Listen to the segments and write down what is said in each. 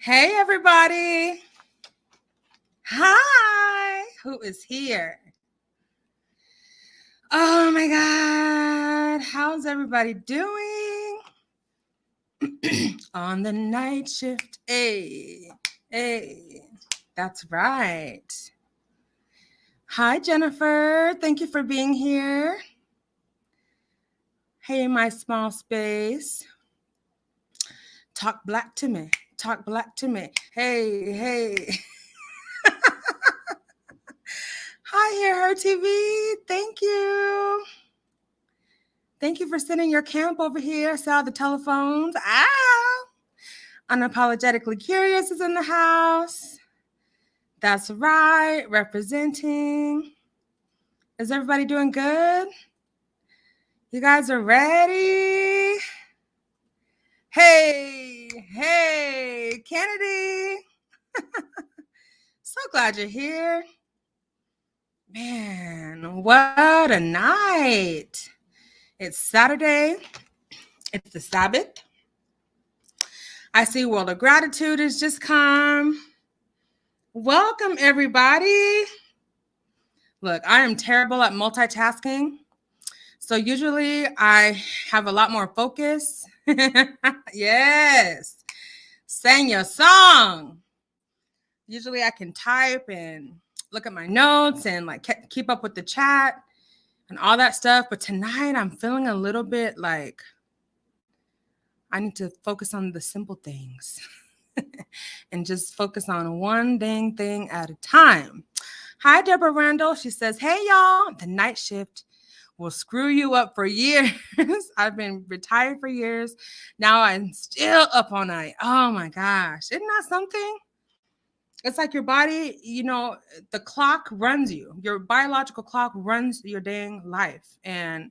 Hey, everybody. Hi. Who is here? Oh my God. How's everybody doing? On the night shift. Hey, hey. That's right. Hi, Jennifer. Thank you for being here. Hey, my small space. Talk black to me. Talk black to me. Hey, hey. Hi, here, her TV. Thank you. Thank you for sending your camp over here. I saw the telephones. Ah! Unapologetically Curious is in the house. That's right. Representing. Is everybody doing good? You guys are ready? Hey, Kennedy. So glad you're here. Man, what a night. It's Saturday. It's the Sabbath. I see World of Gratitude has just come. Welcome, everybody. Look, I am terrible at multitasking. So usually I have a lot more focus. Yes. Sing your song. Usually I can type and look at my notes and like keep up with the chat and all that stuff. But tonight I'm feeling a little bit like I need to focus on the simple things and just focus on one dang thing at a time. Hi, Deborah Randall. She says, hey, y'all, the night shift will screw you up for years. I've been retired for years. Now I'm still up all night. Oh, my gosh. Isn't that something? It's like your body, the clock runs you. Your biological clock runs your dang life. And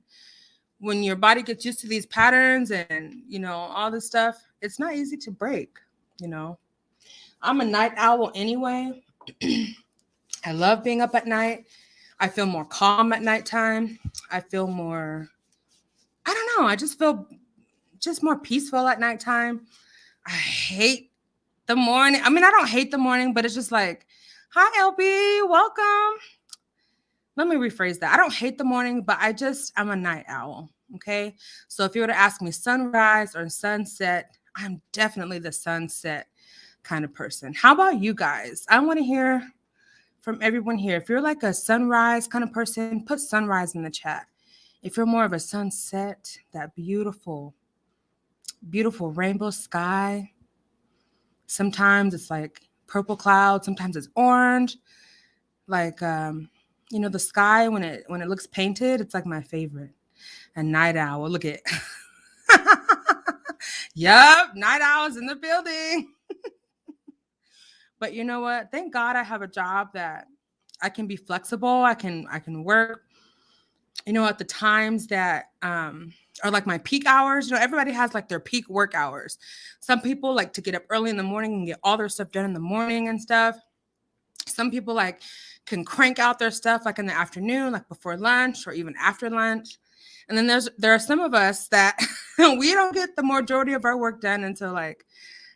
when your body gets used to these patterns and, all this stuff, it's not easy to break, I'm a night owl anyway. I love being up at night. I feel more calm at nighttime. I feel more, I don't know, I just feel just more peaceful at nighttime. I hate the morning. I mean, I don't hate the morning, but it's just like, hi, LB, welcome. Let me rephrase that. I don't hate the morning, but I'm a night owl. Okay. So if you were to ask me sunrise or sunset, I'm definitely the sunset kind of person. How about you guys? I want to hear from everyone here. If you're like a sunrise kind of person, put sunrise in the chat. If you're more of a sunset, that beautiful, beautiful rainbow sky. Sometimes it's like purple clouds, sometimes it's orange. Like the sky when it looks painted, it's like my favorite. A night owl. Look at Yup, night owls in the building. But you know what? Thank God I have a job that I can be flexible. I can work, at the times that are like my peak hours. Everybody has like their peak work hours. Some people like to get up early in the morning and get all their stuff done in the morning and stuff. Some people like can crank out their stuff like in the afternoon, like before lunch or even after lunch. And then there are some of us that we don't get the majority of our work done until like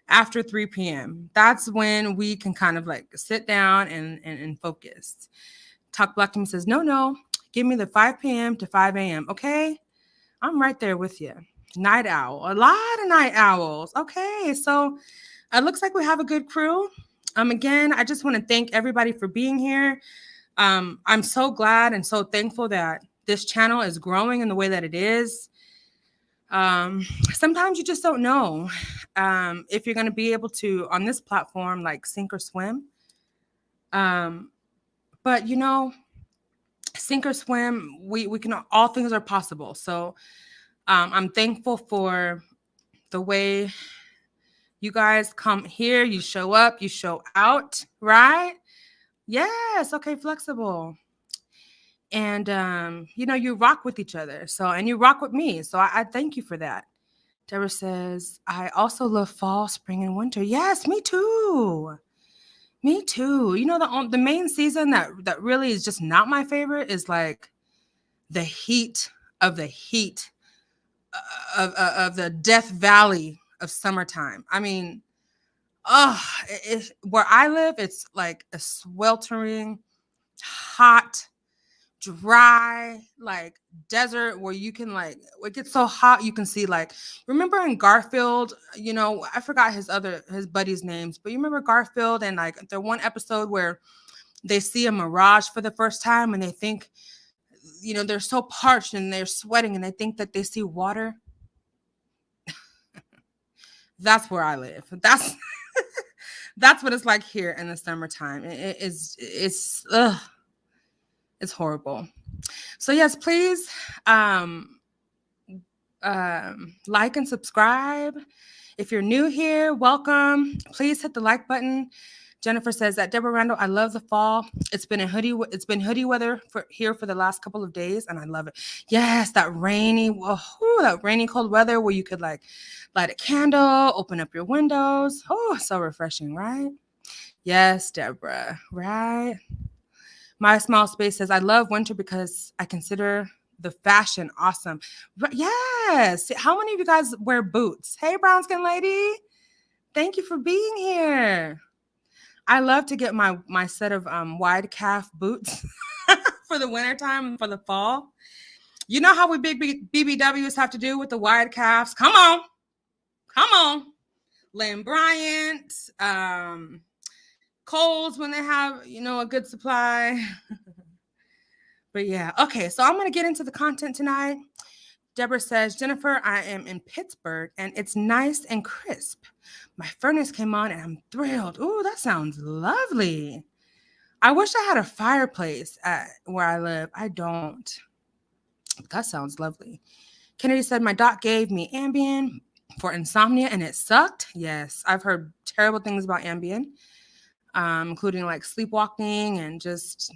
after 3 p.m. That's when we can kind of like sit down and focus. Talk Black to Me says, no, give me the 5 p.m. to 5 a.m. Okay. I'm right there with you. Night owl, a lot of night owls. Okay. So it looks like we have a good crew. Again, I just want to thank everybody for being here. I'm so glad and so thankful that this channel is growing in the way that it is. Sometimes you just don't know if you're going to be able to, on this platform, like sink or swim. But sink or swim, we can, all things are possible. So I'm thankful for the way you guys come here, you show up, you show out, right? Yes, okay, flexible. And you rock with each other. So, and you rock with me. So I thank you for that. Deborah says, I also love fall, spring, and winter. Yes, me too. Me too. The main season that really is just not my favorite is like the heat of the heat of the Death Valley of summertime. I mean, Where I live, it's like a sweltering, hot, dry, like desert where you can like it gets so hot you can see like remember in Garfield, I forgot his buddies' names, but you remember Garfield and like the one episode where they see a mirage for the first time and they think, they're so parched and they're sweating and they think that they see water. That's where I live. That's what it's like here in the summertime. It's horrible. So yes, please like and subscribe. If you're new here, welcome. Please hit the like button. Jennifer says that Deborah Randall, I love the fall. It's been hoodie weather for the last couple of days, and I love it. Yes, that rainy cold weather where you could like light a candle, open up your windows. Oh, so refreshing, right? Yes, Deborah, right? My Small Space says, I love winter because I consider the fashion awesome. Yes. How many of you guys wear boots? Hey, brown skin lady. Thank you for being here. I love to get my set of wide calf boots for the wintertime, for the fall. You know how we big BBWs have to do with the wide calves? Come on. Lane Bryant, Kohl's when they have, a good supply. But yeah, okay, so I'm going to get into the content tonight. Deborah says, Jennifer, I am in Pittsburgh and it's nice and crisp. My furnace came on and I'm thrilled. Ooh, that sounds lovely. I wish I had a fireplace at where I live. I don't. That sounds lovely. Kennedy said, my doc gave me Ambien for insomnia and it sucked. Yes, I've heard terrible things about Ambien, including like sleepwalking and just,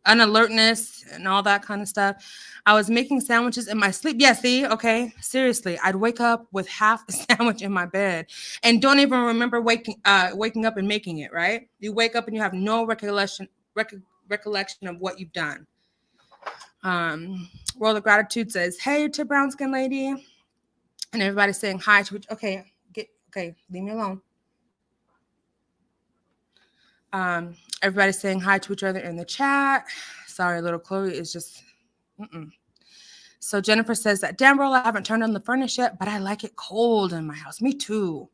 unalertness and all that kind of stuff. I was making sandwiches in my sleep. Yeah, see, okay, seriously, I'd wake up with half a sandwich in my bed and don't even remember waking up and making it. Right? You wake up and you have no recollection of what you've done. World of Gratitude says, "Hey to brown skin lady," and everybody's saying hi to each. Okay, leave me alone. Everybody's saying hi to each other in the chat. Sorry, little Chloe is just. So Jennifer says that, damn, I haven't turned on the furnace yet, but I like it cold in my house. Me too.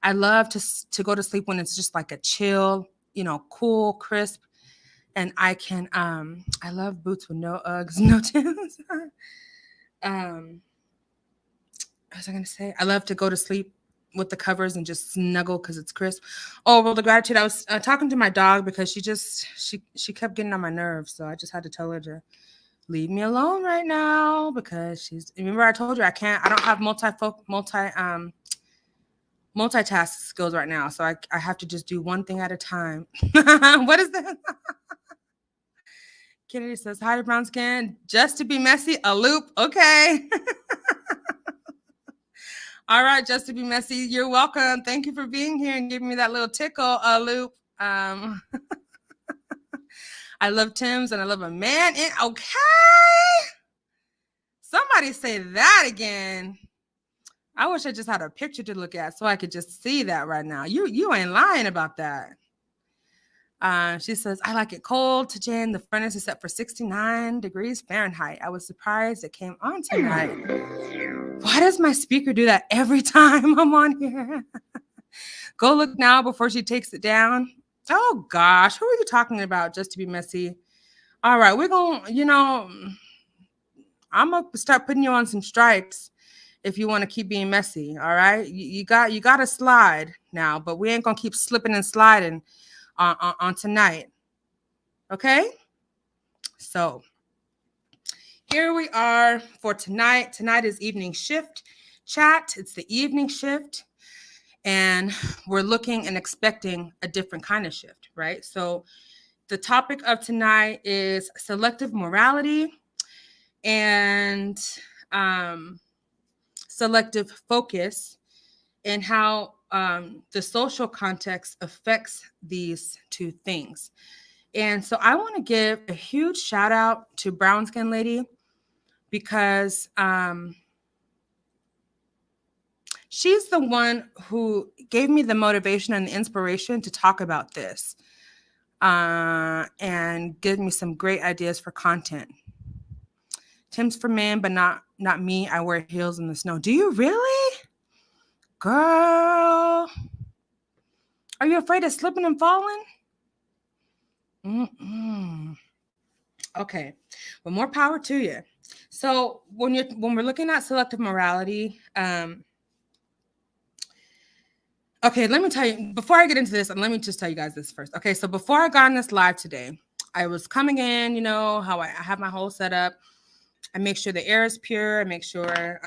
I love to go to sleep when it's just like a chill, cool, crisp. And I can, I love boots with no Uggs, no Timbs. What was I going to say? I love to go to sleep with the covers and just snuggle because it's crisp. Oh, well, the gratitude. I was talking to my dog because she kept getting on my nerves. So I just had to tell her to leave me alone right now because remember I told you I don't have multitask skills right now. So I have to just do one thing at a time. What is that? Kennedy says, hi to brown skin. Just to be messy, a loop. Okay. All right, just to be messy, you're welcome. Thank you for being here and giving me that little tickle, a loop. I love Tim's and I love a man. Okay. Somebody say that again. I wish I just had a picture to look at so I could just see that right now. You ain't lying about that. She says, I like it cold. To Jen, the furnace is set for 69 degrees Fahrenheit. I was surprised it came on tonight. Why does my speaker do that every time I'm on here? Go look now before she takes it down. Oh, gosh. Who are you talking about, just to be messy? All right. We're going to, I'm going to start putting you on some strikes if you want to keep being messy. All right. You got to slide now, but we ain't going to keep slipping and sliding on tonight. Okay. So here we are for tonight. Tonight is evening shift chat. It's the evening shift. And we're looking and expecting a different kind of shift, right? So the topic of tonight is selective morality and selective focus and how the social context affects these two things. And so I want to give a huge shout out to Brown Skin Lady because she's the one who gave me the motivation and the inspiration to talk about this, and give me some great ideas for content. Tim's for men, but not me. I wear heels in the snow. Do you really? Girl, are you afraid of slipping and falling? Okay, well, more power to you. So when we're looking at selective morality, okay, let me tell you, before I get into this, and let me just tell you guys this first. Okay, so before I got on this live today, I was coming in, how I have my whole setup. I make sure the air is pure. I make sure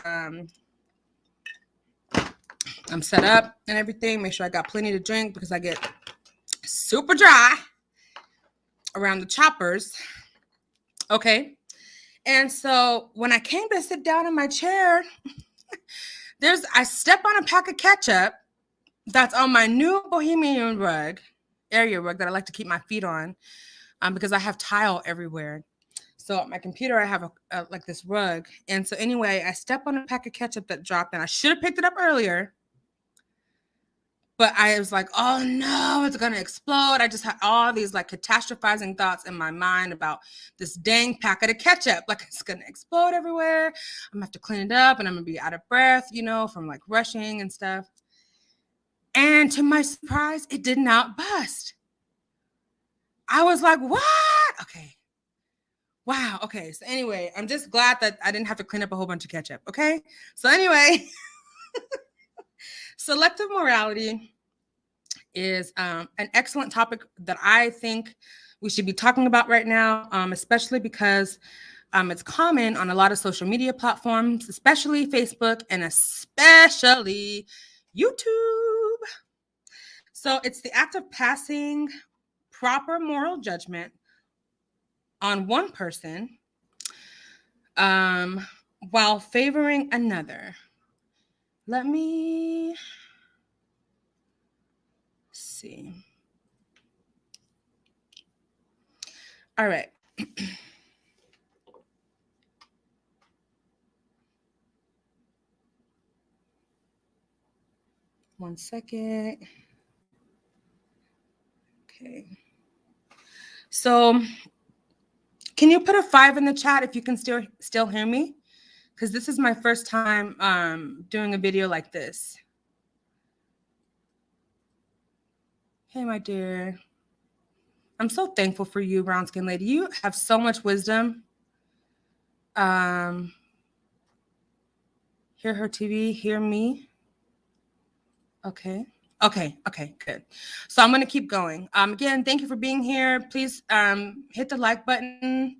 I'm set up and everything. Make sure I got plenty to drink because I get super dry around the choppers. Okay. And so when I came to sit down in my chair, I step on a pack of ketchup that's on my new Bohemian rug, area rug that I like to keep my feet on, because I have tile everywhere. So at my computer, I have like this rug. And so anyway, I step on a pack of ketchup that dropped, and I should have picked it up earlier. But I was like, oh no, it's going to explode. I just had all these like catastrophizing thoughts in my mind about this dang packet of ketchup. Like it's going to explode everywhere. I'm going to have to clean it up, and I'm going to be out of breath, from like rushing and stuff. And to my surprise, it did not bust. I was like, what? Okay. Wow. Okay. So anyway, I'm just glad that I didn't have to clean up a whole bunch of ketchup. Okay. So anyway, selective morality is an excellent topic that I think we should be talking about right now, especially because it's common on a lot of social media platforms, especially Facebook and especially YouTube. So it's the act of passing proper moral judgment on one person while favoring another. Let me see. All right. One second. Okay. So can you put a 5 in the chat if you can still hear me? Because this is my first time doing a video like this. Hey, my dear. I'm so thankful for you, brown skin lady. You have so much wisdom. Hear her TV, hear me. Okay, good. So I'm going to keep going. Again, thank you for being here. Please hit the like button.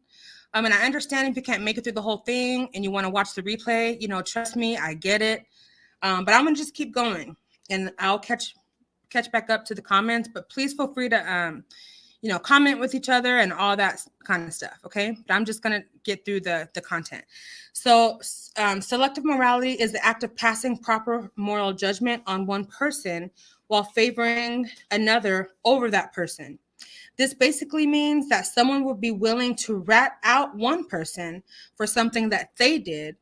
And I understand if you can't make it through the whole thing and you want to watch the replay, trust me, I get it. But I'm going to just keep going, and I'll catch back up to the comments. But please feel free to, comment with each other and all that kind of stuff. Okay. But I'm just going to get through the content. So selective morality is the act of passing proper moral judgment on one person while favoring another over that person. This basically means that someone would be willing to rat out one person for something that they did,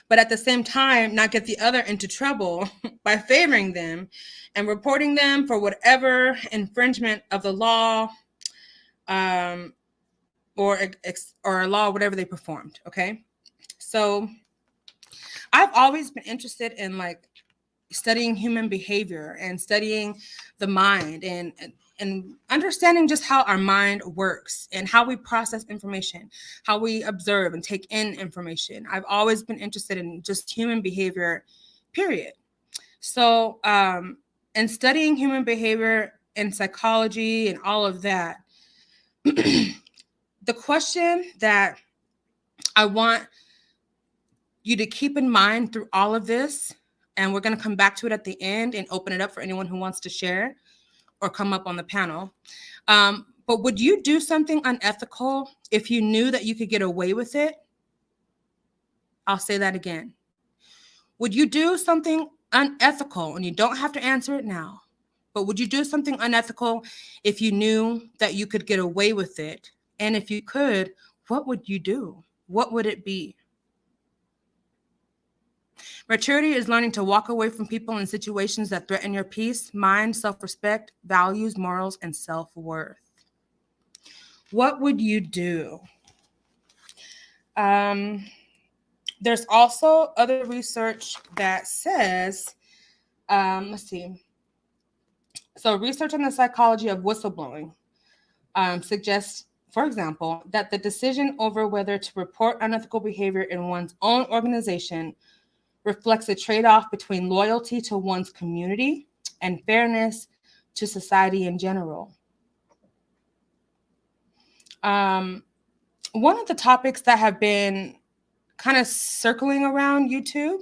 but at the same time, not get the other into trouble by favoring them and reporting them for whatever infringement of the law or a law, whatever they performed. Okay. So I've always been interested in like studying human behavior and studying the mind and understanding just how our mind works and how we process information, how we observe and take in information. I've always been interested in just human behavior, period. So, in studying human behavior and psychology and all of that, the question that I want you to keep in mind through all of this, and we're going to come back to it at the end and open it up for anyone who wants to share or come up on the panel. But would you do something unethical if you knew that you could get away with it? I'll say that again. Would you do something unethical? And you don't have to answer it now, but would you do something unethical if you knew that you could get away with it? And if you could, what would you do? What would it be? Maturity is learning to walk away from people and situations that threaten your peace, mind, self-respect, values, morals, and self-worth. What would you do? There's also other research that says, let's see. So research on the psychology of whistleblowing suggests, for example, that the decision over whether to report unethical behavior in one's own organization reflects a trade-off between loyalty to one's community and fairness to society in general. One of the topics that have been kind of circling around YouTube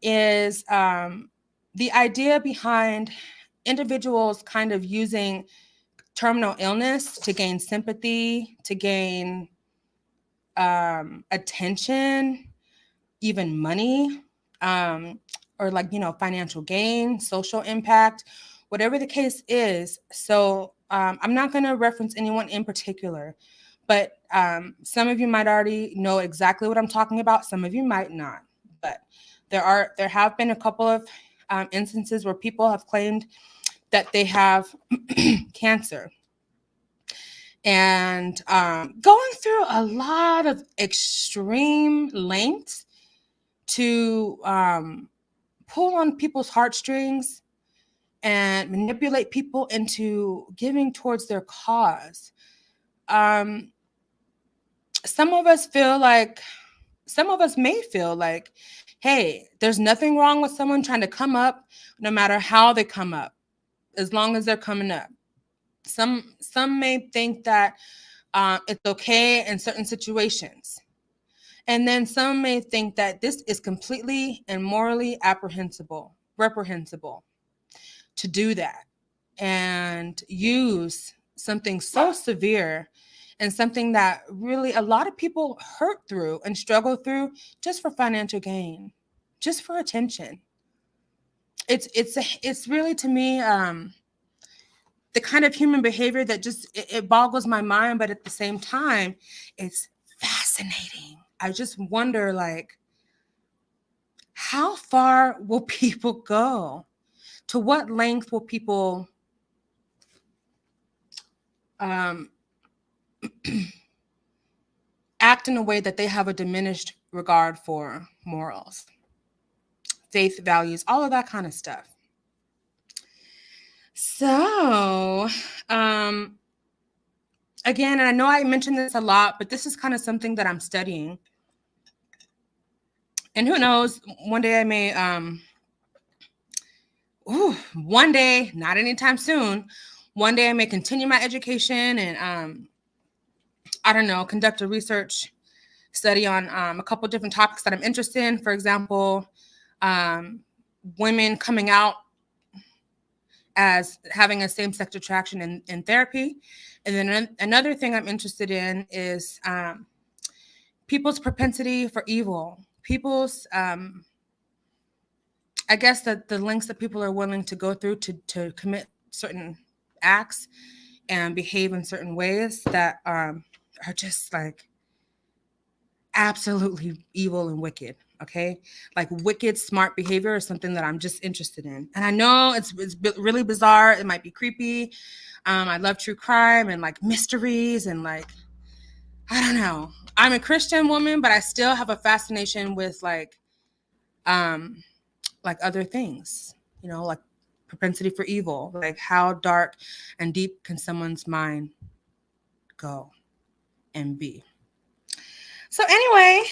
is the idea behind individuals kind of using terminal illness to gain sympathy, to gain attention, even money, or like, financial gain, social impact, whatever the case is. So I'm not going to reference anyone in particular, but some of you might already know exactly what I'm talking about. Some of you might not, but there have been a couple of instances where people have claimed that they have cancer, and going through a lot of extreme lengths to pull on people's heartstrings and manipulate people into giving towards their cause. Some of us may feel like, hey, there's nothing wrong with someone trying to come up, no matter how they come up, as long as they're coming up. Some may think that it's okay in certain situations. And then some may think that this is completely and morally reprehensible to do that and use something so severe and something that really a lot of people hurt through and struggle through just for financial gain, just for attention. It's really, to me, the kind of human behavior that just it boggles my mind, but at the same time, it's fascinating. I just wonder, like, how far will people go? To what length will people act in a way that they have a diminished regard for morals, faith, values, all of that kind of stuff? So, again, and I know I mentioned this a lot, but this is kind of something that I'm studying. And who knows, one day I may, one day, not anytime soon, one day I may continue my education and, I don't know, conduct a research study on a couple different topics that I'm interested in. For example, women coming out as having a same-sex attraction in therapy. And then another thing I'm interested in is people's propensity for evil, people's, I guess that the lengths that people are willing to go through to commit certain acts and behave in certain ways that are just like absolutely evil and wicked. Okay, like wicked smart behavior is something that I'm just interested in, and I know it's really bizarre. It might be creepy. I love true crime and like mysteries and like, I don't know. I'm a Christian woman, but I still have a fascination with like other things, like propensity for evil. Like, how dark and deep can someone's mind go and be? So anyway,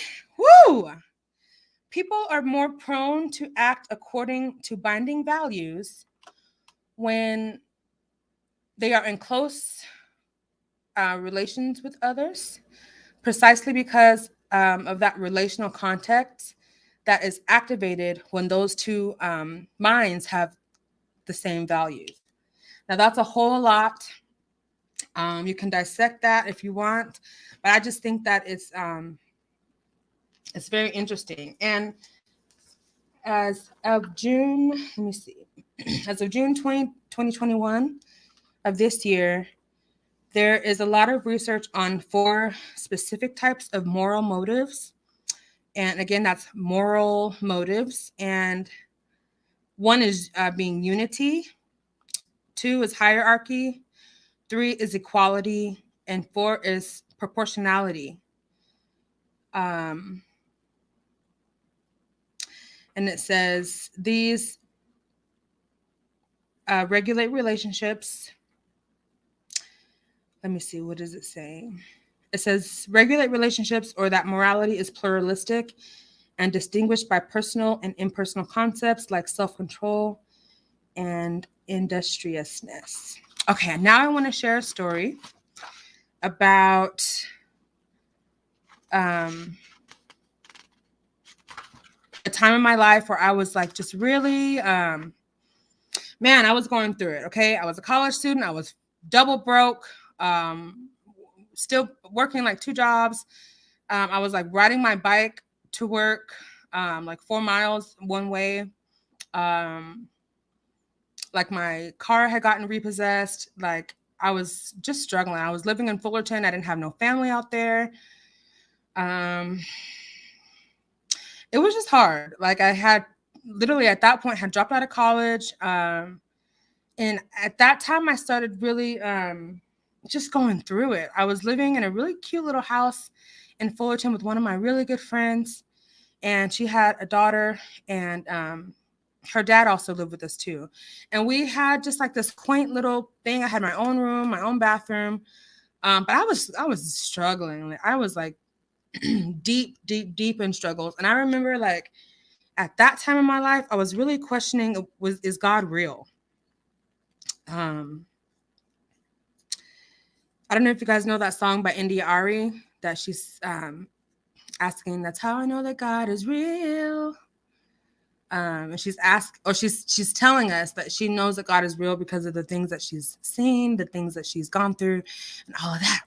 people are more prone to act according to binding values when they are in close relations with others, precisely because of that relational context that is activated when those two minds have the same values. Now, that's a whole lot. You can dissect that if you want, but I just think that it's very interesting. And as of June, let me see, as of June 2021 of this year, there is a lot of research on 4 specific types of moral motives And again, that's moral motives. And one is being unity. Two is hierarchy. Three is equality. And four is proportionality. And it says these regulate relationships. Let me see, what does it say? It says regulate relationships, or that morality is pluralistic and distinguished by personal and impersonal concepts like self-control and industriousness. Okay, now I want to share a story about a time in my life where I was like just really, man, I was going through it. Okay, I was a college student. I was double broke, still working like 2 jobs. I was like riding my bike to work, like 4 miles one way. Like my car had gotten repossessed. Like I was just struggling. I was living in Fullerton. I didn't have no family out there. It was just hard. Like I had literally at that point had dropped out of college. And at that time I started really just going through it. I was living in a really cute little house in Fullerton with one of my really good friends. And she had a daughter, and her dad also lived with us too. And we had just like this quaint little thing. I had my own room, my own bathroom. But I was struggling. Like I was like deep in struggles. And I remember like at that time in my life, I was really questioning, is God real? I don't know if you guys know that song by India Ari that she's asking, that's how I know that God is real. And she's telling us that she knows that God is real because of the things that she's seen, the things that she's gone through, and all of that.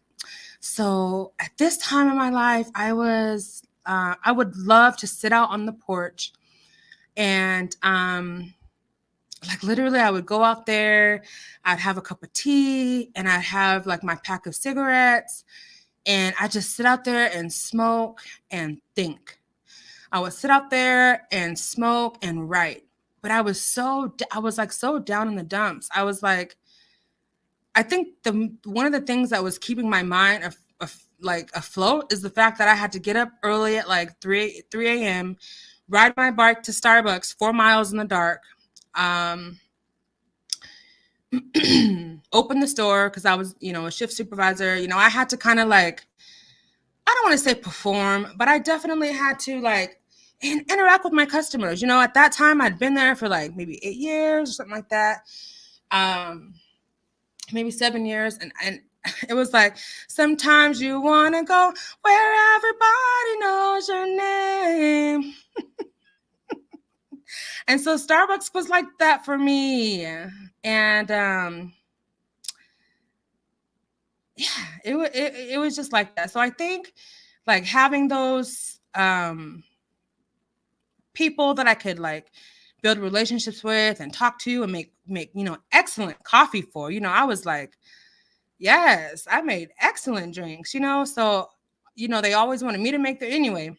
So at this time in my life, I would love to sit out on the porch and like literally I would go out there, I'd have a cup of tea, and I'd have like my pack of cigarettes, and I just sit out there and smoke and think. I would sit out there and smoke and write. But I was like so down in the dumps. I was like, I think one of the things that was keeping my mind like afloat is the fact that I had to get up early at like 3 a.m., ride my bike to Starbucks 4 miles in the dark, open the store because I was, a shift supervisor. I had to kind of like, I don't want to say perform, but I definitely had to like interact with my customers. At that time I'd been there for like maybe 8 years or something like that. Maybe 7 years. And it was like, sometimes you want to go where everybody knows your name. And so Starbucks was like that for me. And yeah, it was just like that. So I think like having those people that I could like build relationships with and talk to and make excellent coffee for. I was like, yes, I made excellent drinks, so they always wanted me to make them anyway.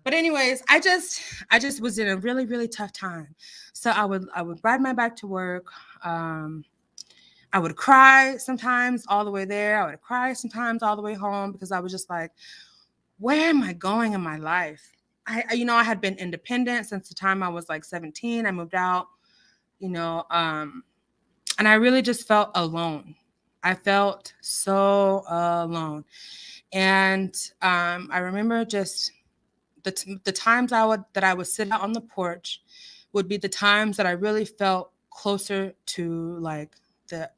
But anyways, I just was in a really, really tough time. So I would ride my bike to work. I would cry sometimes all the way there. I would cry sometimes all the way home because I was just like, where am I going in my life? I had been independent since the time I was like 17. I moved out, and I really just felt alone. I felt so alone. And I remember just the times that I would sit out on the porch would be the times that I really felt closer to like the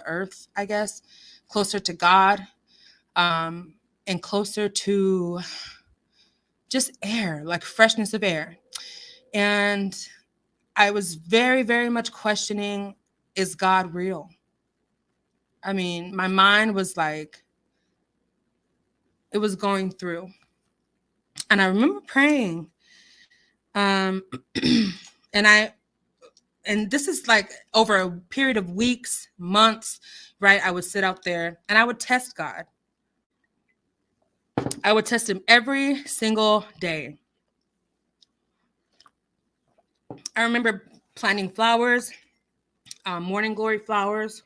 earth, I guess, closer to God, and closer to just air, like freshness of air. And I was very, very much questioning, is God real? I mean, my mind was like, it was going through. And I remember praying. And this is like over a period of weeks, months, right? I would sit out there and I would test God. I would test him every single day. I remember planting flowers, morning glory flowers.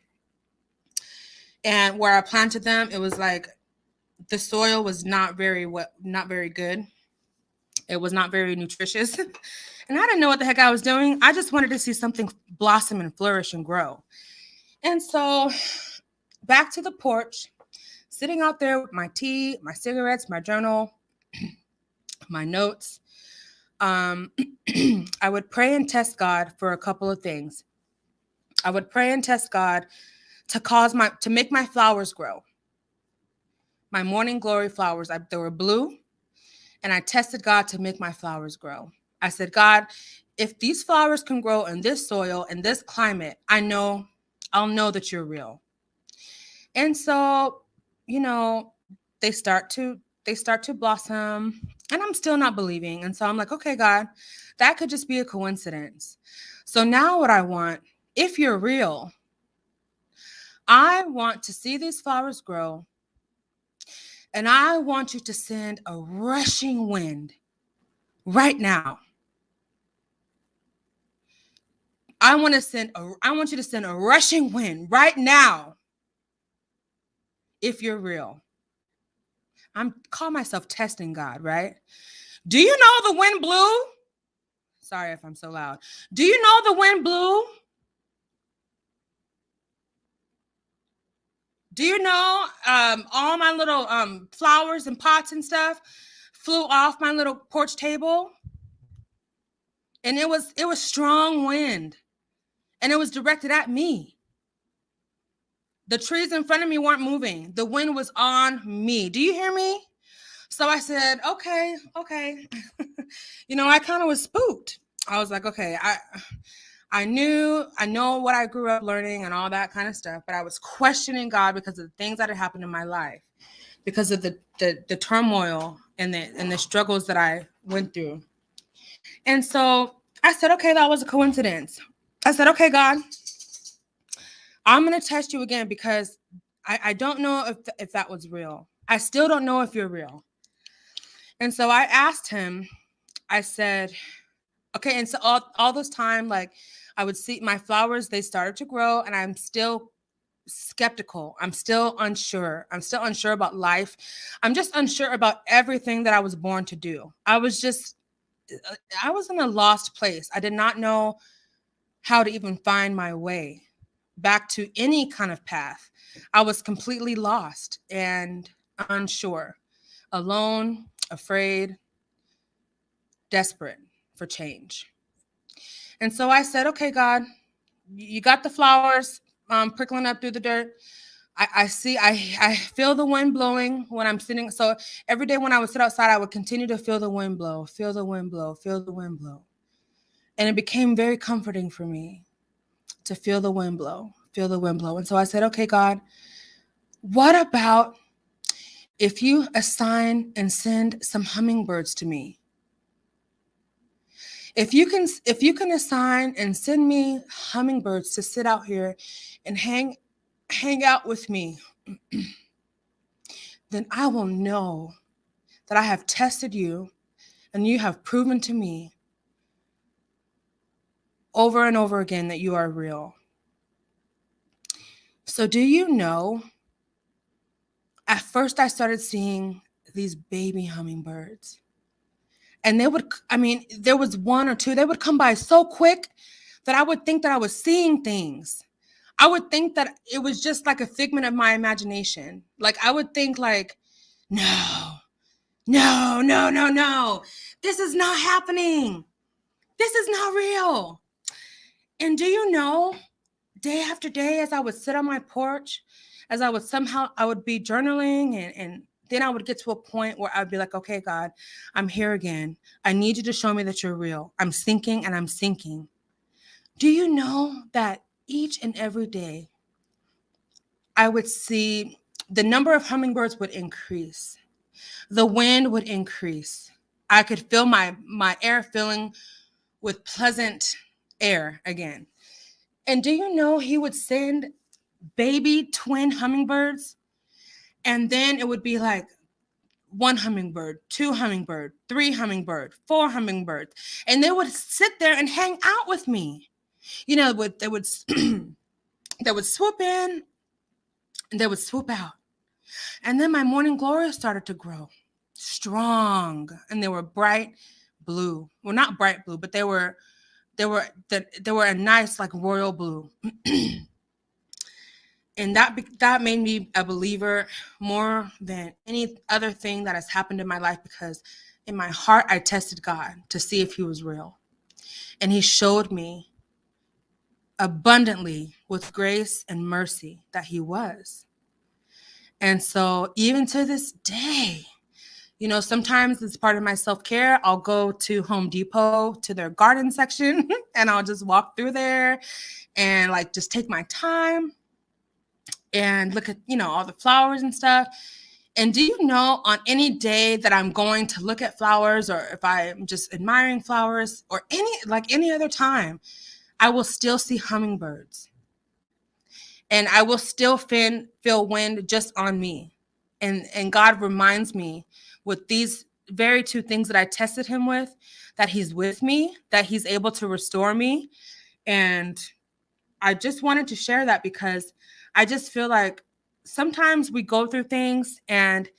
And where I planted them, it was like the soil was not very good. It was not very nutritious. And I didn't know what the heck I was doing. I just wanted to see something blossom and flourish and grow. And so back to the porch, sitting out there with my tea, my cigarettes, my journal, my notes. I would pray and test God for a couple of things. I would pray and test God to make my flowers grow. My morning glory flowers, they were blue, and I tested God to make my flowers grow. I said, God, if these flowers can grow in this soil, in this climate, I'll know that you're real. And so, they start to blossom, and I'm still not believing. And so I'm like, okay, God, that could just be a coincidence. So now what I want, if you're real, I want to see these flowers grow, and I want you to send a rushing wind right now. I want you to send a rushing wind right now. If you're real. Call myself testing God, right? Do you know the wind blew? Sorry if I'm so loud. Do you know the wind blew? Do you know all my little flowers and pots and stuff flew off my little porch table? And it was strong wind. And it was directed at me. The trees in front of me weren't moving. The wind was on me. Do you hear me? So I said, okay. I kind of was spooked. I was like, okay, I know what I grew up learning and all that kind of stuff, but I was questioning God because of the things that had happened in my life, because of the turmoil and the struggles that I went through. And so I said, okay, that was a coincidence. I said, okay, God, I'm going to test you again because I don't know if that was real. I still don't know if you're real. And so I asked him, I said, okay. And so all this time, like I would see my flowers, they started to grow, and I'm still skeptical. I'm still unsure. I'm still unsure about life. I'm just unsure about everything that I was born to do. I was in a lost place. I did not know how to even find my way back to any kind of path. I was completely lost and unsure, alone, afraid, desperate for change. And so I said, okay, God, you got the flowers prickling up through the dirt. I feel the wind blowing when I'm sitting. So every day when I would sit outside, I would continue to feel the wind blow, feel the wind blow, feel the wind blow. And it became very comforting for me to feel the wind blow, feel the wind blow. And so I said, okay, God, what about if you assign and send some hummingbirds to me? If you can assign and send me hummingbirds to sit out here and hang out with me, then I will know that I have tested you and you have proven to me over and over again that you are real. So do you know, at first I started seeing these baby hummingbirds. And there was one or two, they would come by so quick that I would think that I was seeing things. I would think that it was just like a figment of my imagination. Like I would think like, no. This is not happening. This is not real. And do you know, day after day, as I would sit on my porch, as I would be journaling and then I would get to a point where I'd be like, okay, God, I'm here again. I need you to show me that you're real. I'm sinking and I'm sinking. Do you know that each and every day I would see the number of hummingbirds would increase. The wind would increase. I could feel my air filling with pleasant air again. And do you know he would send baby twin hummingbirds? And then it would be like one hummingbird, two hummingbird, three hummingbird, four hummingbirds, and they would sit there and hang out with me. You know, they would they would swoop in and they would swoop out. And then my morning glories started to grow strong, and they were bright blue. Well, not bright blue, but they were a nice like royal blue. And that made me a believer more than any other thing that has happened in my life, because in my heart I tested God to see if he was real. And he showed me abundantly with grace and mercy that he was. And so even to this day, you know, sometimes it's part of my self-care. I'll go to Home Depot to their garden section and I'll just walk through there and like just take my time and look at, you know, all the flowers and stuff. And do you know, on any day that I'm going to look at flowers, or if I'm just admiring flowers, or any other time, I will still see hummingbirds. And I will still feel wind just on me. And God reminds me with these very two things that I tested him with, that he's with me, that he's able to restore me. And I just wanted to share that because I just feel like sometimes we go through things and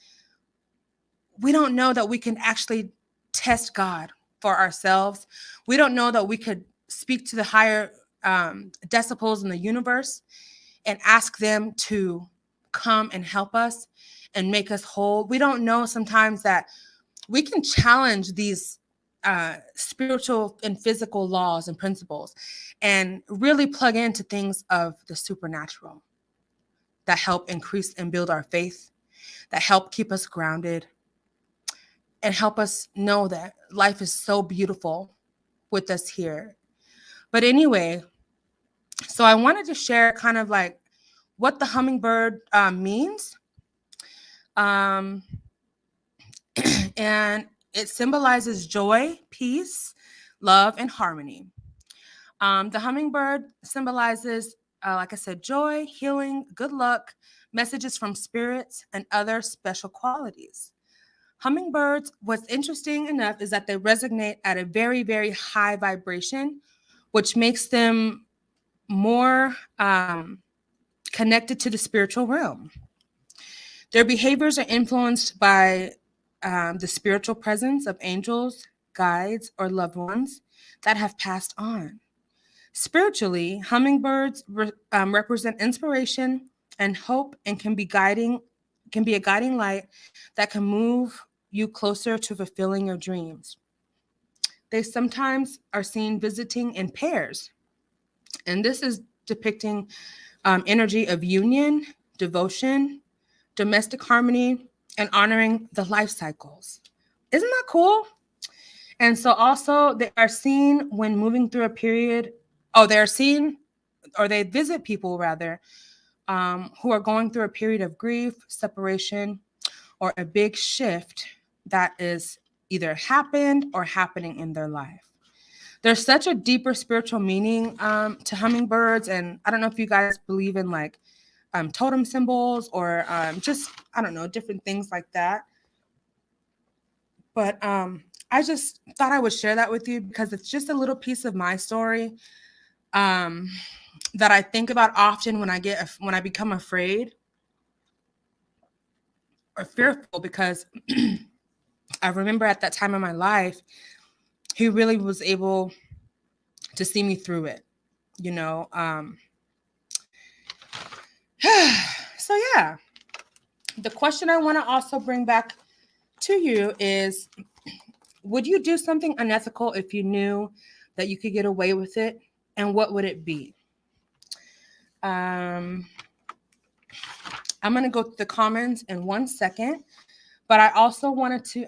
we don't know that we can actually test God for ourselves. We don't know that we could speak to the higher decibels in the universe and ask them to come and help us and make us whole. We don't know sometimes that we can challenge these spiritual and physical laws and principles and really plug into things of the supernatural that help increase and build our faith, that help keep us grounded, and help us know that life is so beautiful with us here. But anyway, so I wanted to share kind of like what the hummingbird means. And it symbolizes joy, peace, love, and harmony. The hummingbird symbolizes, like I said, joy, healing, good luck, messages from spirits, and other special qualities. Hummingbirds, what's interesting enough is that they resonate at a very, very high vibration, which makes them more connected to the spiritual realm. Their behaviors are influenced by the spiritual presence of angels, guides, or loved ones that have passed on. Spiritually, hummingbirds represent inspiration and hope, and can be a guiding light that can move you closer to fulfilling your dreams. They sometimes are seen visiting in pairs, and this is depicting energy of union, devotion, domestic harmony, and honoring the life cycles. Isn't that cool? And so also they are seen when moving through a period, they're seen, or they visit people rather, who are going through a period of grief, separation, or a big shift that is either happened or happening in their life. There's such a deeper spiritual meaning to hummingbirds. And I don't know if you guys believe in like totem symbols or just, I don't know, different things like that. But I just thought I would share that with you because it's just a little piece of my story that I think about often when I become afraid or fearful, because I remember at that time in my life, he really was able to see me through it, you know. So yeah, the question I want to also bring back to you is, would you do something unethical if you knew that you could get away with it? And what would it be? I'm going to go through the comments in 1 second, but I also wanted to,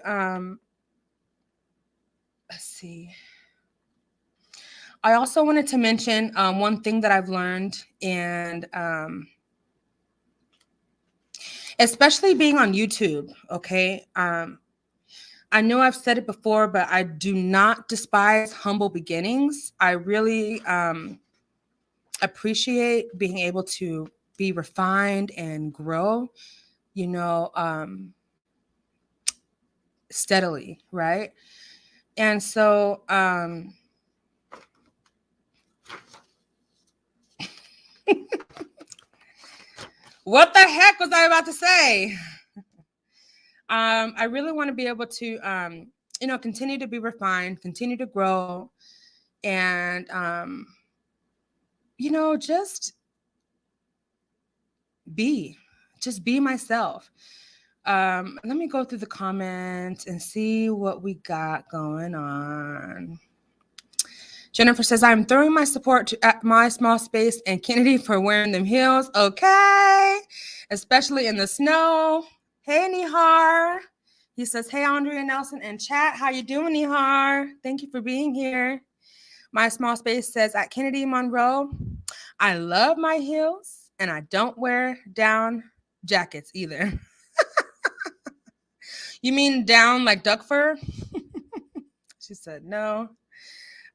let's see. I also wanted to mention one thing that I've learned, and especially being on YouTube, okay? I know I've said it before, but I do not despise humble beginnings. I really appreciate being able to be refined and grow. You know, steadily, right? And so what the heck was I about to say? I really want to be able to continue to be refined, continue to grow, and just be myself. Let me go through the comments and see what we got going on. Jennifer says, I'm throwing my support to at my small space and Kennedy for wearing them heels. Okay. Especially in the snow. Hey, Nihar. He says, hey, Andrea Nelson in chat. How you doing, Nihar? Thank you for being here. My small space says, at Kennedy Monroe, I love my heels and I don't wear down jackets either. You mean down like duck fur? She said, no.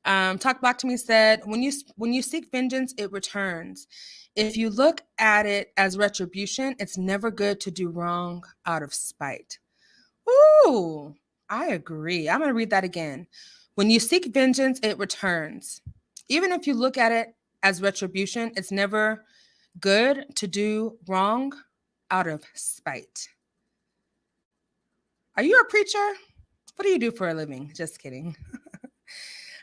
Talk Back to Me said, when you seek vengeance, it returns. If you look at it as retribution, it's never good to do wrong out of spite. Ooh, I agree. I'm going to read that again. When you seek vengeance, it returns. Even if you look at it as retribution, it's never good to do wrong out of spite. Are you a preacher? What do you do for a living? Just kidding.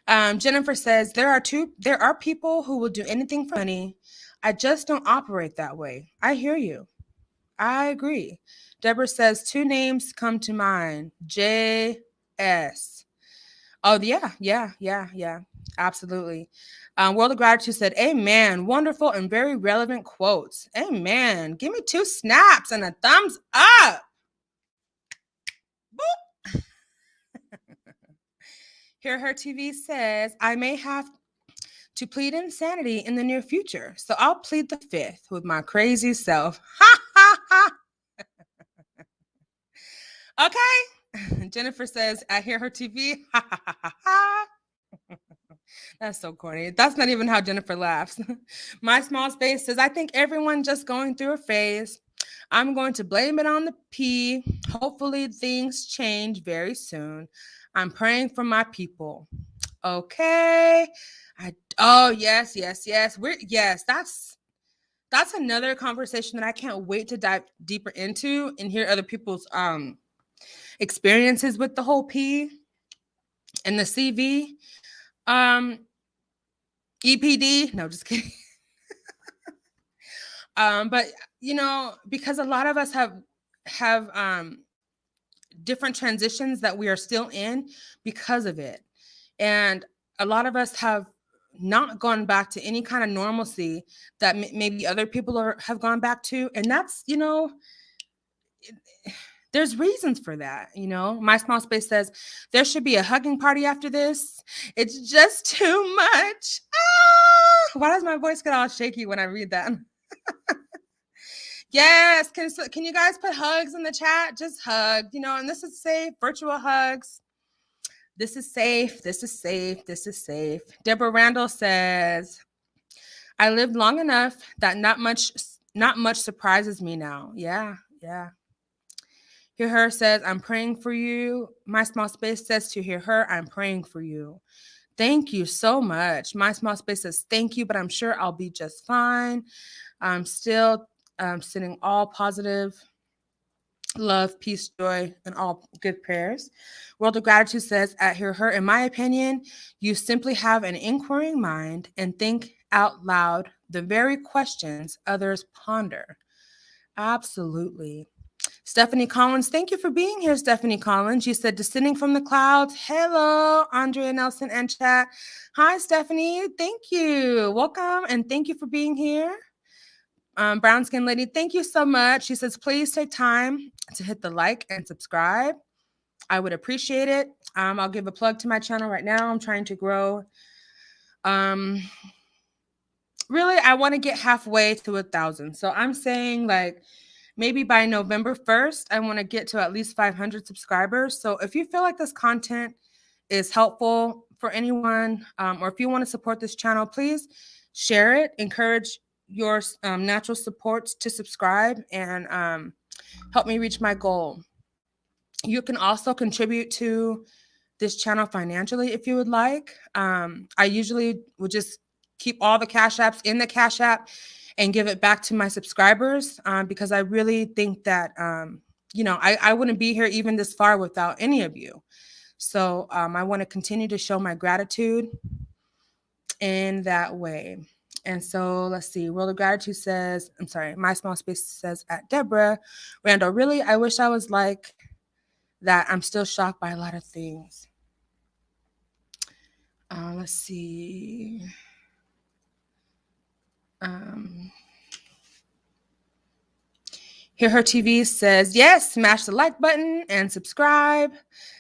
Jennifer says, there are people who will do anything for money. I just don't operate that way. I hear you. I agree. Deborah says, 2 names come to mind. J.S. Oh, yeah. Absolutely. World of Gratitude said, amen. Wonderful and very relevant quotes. Amen. Give me 2 snaps and a thumbs up. Boop. Hear Her TV says, I may have to plead insanity in the near future, so I'll plead the 5th with my crazy self. Ha, ha, ha. Okay. Jennifer says, I hear her TV. Ha, ha, ha, ha, ha. That's so corny. That's not even how Jennifer laughs. My small space says, I think everyone just going through a phase. I'm going to blame it on the P. Hopefully things change very soon. I'm praying for my people. Okay. Yes. That's another conversation that I can't wait to dive deeper into and hear other people's experiences with the whole P and the CV. EPD. No, just kidding. But because a lot of us have different transitions that we are still in because of it. And a lot of us have not gone back to any kind of normalcy that maybe other people have gone back to. And that's, there's reasons for that. My small space says there should be a hugging party after this. It's just too much. Why does my voice get all shaky when I read that? Yes. Can you guys put hugs in the chat? Just hug, and this is safe, virtual hugs. This is safe. This is safe. This is safe. Deborah Randall says, I lived long enough that not much surprises me now. Yeah. Hear Her says, I'm praying for you. My small space says to Hear Her, I'm praying for you. Thank you so much. My small space says, thank you, but I'm sure I'll be just fine. I'm still sending all positive love, peace, joy, and all good prayers. World of Gratitude says, at Hear Her, in my opinion, you simply have an inquiring mind and think out loud the very questions others ponder. Absolutely. Stephanie Collins, thank you for being here, Stephanie Collins. You said, descending from the clouds. Hello, Andrea Nelson and chat. Hi, Stephanie. Thank you. Welcome, and thank you for being here. Brown Skin Lady, thank you so much. She says, please take time to hit the like and subscribe. I would appreciate it. I'll give a plug to my channel right now. I'm trying to grow. Really, I want to get halfway to 1,000. So I'm saying maybe by November 1st, I want to get to at least 500 subscribers. So if you feel like this content is helpful for anyone, or if you want to support this channel, please share it. Encourage your natural supports to subscribe and help me reach my goal. You can also contribute to this channel financially if you would like. I usually would just keep all the Cash Apps in the Cash App and give it back to my subscribers, because I really think that, I wouldn't be here even this far without any of you. So I want to continue to show my gratitude in that way. And so let's see. World of Gratitude says, I'm sorry, My Small Space says at Deborah Randall, really, I wish I was like that. I'm still shocked by a lot of things. Let's see. Hear Her TV says, yes, smash the like button and subscribe.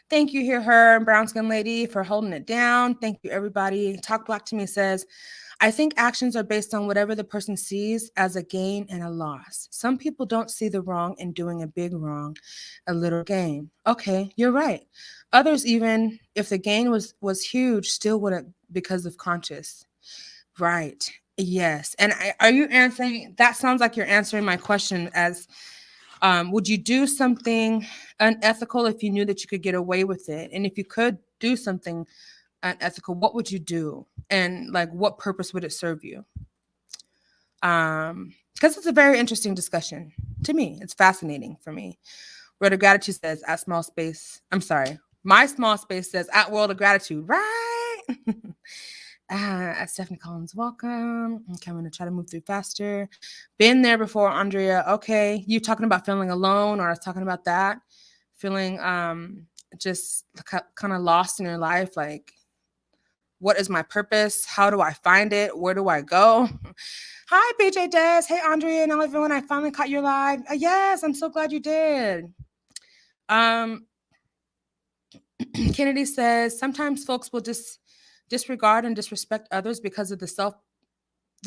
Thank you, Hear Her and Brown Skin Lady, for holding it down. Thank you, everybody. Talk Black to Me says, I think actions are based on whatever the person sees as a gain and a loss. Some people don't see the wrong in doing a big wrong, a little gain. Okay, you're right. Others, even if the gain was huge, still wouldn't because of conscious. Right. Yes. And are you answering? That sounds like you're answering my question as, would you do something unethical if you knew that you could get away with it? And if you could do something unethical, what would you do? And like, what purpose would it serve you? Because it's a very interesting discussion to me. It's fascinating for me. World of Gratitude says at small space. I'm sorry. My small space says at World of Gratitude. Right. At Stephanie Collins, welcome. Okay, I'm going to try to move through faster. Been there before, Andrea. Okay, you talking about feeling alone, or I was talking about that, feeling just kind of lost in your life. Like, what is my purpose? How do I find it? Where do I go? Hi, BJ Des. Hey, Andrea and everyone. I finally caught your live. Yes, I'm so glad you did. Kennedy says sometimes folks will just disregard and disrespect others because of the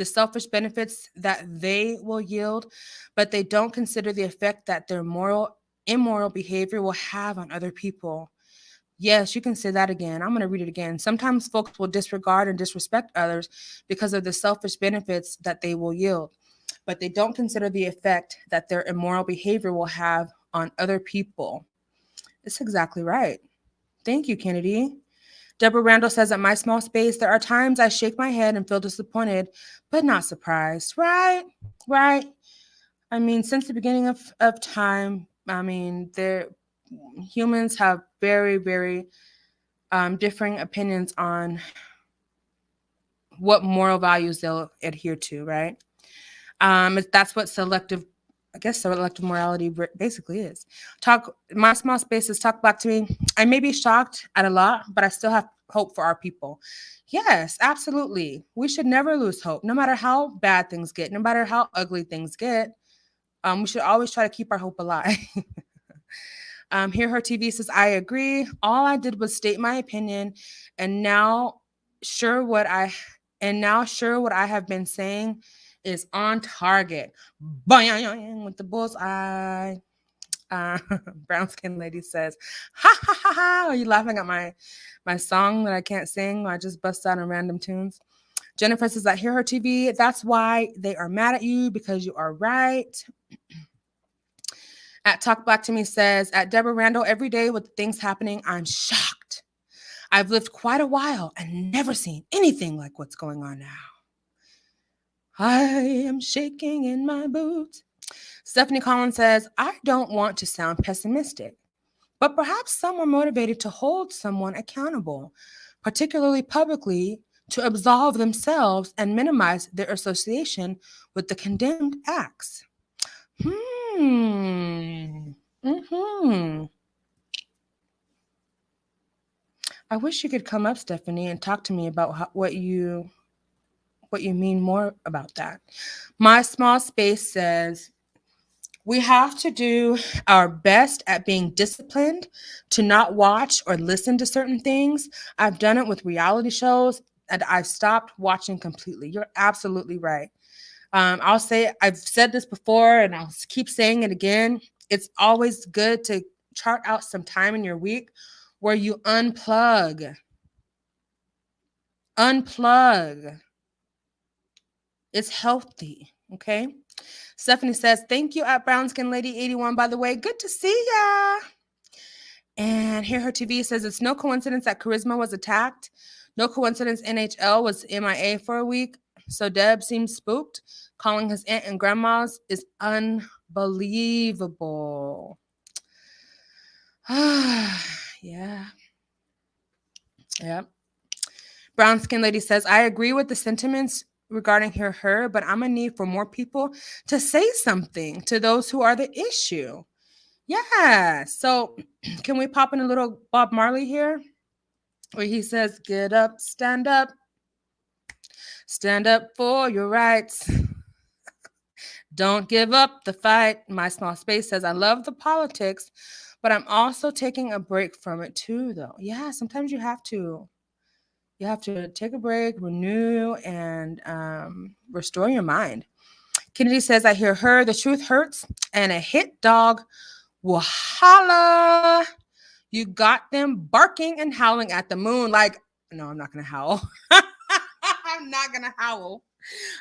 selfish benefits that they will yield, but they don't consider the effect that their immoral behavior will have on other people. Yes, you can say that again. I'm going to read it again. Sometimes folks will disregard and disrespect others because of the selfish benefits that they will yield, but they don't consider the effect that their immoral behavior will have on other people. That's exactly right. Thank you, Kennedy. Deborah Randall says, at my small space, there are times I shake my head and feel disappointed, but not surprised. Right? Right. I mean, since the beginning of time, I mean, humans have very, very differing opinions on what moral values they'll adhere to, right? That's what selective morality basically is. My small spaces, talk back to me. I may be shocked at a lot, but I still have hope for our people. Yes, absolutely. We should never lose hope, no matter how bad things get, no matter how ugly things get. We should always try to keep our hope alive. Hear Her TV says, I agree. All I did was state my opinion, and now sure what I have been saying is on target. Bang with the bullseye. Brown Skin Lady says, ha ha ha ha. Are you laughing at my song that I can't sing? I just bust out in random tunes. Jennifer says, I Hear Her TV. That's why they are mad at you, because you are right. At Talk Black to Me says, at Deborah Randall, every day with things happening, I'm shocked. I've lived quite a while and never seen anything like what's going on now. I am shaking in my boots. Stephanie Collins says, I don't want to sound pessimistic, but perhaps some are motivated to hold someone accountable, particularly publicly, to absolve themselves and minimize their association with the condemned acts. I wish you could come up, Stephanie, and talk to me about what you mean more about that. My small space says, we have to do our best at being disciplined to not watch or listen to certain things. I've done it with reality shows, and I've stopped watching completely. You're absolutely right. I've said this before, and I'll keep saying it again. It's always good to chart out some time in your week where you unplug. It's healthy. Okay. Stephanie says, thank you at Brown Skin Lady 81, by the way. Good to see ya. And Here Her TV says it's no coincidence that Charisma was attacked. No coincidence NHL was MIA for a week. So Deb seems spooked. Calling his aunt and grandma's is unbelievable. Yeah. Yep. Brown Skin Lady says, I agree with the sentiments regarding her, but I'm a need for more people to say something to those who are the issue. Yeah. So can we pop in a little Bob Marley here? Where he says, get up, stand for your rights. Don't give up the fight. My Small Space says, I love the politics, but I'm also taking a break from it too, though. Yeah, sometimes you have to. You have to take a break, renew, and restore your mind. Kennedy says, I hear her. The truth hurts, and a hit dog will holla. You got them barking and howling at the moon. Like, no, I'm not going to howl. I'm not going to howl.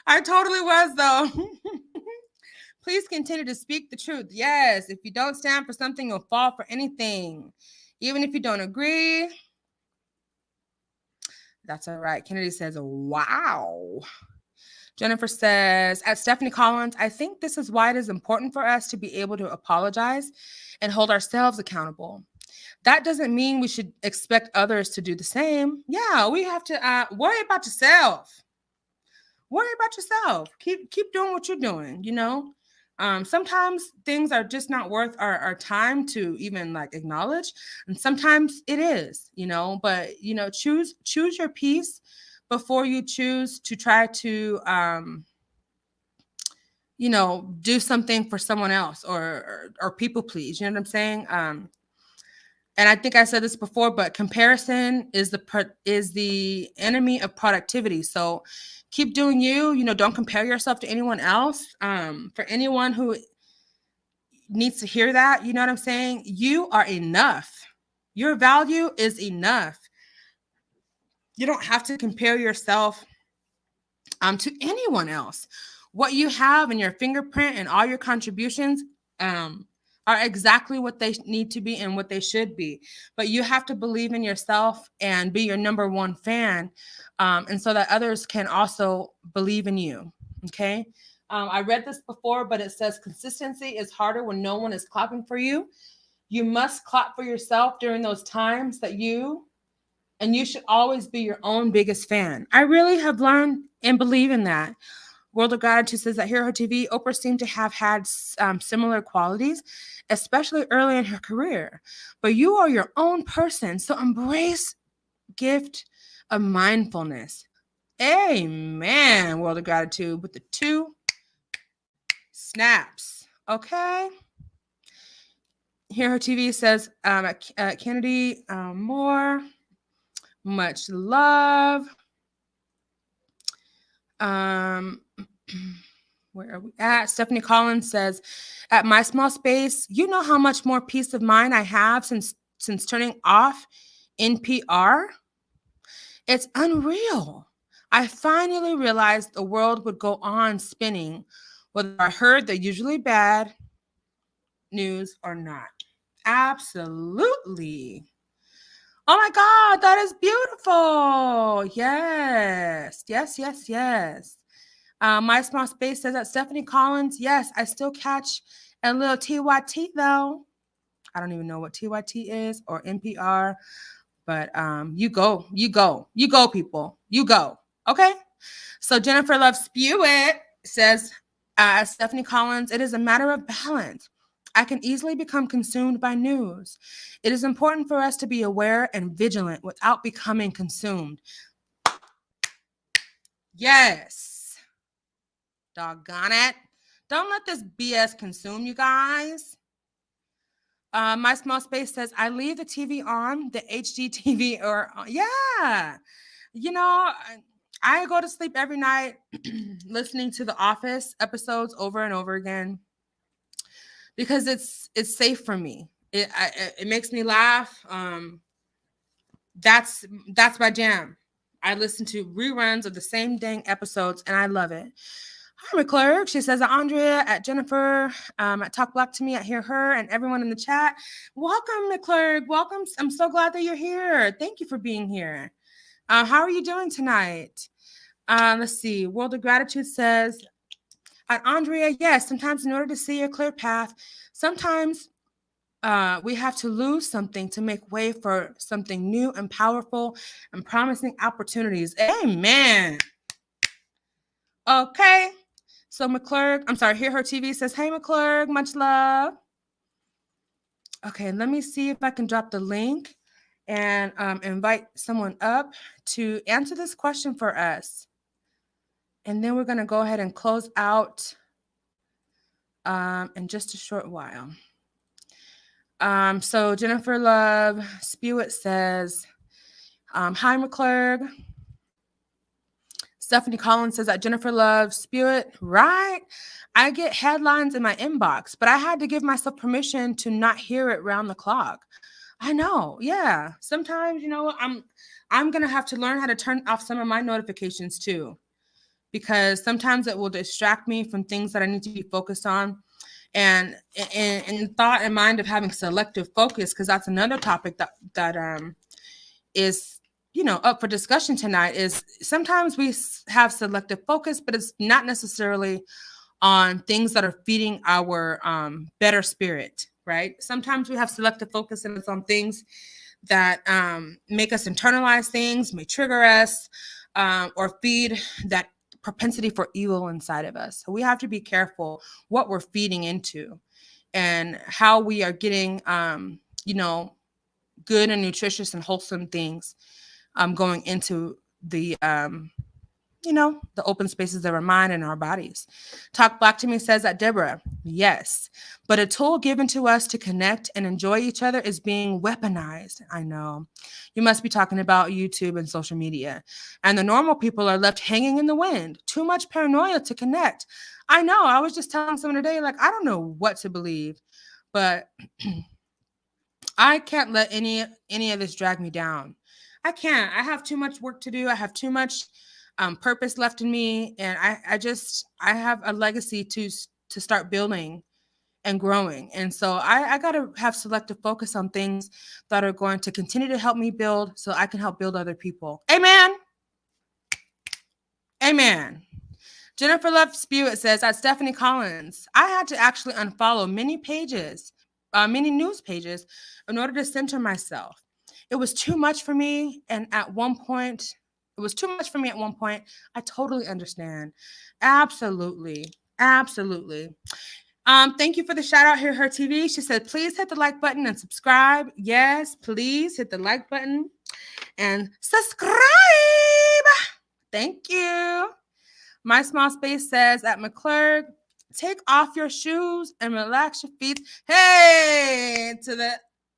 I totally was, though. Please continue to speak the truth. Yes, if you don't stand for something, you'll fall for anything. Even if you don't agree. That's all right. Kennedy says, wow. Jennifer says, at Stephanie Collins, I think this is why it is important for us to be able to apologize and hold ourselves accountable. That doesn't mean we should expect others to do the same. Yeah, we have to worry about yourself. Worry about yourself. Keep doing what you're doing, you know? Sometimes things are just not worth our time to even like acknowledge. And sometimes it is, you know, but you know, choose your peace before you choose to try to you know, do something for someone else or people please. You know what I'm saying? And I think I said this before, but comparison is the enemy of productivity. So keep doing you. You know, don't compare yourself to anyone else. For anyone who needs to hear that, you know what I'm saying? You are enough. Your value is enough. You don't have to compare yourself to anyone else. What you have and your fingerprint and all your contributions are exactly what they need to be and what they should be. But you have to believe in yourself and be your number one fan, and so that others can also believe in you. Okay. I read this before, but it says consistency is harder when no one is clapping for you. You must clap for yourself during those times and you should always be your own biggest fan. I really have learned and believe in that. World of Gratitude says that Hero TV, Oprah seemed to have had similar qualities, especially early in her career. But you are your own person, so embrace gift of mindfulness. Amen, World of Gratitude, with the 2 snaps. Okay. Hero TV says Kennedy Moore, much love. Where are we at? Stephanie Collins says, at My Small Space, you know how much more peace of mind I have since turning off NPR? It's unreal. I finally realized the world would go on spinning whether I heard the usually bad news or not. Absolutely. Oh my God, that is beautiful. Yes, yes, yes, yes. My Small Space says that Stephanie Collins, yes, I still catch a little TYT though. I don't even know what TYT is or NPR, but you go, people. You go. Okay. So Jennifer Love Spew It says, Stephanie Collins, it is a matter of balance. I can easily become consumed by news. It is important for us to be aware and vigilant without becoming consumed. Yes. Doggone it. Don't let this BS consume you guys. My Small Space says, I leave the TV on, the HD TV, or yeah. You know, I go to sleep every night listening to The Office episodes over and over again because it's safe for me. It makes me laugh. That's my jam. I listen to reruns of the same dang episodes and I love it. Hi, McClurg. She says, Andrea, at Jennifer, at Talk Black to Me, at Hear Her, and everyone in the chat. Welcome, McClurg. Welcome. I'm so glad that you're here. Thank you for being here. How are you doing tonight? Let's see. World of Gratitude says, at Andrea, yes, sometimes in order to see a clear path, sometimes we have to lose something to make way for something new and powerful and promising opportunities. Amen. Okay. So McClurg, I'm sorry, Hear Her TV says, hey, McClurg, much love. Okay, let me see if I can drop the link and invite someone up to answer this question for us. And then we're going to go ahead and close out in just a short while. So Jennifer Love Spewitt says, hi, McClurg. Stephanie Collins says that Jennifer Love Spewitt, right? I get headlines in my inbox, but I had to give myself permission to not hear it round the clock. I know, yeah. Sometimes, I'm gonna have to learn how to turn off some of my notifications too, because sometimes it will distract me from things that I need to be focused on. And in thought and mind of having selective focus, because that's another topic that is up for discussion tonight, is sometimes we have selective focus, but it's not necessarily on things that are feeding our better spirit, right? Sometimes we have selective focus and it's on things that make us internalize things, may trigger us, or feed that propensity for evil inside of us. So we have to be careful what we're feeding into and how we are getting, good and nutritious and wholesome things going into the the open spaces of our mind and our bodies. Talk Black to Me says that, Deborah, yes, but a tool given to us to connect and enjoy each other is being weaponized. I know. You must be talking about YouTube and social media. And the normal people are left hanging in the wind. Too much paranoia to connect. I know. I was just telling someone today, like, I don't know what to believe, but I can't let any of this drag me down. I can't. I have too much work to do. I have too much purpose left in me, and I have a legacy to start building and growing. And so I got to have selective focus on things that are going to continue to help me build, so I can help build other people. Amen. Amen. Jennifer Love Spewitt says that Stephanie Collins, I had to actually unfollow many news pages in order to center myself. It was too much for me. And at one point, I totally understand. Absolutely. Absolutely. Thank you for the shout out, Here Her TV. She said, please hit the like button and subscribe. Yes, please hit the like button and subscribe. Thank you. My Small Space says at McClurg, take off your shoes and relax your feet. Hey,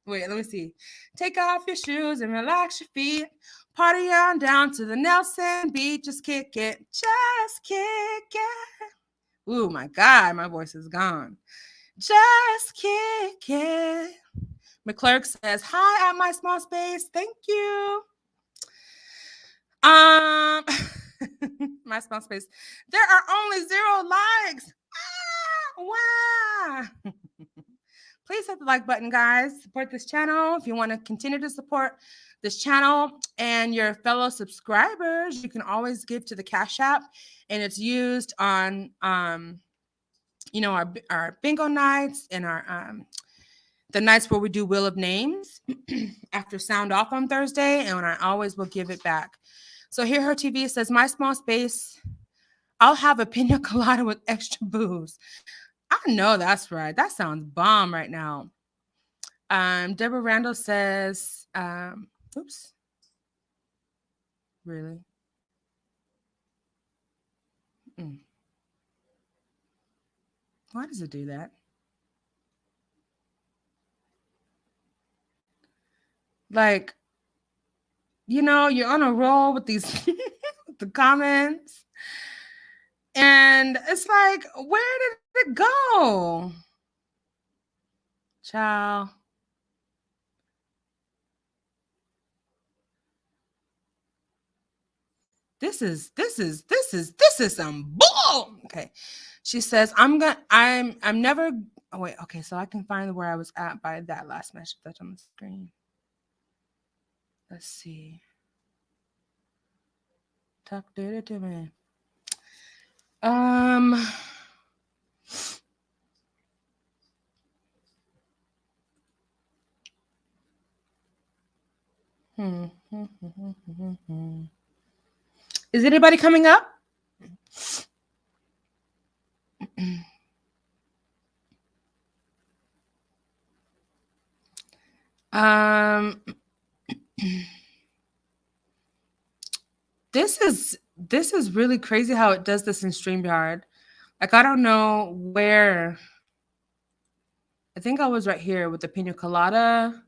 let me see. Take off your shoes and relax your feet. Party on down to the Nelson beat. Just kick it. Just kick it. Ooh, my God, my voice is gone. Just kick it. McClurg says, hi at My Small Space. Thank you. My Small Space. There are only 0 likes. Wow. Please hit the like button, guys. Support this channel. If you want to continue to support this channel and your fellow subscribers, you can always give to the Cash App, and it's used on our bingo nights and our the nights where we do Wheel of Names after Sound Off on Thursday, and I always will give it back. So Here Her TV says, My Small Space, I'll have a pina colada with extra booze. I know that's right. That sounds bomb right now. Deborah Randall says, oops. Really? Why does it do that? Like, you're on a roll with these the comments. And it's like, where did it go? Child. This is some bull. Okay. She says, I'm never, oh wait, okay, so I can find where I was at by that last message that's on the screen. Let's see. Talk data to me. Is anybody coming up? This is really crazy how it does this in StreamYard. Like, I don't know where. I think I was right here with the pina colada.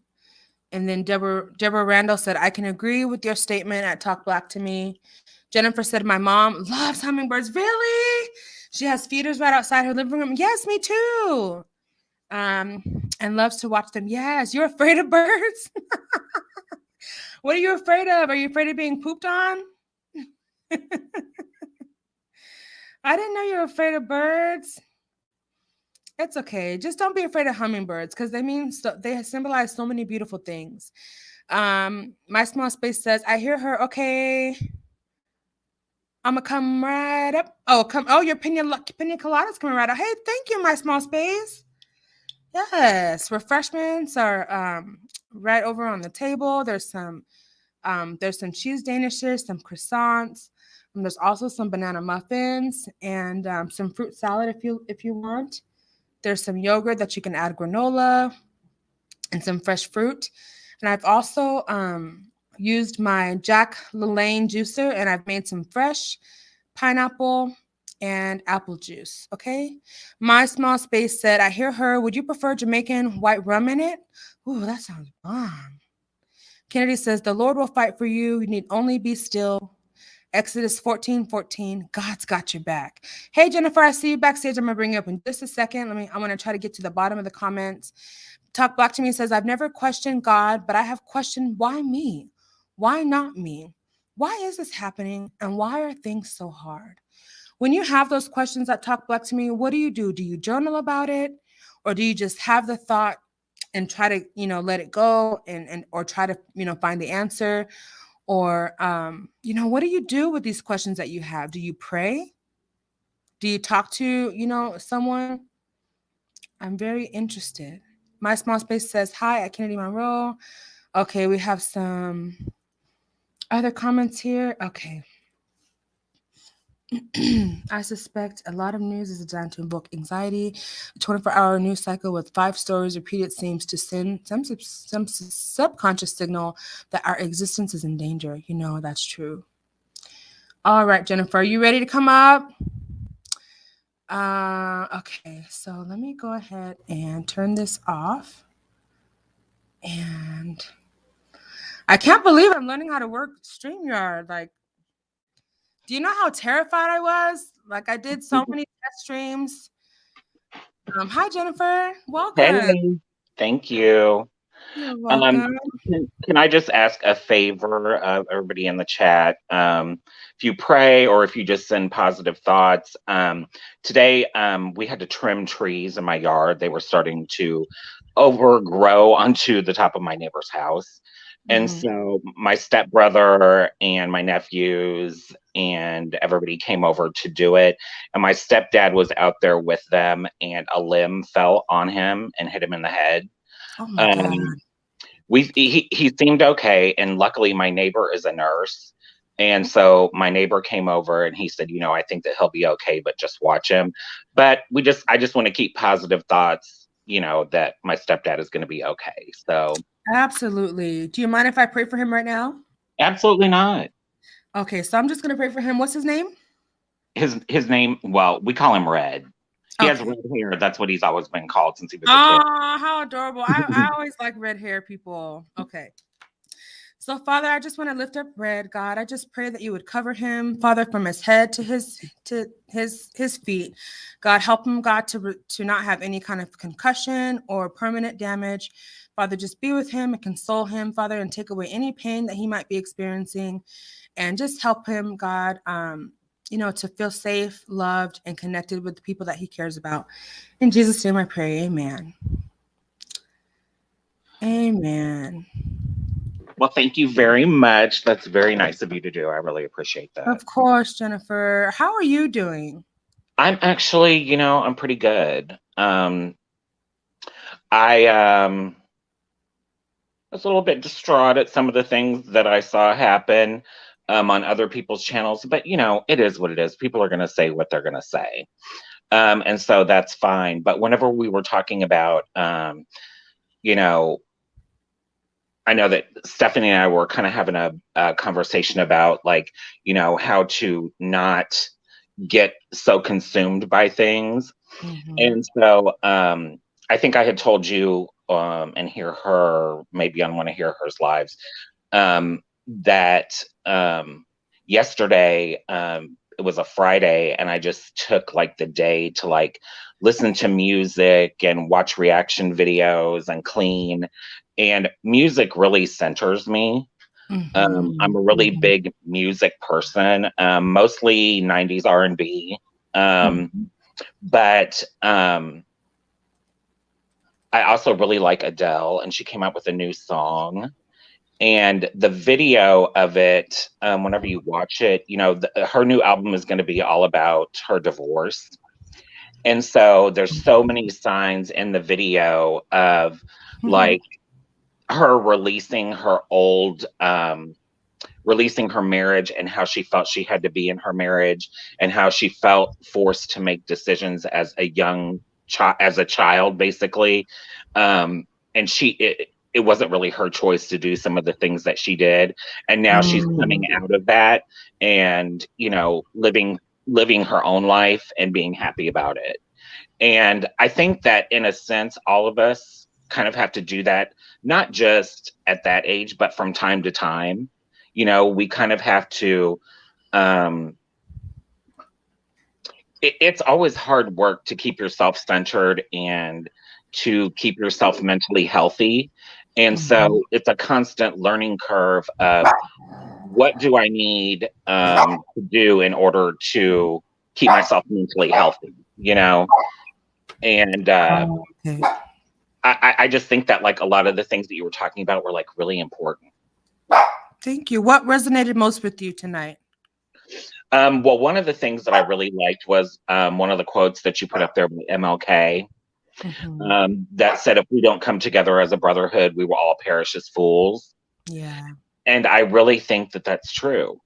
And then Deborah Randall said, I can agree with your statement at Talk Black to Me. Jennifer said, my mom loves hummingbirds. Really? She has feeders right outside her living room. Yes, me too. And loves to watch them. Yes. You're afraid of birds? What are you afraid of? Are you afraid of being pooped on? I didn't know you were afraid of birds. It's okay. Just don't be afraid of hummingbirds because they symbolize so many beautiful things. My small space says, I hear her. Okay. I'm gonna come right up. Oh, your pina colada's coming right up. Hey, thank you, my small space. Yes, refreshments are right over on the table. There's some cheese danishes, some croissants. There's also some banana muffins and some fruit salad if you want. There's some yogurt that you can add granola and some fresh fruit. And I've also used my Jack LaLanne juicer and I've made some fresh pineapple and apple juice. Okay. My small space said, I hear her. Would you prefer Jamaican white rum in it? Ooh, that sounds bomb. Kennedy says, the Lord will fight for you. You need only be still. Exodus 14:14. God's got your back. Hey, Jennifer, I see you backstage. I'm going to bring you up in just a second. I want to try to get to the bottom of the comments. Talk Black to Me says, I've never questioned God, but I have questioned why me? Why not me? Why is this happening? And why are things so hard? When you have those questions that Talk Black to Me, what do? Do you journal about it? Or do you just have the thought and try to, let it go and or try to, find the answer? Or, what do you do with these questions that you have? Do you pray? Do you talk to, someone? I'm very interested. My small space says, hi, at Kennedy Monroe. Okay, we have some other comments here. Okay. I suspect a lot of news is designed to invoke anxiety. A 24-hour news cycle with 5 stories repeated seems to send some subconscious signal that our existence is in danger. That's true. All right, Jennifer, are you ready to come up? Okay, so let me go ahead and turn this off. And I can't believe I'm learning how to work StreamYard. Like, do you know how terrified I was? Like, I did so many test streams. Hi, Jennifer. Welcome. Hey, thank you. You're welcome. Can I just ask a favor of everybody in the chat? If you pray or if you just send positive thoughts. Today, we had to trim trees in my yard. They were starting to overgrow onto the top of my neighbor's house. And so my stepbrother and my nephews and everybody came over to do it. And my stepdad was out there with them, and a limb fell on him and hit him in the head. Oh my God. He seemed okay, and luckily my neighbor is a nurse. And so my neighbor came over and he said, I think that he'll be okay, but just watch him. But I just want to keep positive thoughts, that my stepdad is going to be okay. So absolutely. Do you mind if I pray for him right now? Absolutely not. Okay, so I'm just going to pray for him. What's his name? His name, well, we call him Red. He has red hair. That's what he's always been called since he was a kid. Oh, how adorable. I always like red hair people. Okay. So, Father, I just want to lift up Red, God. I just pray that you would cover him, Father, from his head to his feet. God, help him, God, to not have any kind of concussion or permanent damage. Father, just be with him and console him, Father, and take away any pain that he might be experiencing, and just help him, God, to feel safe, loved, and connected with the people that he cares about. In Jesus' name I pray, amen. Amen. Well, thank you very much. That's very nice of you to do. I really appreciate that. Of course, Jennifer. How are you doing? I'm actually, I'm pretty good. I was a little bit distraught at some of the things that I saw happen on other people's channels, but it is what it is. People are going to say what they're going to say. And so that's fine. But whenever we were talking about, I know that Stephanie and I were kind of having a conversation about how to not get so consumed by things. Mm-hmm. And so I think I had told you and Hear Her, maybe on one of Hear Her's lives, that yesterday it was a Friday, and I just took the day to listen to music and watch reaction videos and clean. And music really centers me. I'm a really big music person, mostly 90s R&B. But I also really like Adele, and she came out with a new song. And the video of it, whenever you watch it, her new album is going to be all about her divorce. And so there's so many signs in the video of her releasing her marriage, and how she felt she had to be in her marriage, and how she felt forced to make decisions as a child, basically. And it wasn't really her choice to do some of the things that she did. And now she's coming out of that and, living her own life and being happy about it. And I think that in a sense, all of us kind of have to do that, not just at that age, but from time to time. We kind of have to, it's always hard work to keep yourself centered and to keep yourself mentally healthy. And so it's a constant learning curve of what do I need to do in order to keep myself mentally healthy, And I just think that a lot of the things that you were talking about were really important. Thank you. What resonated most with you tonight? Well, one of the things that I really liked was one of the quotes that you put up there by MLK, that said, if we don't come together as a brotherhood, we will all perish as fools. Yeah. And I really think that that's true.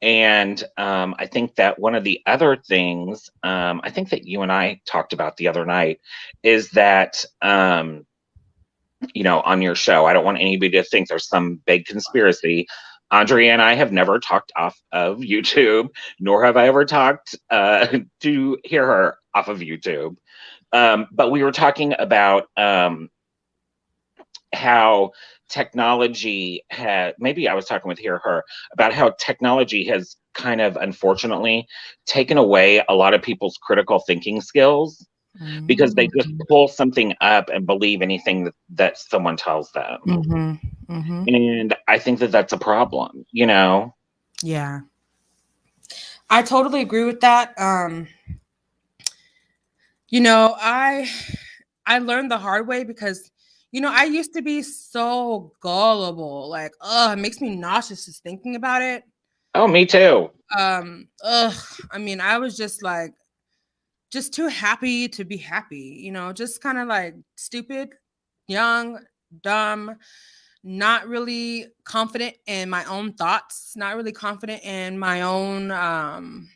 And I think that one of the other things I think that you and I talked about the other night is that, on your show, I don't want anybody to think there's some big conspiracy. Andrea and I have never talked off of YouTube, nor have I ever talked to Hear Her off of YouTube. But we were talking about how technology maybe I was talking with Hear Her about how technology has kind of, unfortunately, taken away a lot of people's critical thinking skills, because they just pull something up and believe anything that someone tells them. And I think that that's a problem, Yeah. I totally agree with that. I learned the hard way because, I used to be so gullible. It makes me nauseous just thinking about it. Oh, me too. I was just too happy to be happy, just kind of stupid, young, dumb, not really confident in my own thoughts, not really confident in my own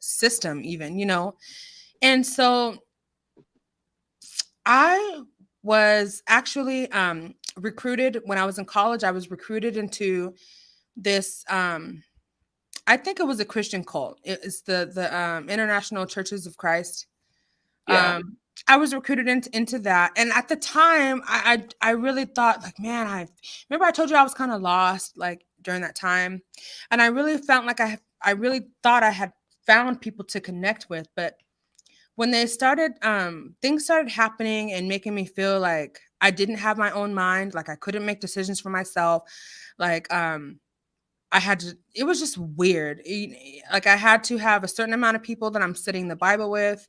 system even, And so I was actually recruited when I was in college. I was recruited into this I think it was a Christian cult. It's the International Churches of Christ. Yeah. I was recruited into that, and at the time, I really thought man, I remember I told you I was kind of lost during that time, and I really felt like I really thought I had found people to connect with, but when they started, things started happening and making me feel like I didn't have my own mind. Like I couldn't make decisions for myself. Like I had to, it was just weird. Like I had to have a certain amount of people that I'm studying the Bible with.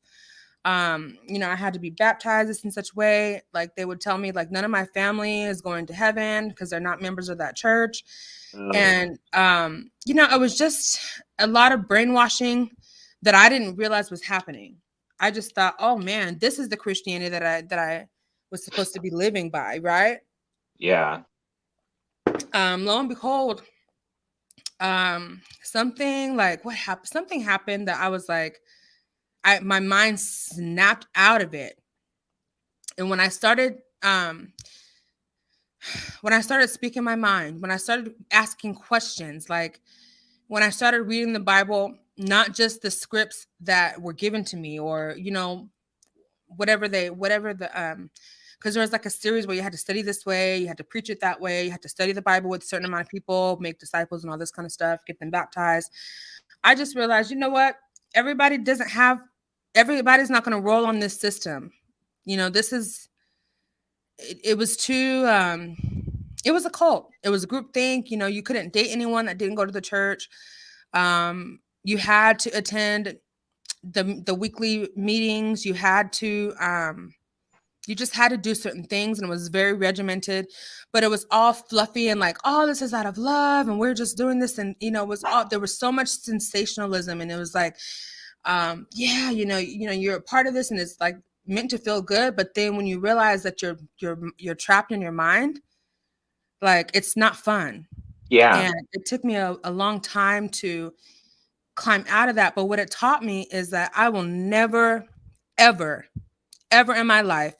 I had to be baptized in such way. Like they would tell me like none of my family is going to heaven because they're not members of that church. Oh, And it was just a lot of brainwashing that I didn't realize was happening. I just thought, oh man, this is the Christianity that I was supposed to be living by, right? yeah. Lo and behold, something like what happened? Something happened that I was like, my mind snapped out of it. And when I started speaking my mind, when I started asking questions, like when I started reading the Bible, not just the scripts that were given to me, or whatever the because there was like a series where you had to study this way, you had to preach it that way, you had to study the Bible with a certain amount of people, make disciples and all this kind of stuff, get them baptized. I just realized, you know what? Everybody doesn't have everybody's not going to roll on this system. This is it was too it was a cult. It was a group think. You couldn't date anyone that didn't go to the church. You had to attend the weekly meetings. You just had to do certain things, and it was very regimented, but it was all fluffy and like, oh, this is out of love and we're just doing this. And it was all, there was so much sensationalism, and it was like, yeah, you're a part of this and it's like meant to feel good, but then when you realize that you're trapped in your mind, like it's not fun. Yeah. And it took me a long time to climb out of that. But what it taught me is that I will never, ever, ever in my life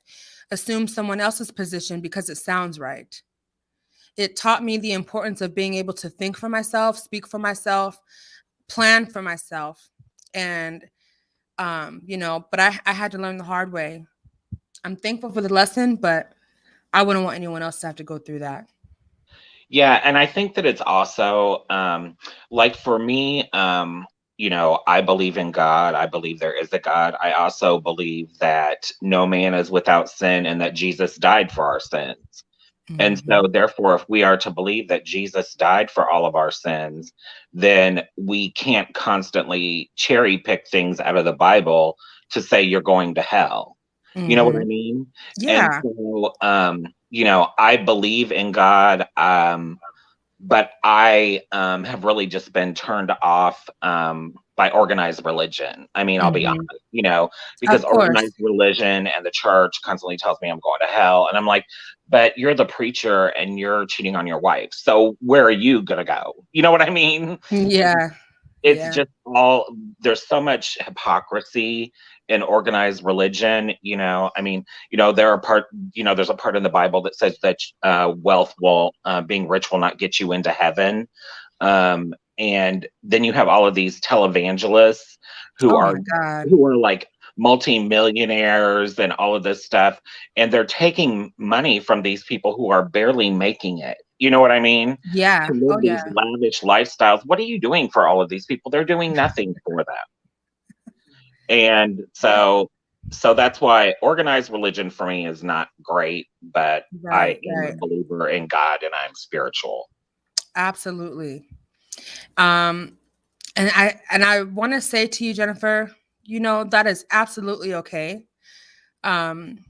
assume someone else's position because it sounds right. It taught me the importance of being able to think for myself, speak for myself, plan for myself. And, but I had to learn the hard way. I'm thankful for the lesson, but I wouldn't want anyone else to have to go through that. Yeah, and I think that it's also like for me, I believe in God. I believe there is a God. I also believe that no man is without sin and that Jesus died for our sins. And so, Hmm. therefore, if we are to believe that Jesus died for all of our sins, then we can't constantly cherry pick things out of the Bible to say you're going to hell. You know what I Hmm. mean? And Yeah. so, I believe in God, but I have really just been turned off by organized religion. I mean, I'll be honest, Hmm. because Of course. organized religion and the church constantly tells me I'm going to hell. And I'm like, but you're the preacher and you're cheating on your wife. So where are you going to go? You know what I mean? Yeah. It's Yeah. just there's so much hypocrisy in organized religion. I mean, there's a part in the Bible that says that wealth will being rich will not get you into heaven. And then you have all of these televangelists who Oh are my God. who are like multimillionaires and all of this stuff, and they're taking money from these people who are barely making it. You know what I mean? Yeah. To live Oh these yeah. lavish lifestyles. What are you doing for all of these people? They're doing nothing for them. And so that's why organized religion for me is not great, but I Right. am a Right. believer in God and I'm spiritual. Absolutely. Um, and I want to say to you, Jennifer, that is absolutely okay. Um,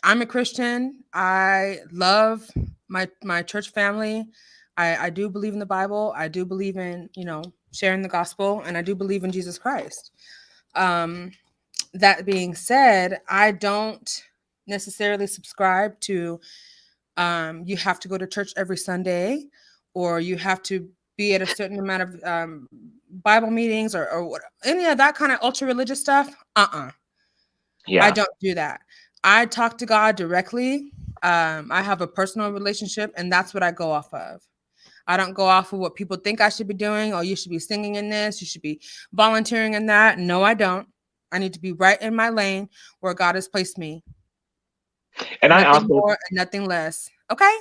I'm a Christian. I love my church family. I do believe in the Bible. I do believe in, sharing the gospel, and I do believe in Jesus Christ. Um, that being said, I don't necessarily subscribe to you have to go to church every Sunday, or you have to be at a certain amount of Bible meetings, or what, any of that kind of ultra religious stuff. I Yeah. don't do that. I talk to God directly. I have a personal relationship, and that's what I go off of. I don't go off of what people think I should be doing. Oh, you should be singing in this. You should be volunteering in that. No, I don't. I need to be right in my lane where God has placed me. And I Nothing also more and nothing less. Okay?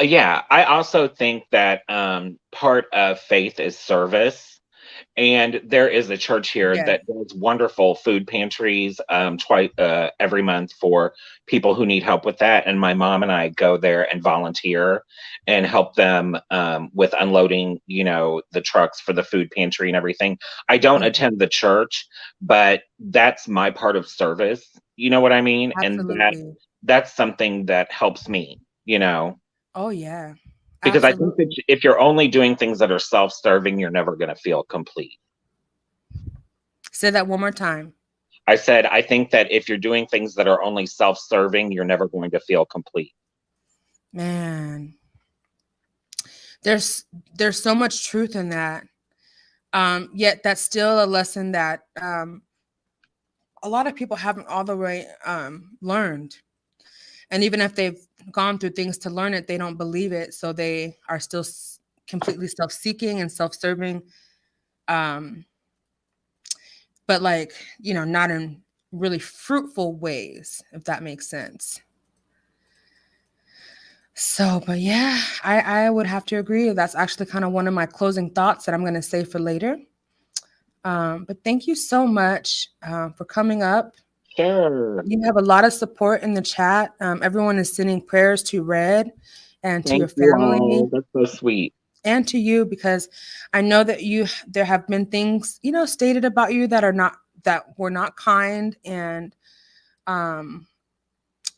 yeah, I also think that part of faith is service. And there is a church here Yeah. that does wonderful food pantries twice every month for people who need help with that. And my mom and I go there and volunteer and help them with unloading, the trucks for the food pantry and everything. I don't Mhm. attend the church, but that's my part of service. You know what I mean? And Absolutely. that's something that helps me. Oh, yeah. Because I think that Absolutely. if you're only doing things that are self-serving, you're never going to feel complete. Say that one more time. I said, I think that if you're doing things that are only self-serving, you're never going to feel complete. Man, there's there's so much truth in that. Yet that's still a lesson that a lot of people haven't all the way learned. And even if they've gone through things to learn it, they don't believe it. So they are still completely self-seeking and self-serving. Um, but like, not in really fruitful ways, if that makes sense. So, but yeah, I would have to agree. That's actually kind of one of my closing thoughts that I'm going to say for later. But thank you so much for coming up. Sure. You have a lot of support in the chat. Everyone is sending prayers to Red and to your Thank you family all. That's so sweet. and to you, because I know that there have been things, stated about you that were not kind. And um,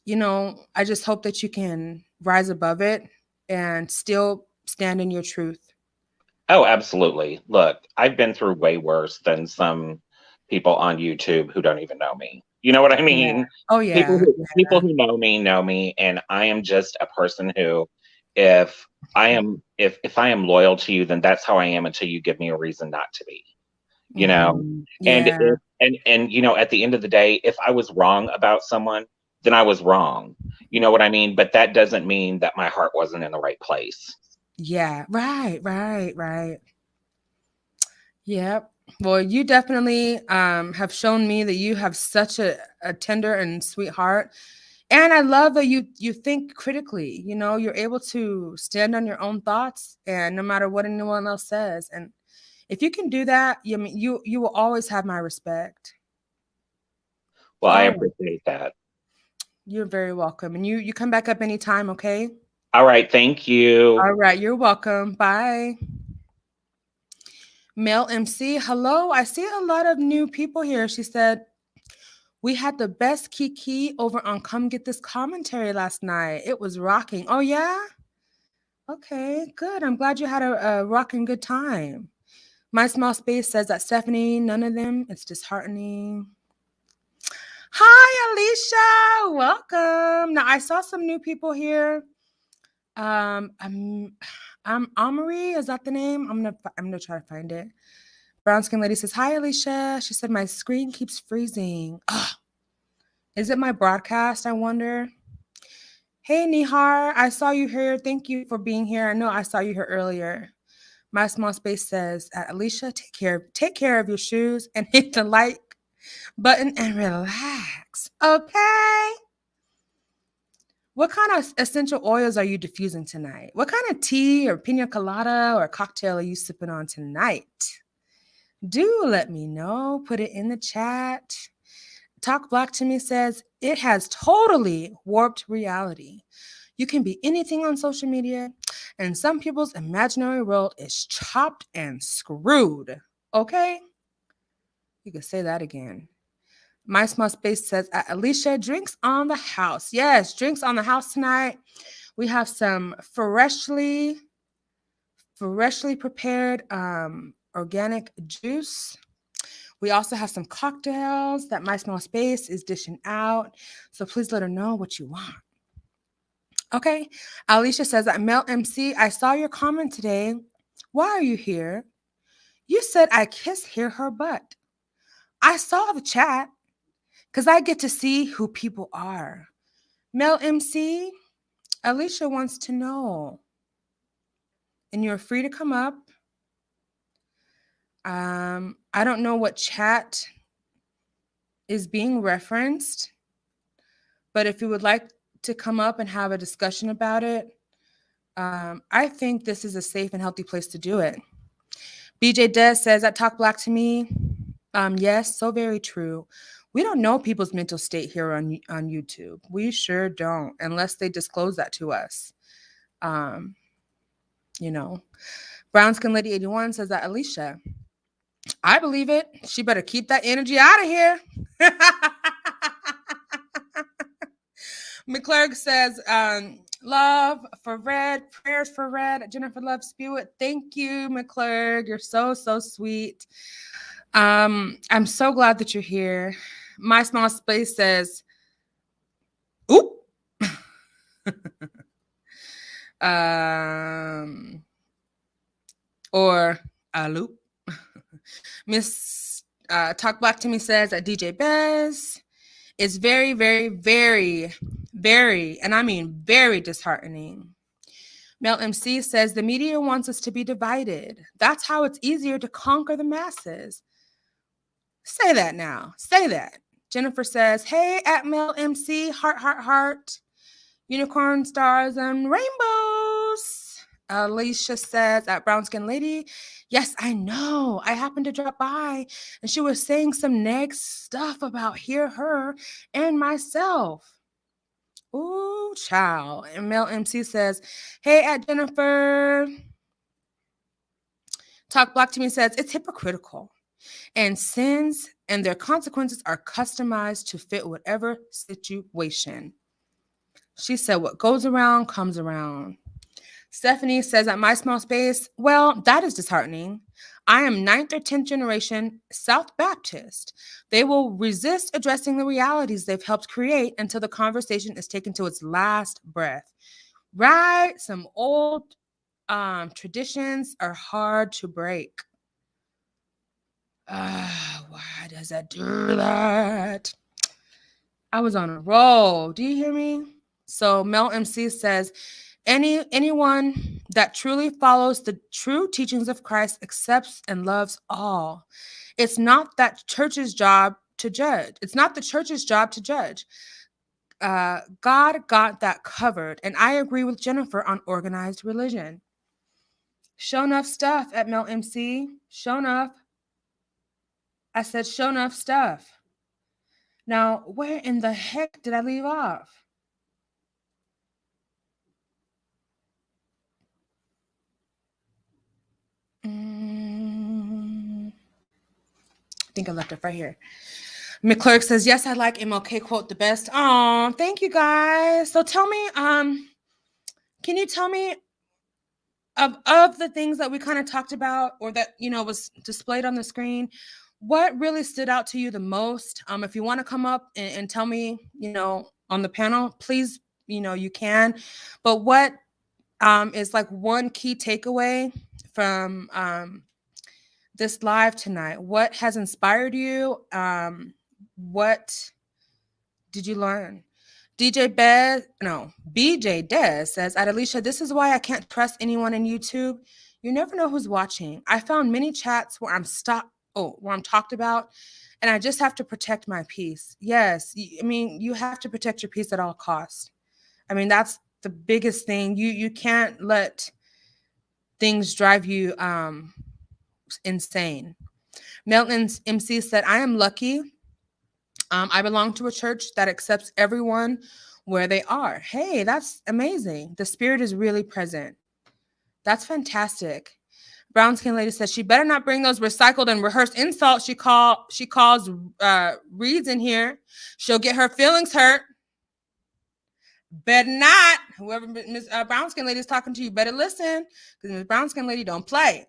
I just hope that you can rise above it and still stand in your truth. Oh, absolutely. Look, I've been through way worse than some people on YouTube who don't even know me. You know what I Yeah. mean? Oh People yeah. who people Yeah. who know me, and I am just a person who, if if I am loyal to you, then that's how I am until you give me a reason not to be. you know and Yeah. if and at the end of the day, if I was wrong about someone, then I was wrong. You know what I mean? But that doesn't mean that my heart wasn't in the right place. Yeah. Right. Right. Right. Yep. Well, you definitely have shown me that you have such a tender and sweet heart. And I love that you think critically. You're able to stand on your own thoughts and no matter what anyone else says. And if you can do that, you will always have my respect. Well, I Always. appreciate that. You're very welcome. And you come back up anytime, okay? All right, thank you. All right, you're welcome. Bye. Mel MC, hello. I see a lot of new people here. She said, we had the best Kiki over on Come Get This Commentary last night. It was rocking. Oh, yeah? Okay, good. I'm glad you had a rocking good time. My Small Space says that Stephanie, none of them. It's disheartening. Hi, Alicia. Welcome. Now, I saw some new people here. I'm Amari. Is that the name? I'm gonna try to find it. Brown skin lady says, "Hi, Alicia." She said, "My screen keeps freezing. Ugh. Is it my broadcast? I wonder." Hey, Nihar. I saw you here. Thank you for being here. I know I saw you here earlier. My Small Space says, Alicia, take care of your shoes and hit the like button and relax. Okay. What kind of essential oils are you diffusing tonight? What kind of tea or pina colada or cocktail are you sipping on tonight? Do let me know. Put it in the chat. Talk Black to Me says it has totally warped reality. You can be anything on social media, and some people's imaginary world is chopped and screwed. Okay? You can say that again. My Small Space says, Alicia, drinks on the house. Yes, drinks on the house tonight. We have some freshly prepared organic juice. We also have some cocktails that My Small Space is dishing out. So please let her know what you want. Okay. Alicia says that Mel MC, I saw your comment today. Why are you here? You said I kiss hear her butt. I saw the chat because I get to see who people are. Mel MC, Alicia wants to know. And you're free to come up. I don't know what chat is being referenced, but if you would like to come up and have a discussion about it, I think this is a safe and healthy place to do it. BJ Des says, that talk black to me. Yes, so very true. We don't know people's mental state here on YouTube. We sure don't, unless they disclose that to us. Um, you know. Brown Skin Lady 81 says that Alicia, I believe it. She better keep that energy out of here. McClurg says, love for Red, prayers for Red. Jennifer Love Spewitt. Thank you, McClurg. You're so, so sweet. I'm so glad that you're here. My Small Space says, oop. Or a loop. Miss Talk Black to Me says that DJ Bez is very, very, very, very, and I mean very disheartening. Mel MC says the media wants us to be divided. That's how it's easier to conquer the masses. Say that now. Say that. Jennifer says, hey, at Mel MC, heart, heart, heart. Unicorn stars and rainbows. Alicia says at Brown Skin Lady, yes, I know. I happened to drop by and she was saying some next stuff about her, and myself. Ooh, child. And Mel MC says, hey, at Jennifer. Talk Black to Me says, it's hypocritical. And sins and their consequences are customized to fit whatever situation. She said, what goes around comes around. Stephanie says, at My Small Space, well, that is disheartening. I am 9th or 10th generation South Baptist. They will resist addressing the realities they've helped create until the conversation is taken to its last breath. Right? Some old traditions are hard to break. Why does that do that? I was on a roll. Do you hear me? So Mel MC says, anyone that truly follows the true teachings of Christ accepts and loves all. It's not that church's job to judge. It's not the church's job to judge. God got that covered. And I agree with Jennifer on organized religion. Show enough stuff at Mel MC. Show enough. I said show enough stuff. Now, where in the heck did I leave off? I think I left it right here. McClurg says, yes, I like MLK quote the best. Oh, thank you guys. So tell me, can you tell me of the things that we kind of talked about or that, was displayed on the screen, what really stood out to you the most? If you want to come up and tell me, on the panel, please, you can. But what is like one key takeaway from this live tonight? What has inspired you? What did you learn? BJ Des says, at Alicia, this is why I can't trust anyone in YouTube. You never know who's watching. I found many chats where I'm talked about, and I just have to protect my peace. Yes, I mean, you have to protect your peace at all costs. I mean, that's the biggest thing. You can't let things drive you insane. Melton MC said, I am lucky. I belong to a church that accepts everyone where they are. Hey, that's amazing. The spirit is really present. That's fantastic. Brown Skin Lady says she better not bring those recycled and rehearsed insults she calls reads in here. She'll get her feelings hurt. Better not. Whoever Miss Brown Skin Lady is talking to you, better listen, because Miss Brown Skin Lady don't play.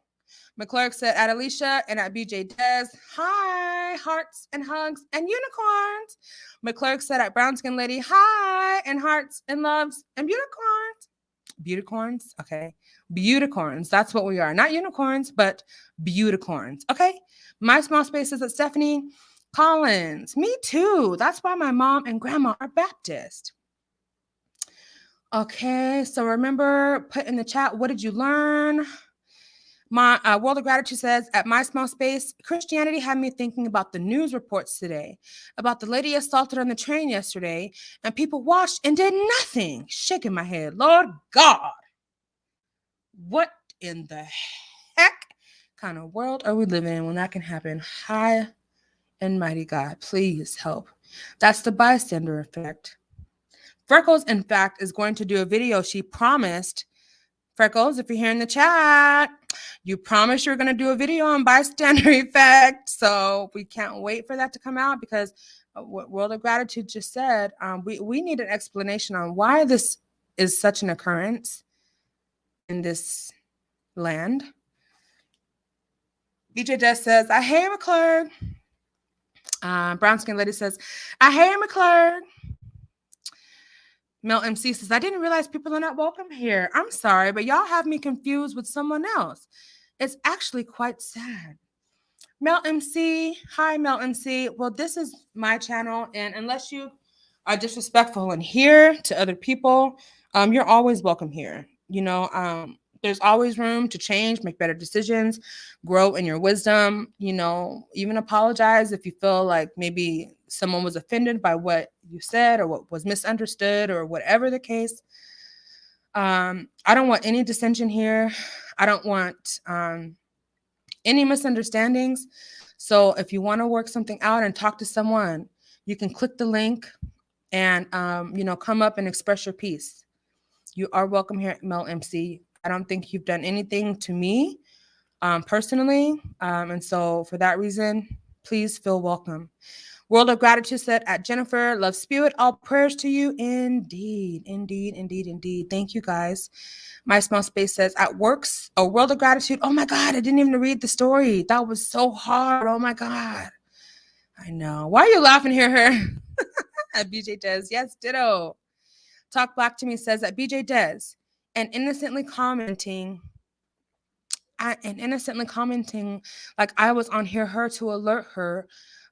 McClurg said, at Alicia and at BJ Des, hi, hearts and hugs and unicorns. McClurg said at Brown Skin Lady, hi, and hearts and loves and unicorns. Beauticorns? Okay. Beauticorns. That's what we are. Not unicorns, but beauticorns. Okay. My Small Space is at Stephanie Collins. Me too. That's why my mom and grandma are Baptist. Okay. So remember, put in the chat, what did you learn? My World of Gratitude says, at My Small Space, Christianity had me thinking about the news reports today, about the lady assaulted on the train yesterday, and people watched and did nothing. Shaking my head. Lord God, what in the heck kind of world are we living in when that can happen? High and mighty God, please help. That's the bystander effect. Freckles, in fact, is going to do a video. She promised, Freckles, if you're here in the chat, you promised you're going to do a video on bystander effect. So we can't wait for that to come out, because what World of Gratitude just said, we need an explanation on why this is such an occurrence in this land. BJ Jess says, I hate McClurg. Brown Skin Lady says, I hate McClurg. Mel MC says, I didn't realize people are not welcome here. I'm sorry, but y'all have me confused with someone else. It's actually quite sad. Mel MC, hi Mel MC. Well, this is my channel, and unless you are disrespectful in here to other people, you're always welcome here. There's always room to change, make better decisions, grow in your wisdom. Even apologize if you feel like maybe someone was offended by what you said or what was misunderstood or whatever the case. I don't want any dissension here. I don't want any misunderstandings. So if you want to work something out and talk to someone, you can click the link and come up and express your piece. You are welcome here at Mel MC. I don't think you've done anything to me personally. And so for that reason, please feel welcome. World of Gratitude said at Jennifer, love spirit, all prayers to you. Indeed, indeed, indeed, indeed. Thank you guys. My Small Space says at Works, a World of Gratitude. Oh my God, I didn't even read the story. That was so hard. Oh my God. I know. Why are you laughing here? At BJ Des. Yes, ditto. Talk Black to Me says at BJ Des, and innocently commenting like I was on her to alert her,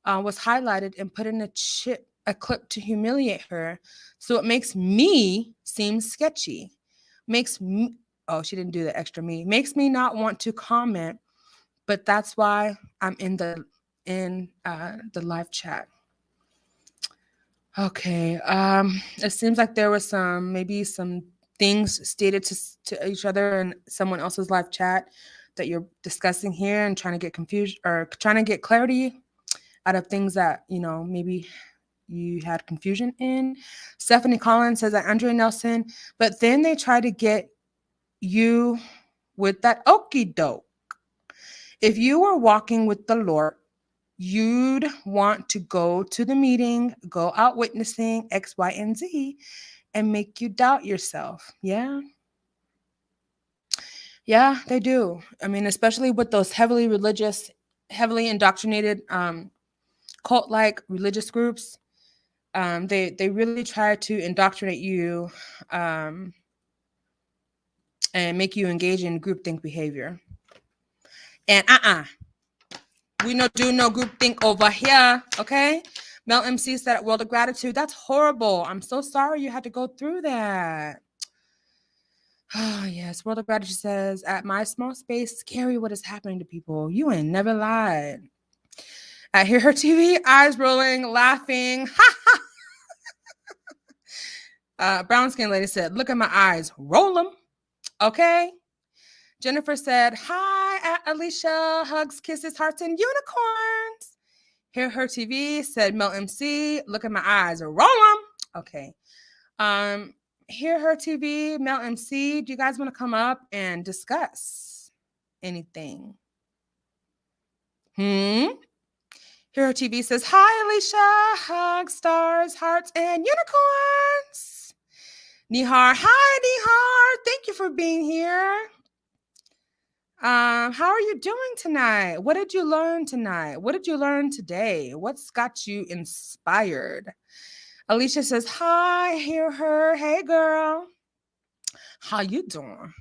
was highlighted and put in a clip to humiliate her. So it makes me seem sketchy. Makes me, oh, she didn't do the extra me. Makes me not want to comment, but that's why I'm in the live chat. Okay. It seems like there was maybe some things stated to each other in someone else's live chat that you're discussing here and trying to get confused or trying to get clarity out of things that, maybe you had confusion in. Stephanie Collins says that Andre Nelson, but then they try to get you with that okie doke. If you were walking with the Lord, you'd want to go to the meeting, go out witnessing X, Y, and Z, and make you doubt yourself. Yeah. Yeah, they do. I mean, especially with those heavily religious, heavily indoctrinated, cult-like religious groups. They really try to indoctrinate you and make you engage in groupthink behavior. And we no do no groupthink over here, okay? Mel MC said at World of Gratitude, that's horrible. I'm so sorry you had to go through that. Oh, yes. World of Gratitude says, at my small space, scary what is happening to people. You ain't never lied. I hear her TV, eyes rolling, laughing. Brown Skin Lady said, look at my eyes, roll them. Okay. Jennifer said, hi, Alicia, hugs, kisses, hearts, and unicorns. Hear her TV said, Mel MC, look at my eyes, roll them. Okay. Hear her TV, Mel MC, do you guys want to come up and discuss anything? Hear her TV says, hi, Alicia, hugs, stars, hearts, and unicorns. Nihar, hi, Nihar, thank you for being here. How are you doing tonight? What did you learn tonight? What did you learn today? What's got you inspired? Alicia says, hi, hear her. Hey, girl. How you doing?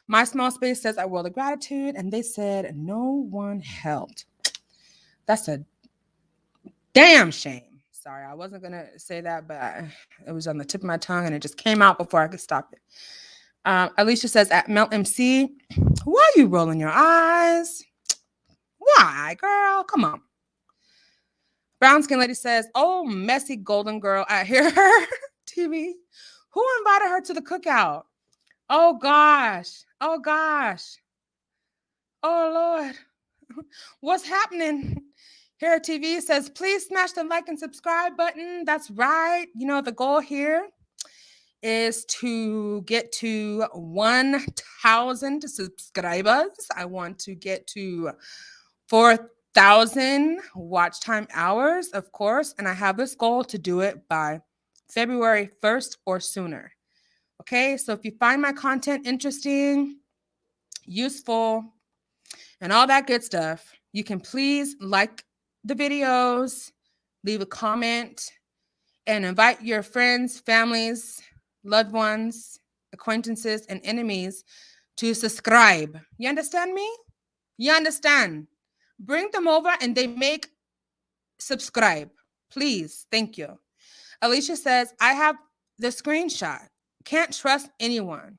My Small Space says, I World of Gratitude, and they said, no one helped. That's a damn shame. Sorry, I wasn't going to say that, but it was on the tip of my tongue, and it just came out before I could stop it. Alicia says, at Mel MC, why are you rolling your eyes? Why, girl? Come on. Brown Skin Lady says, oh, messy golden girl. I hear her TV. Who invited her to the cookout? Oh, gosh. Oh, gosh. Oh, Lord. What's happening? Here TV says, please smash the like and subscribe button. That's right. You know, the goal here is to get to 1,000 subscribers. I want to get to 4,000 watch time hours, of course. And I have this goal to do it by February 1st or sooner. Okay, so if you find my content interesting, useful, and all that good stuff, you can please like the videos, leave a comment, and invite your friends, families, loved ones, acquaintances, and enemies to subscribe. You understand me? You understand? Bring them over and they make subscribe. Please. Thank you. Alicia says, I have the screenshot. Can't trust anyone.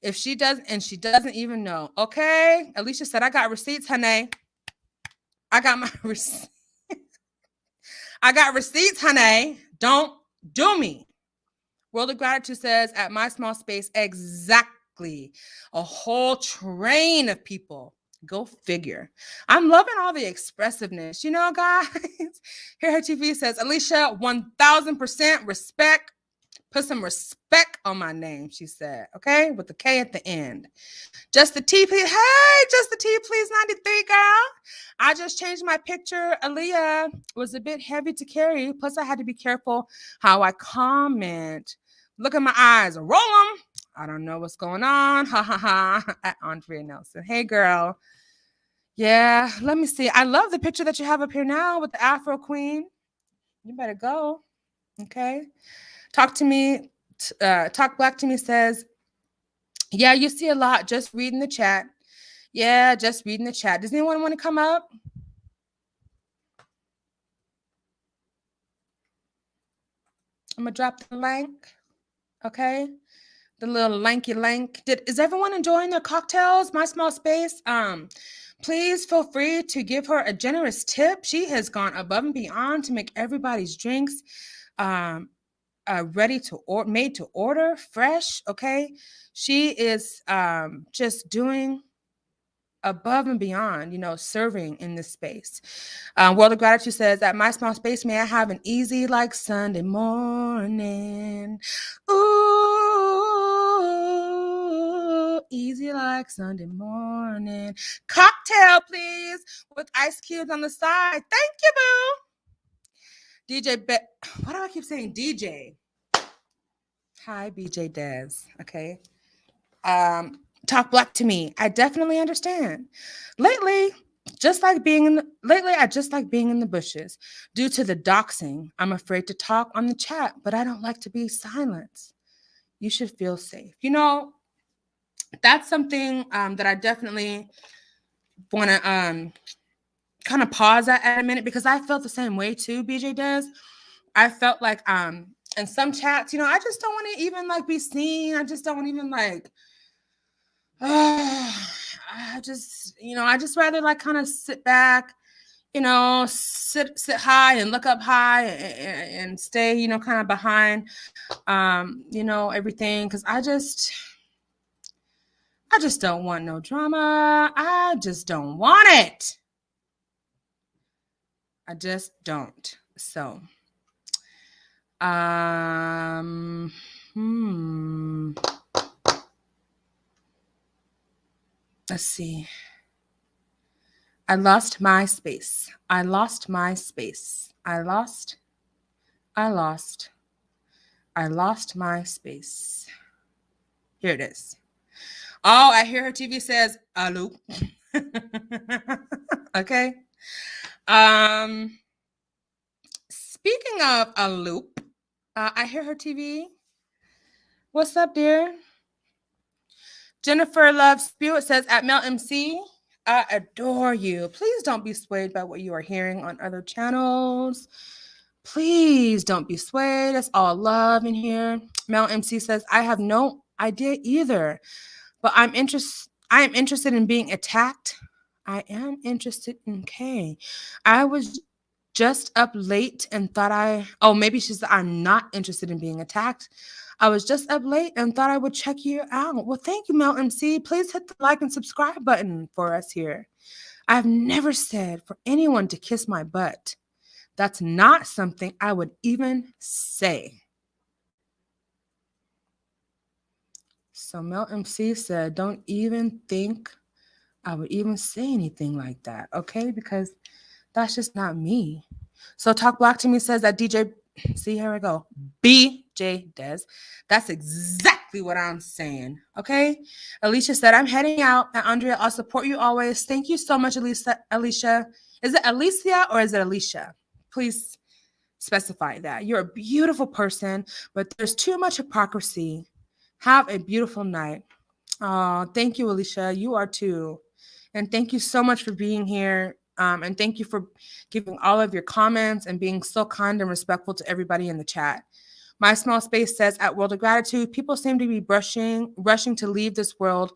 If she does, and she doesn't even know. Okay. Alicia said, I got receipts, honey. I got my receipts. I got receipts, honey. Don't do me. World of Gratitude says, at my small space, exactly. A whole train of people. Go figure. I'm loving all the expressiveness, you know, guys. Here, TV says, Alicia, 1000% respect. Put some respect on my name, she said. Okay, with the K at the end. Just the T, please. Hey, just the T, please. 93, girl. I just changed my picture. Aaliyah was a bit heavy to carry. Plus, I had to be careful how I comment. Look at my eyes. Roll them. I don't know what's going on. Ha ha ha. At Andrea Nelson. Hey, girl. Yeah, let me see. I love the picture that you have up here now with the Afro Queen. You better go. Okay. Talk to me. Talk Black to me says, yeah, you see a lot. Just reading the chat. Yeah, just reading the chat. Does anyone want to come up? I'm going to drop the link. Okay. The little lanky link. Is everyone enjoying their cocktails? My small space. Please feel free to give her a generous tip. She has gone above and beyond to make everybody's drinks ready to or made to order, fresh. Okay. She is just doing above and beyond, you know, serving in this space. World of Gratitude says, at my small space, may I have an easy like Sunday morning. Ooh, easy like Sunday morning. Cocktail, please, with ice cubes on the side. Thank you, boo. Why do I keep saying DJ? Hi, BJ Dez. Okay. Talk Black to me. I definitely understand. Lately, I just like being in the bushes. Due to the doxing, I'm afraid to talk on the chat, but I don't like to be silenced. You should feel safe. You know, that's something that I definitely want to kind of pause at a minute, because I felt the same way too, BJ does. I felt like in some chats, you know, I just don't want to even like be seen. I just don't even like I just rather like kind of sit back, you know, sit high and look up high and stay, you know, kind of behind, you know, everything. Cause I just don't want no drama. I just don't want it. I just don't. So, let's see. I lost my space. I lost my space. I lost my space. Here it is. Oh, I hear her TV says, "Allo." Okay. Speaking of a loop, I hear her TV. What's up, dear? Jennifer Love Spew says, at Mel MC, I adore you. Please don't be swayed by what you are hearing on other channels. Please don't be swayed. It's all love in here. Mel MC says, I have no idea either, but I am interested in being attacked. I am interested in K. I was just up late and thought maybe she's, I'm not interested in being attacked. I was just up late and thought I would check you out. Well, thank you, Mel MC. Please hit the like and subscribe button for us here. I've never said for anyone to kiss my butt. That's not something I would even say. So Mel MC said, don't even think I would even say anything like that, okay? Because that's just not me. So Talk Black to Me says that DJ, see, here we go. BJ Des. That's exactly what I'm saying, okay? Alicia said, I'm heading out. And Andrea, I'll support you always. Thank you so much, Alicia. Is it Alicia or is it Alicia? Please specify that. You're a beautiful person, but there's too much hypocrisy. Have a beautiful night. Oh, thank you, Alicia. You are too. And thank you so much for being here. And thank you for giving all of your comments and being so kind and respectful to everybody in the chat. My small space says at World of Gratitude, people seem to be rushing to leave this world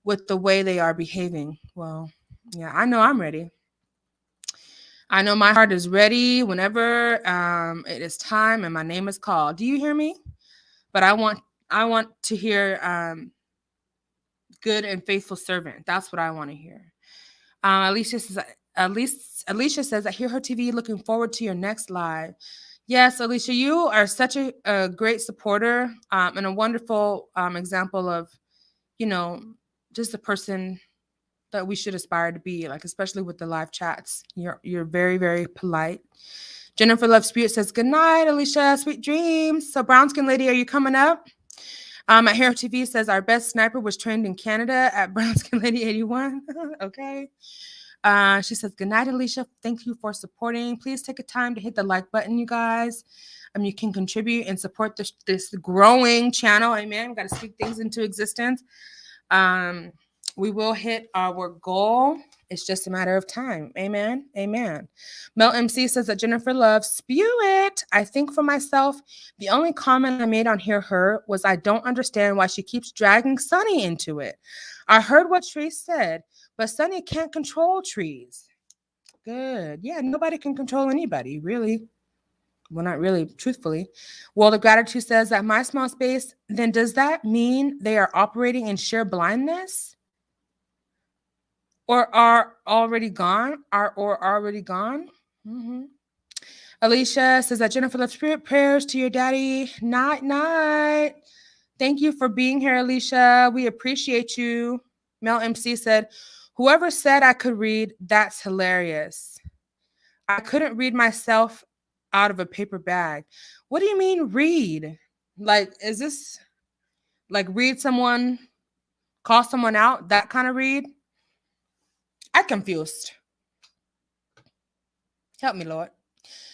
with the way they are behaving. Well, yeah, I know I'm ready. I know my heart is ready whenever it is time and my name is called. Do you hear me? But I want to hear good and faithful servant. That's what I want to hear. Alicia says, Alicia says, I hear her TV. Looking forward to your next live. Yes, Alicia, you are such a great supporter and a wonderful example of, you know, just a person that we should aspire to be, like especially with the live chats. You're very, very polite. Jennifer Love Spirit says, good night, Alicia. Sweet dreams. So Brown Skin Lady, are you coming up? At Hero TV says our best sniper was trained in Canada at Brown Skin Lady 81. Okay. She says, good night, Alicia. Thank you for supporting. Please take a time to hit the like button, you guys. You can contribute and support this growing channel. Amen. We got to speak things into existence. We will hit our goal. It's just a matter of time. Amen. Amen. Mel MC says that Jennifer loves spew it. I think for myself, the only comment I made on Hear Her was I don't understand why she keeps dragging Sunny into it. I heard what Tree said, but Sunny can't control trees. Good. Yeah, nobody can control anybody, really. Well, not really, truthfully. World of Gratitude says that my small space, then does that mean they are operating in sheer blindness? Or are already gone? Or already gone? Mm-hmm. Alicia says that Jennifer left spirit prayers to your daddy. Night, night. Thank you for being here, Alicia. We appreciate you. Mel MC said, whoever said I could read, that's hilarious. I couldn't read myself out of a paper bag. What do you mean read? Like, is this like read someone, call someone out, that kind of read? I'm confused. Help me, Lord.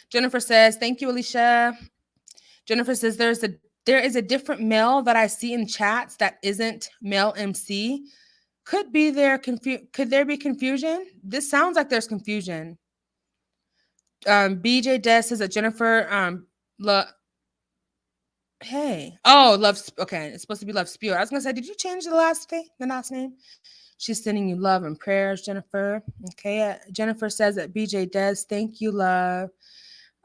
Jennifer says, thank you, Alicia. Jennifer says there is a different male that I see in chats that isn't male MC. Could there be confusion? This sounds like there's confusion. BJ Des says that Jennifer loves, okay, it's supposed to be Love Spew. I was gonna say, did you change the last name? She's sending you love and prayers, Jennifer. Okay, Jennifer says that BJ Des, thank you, love.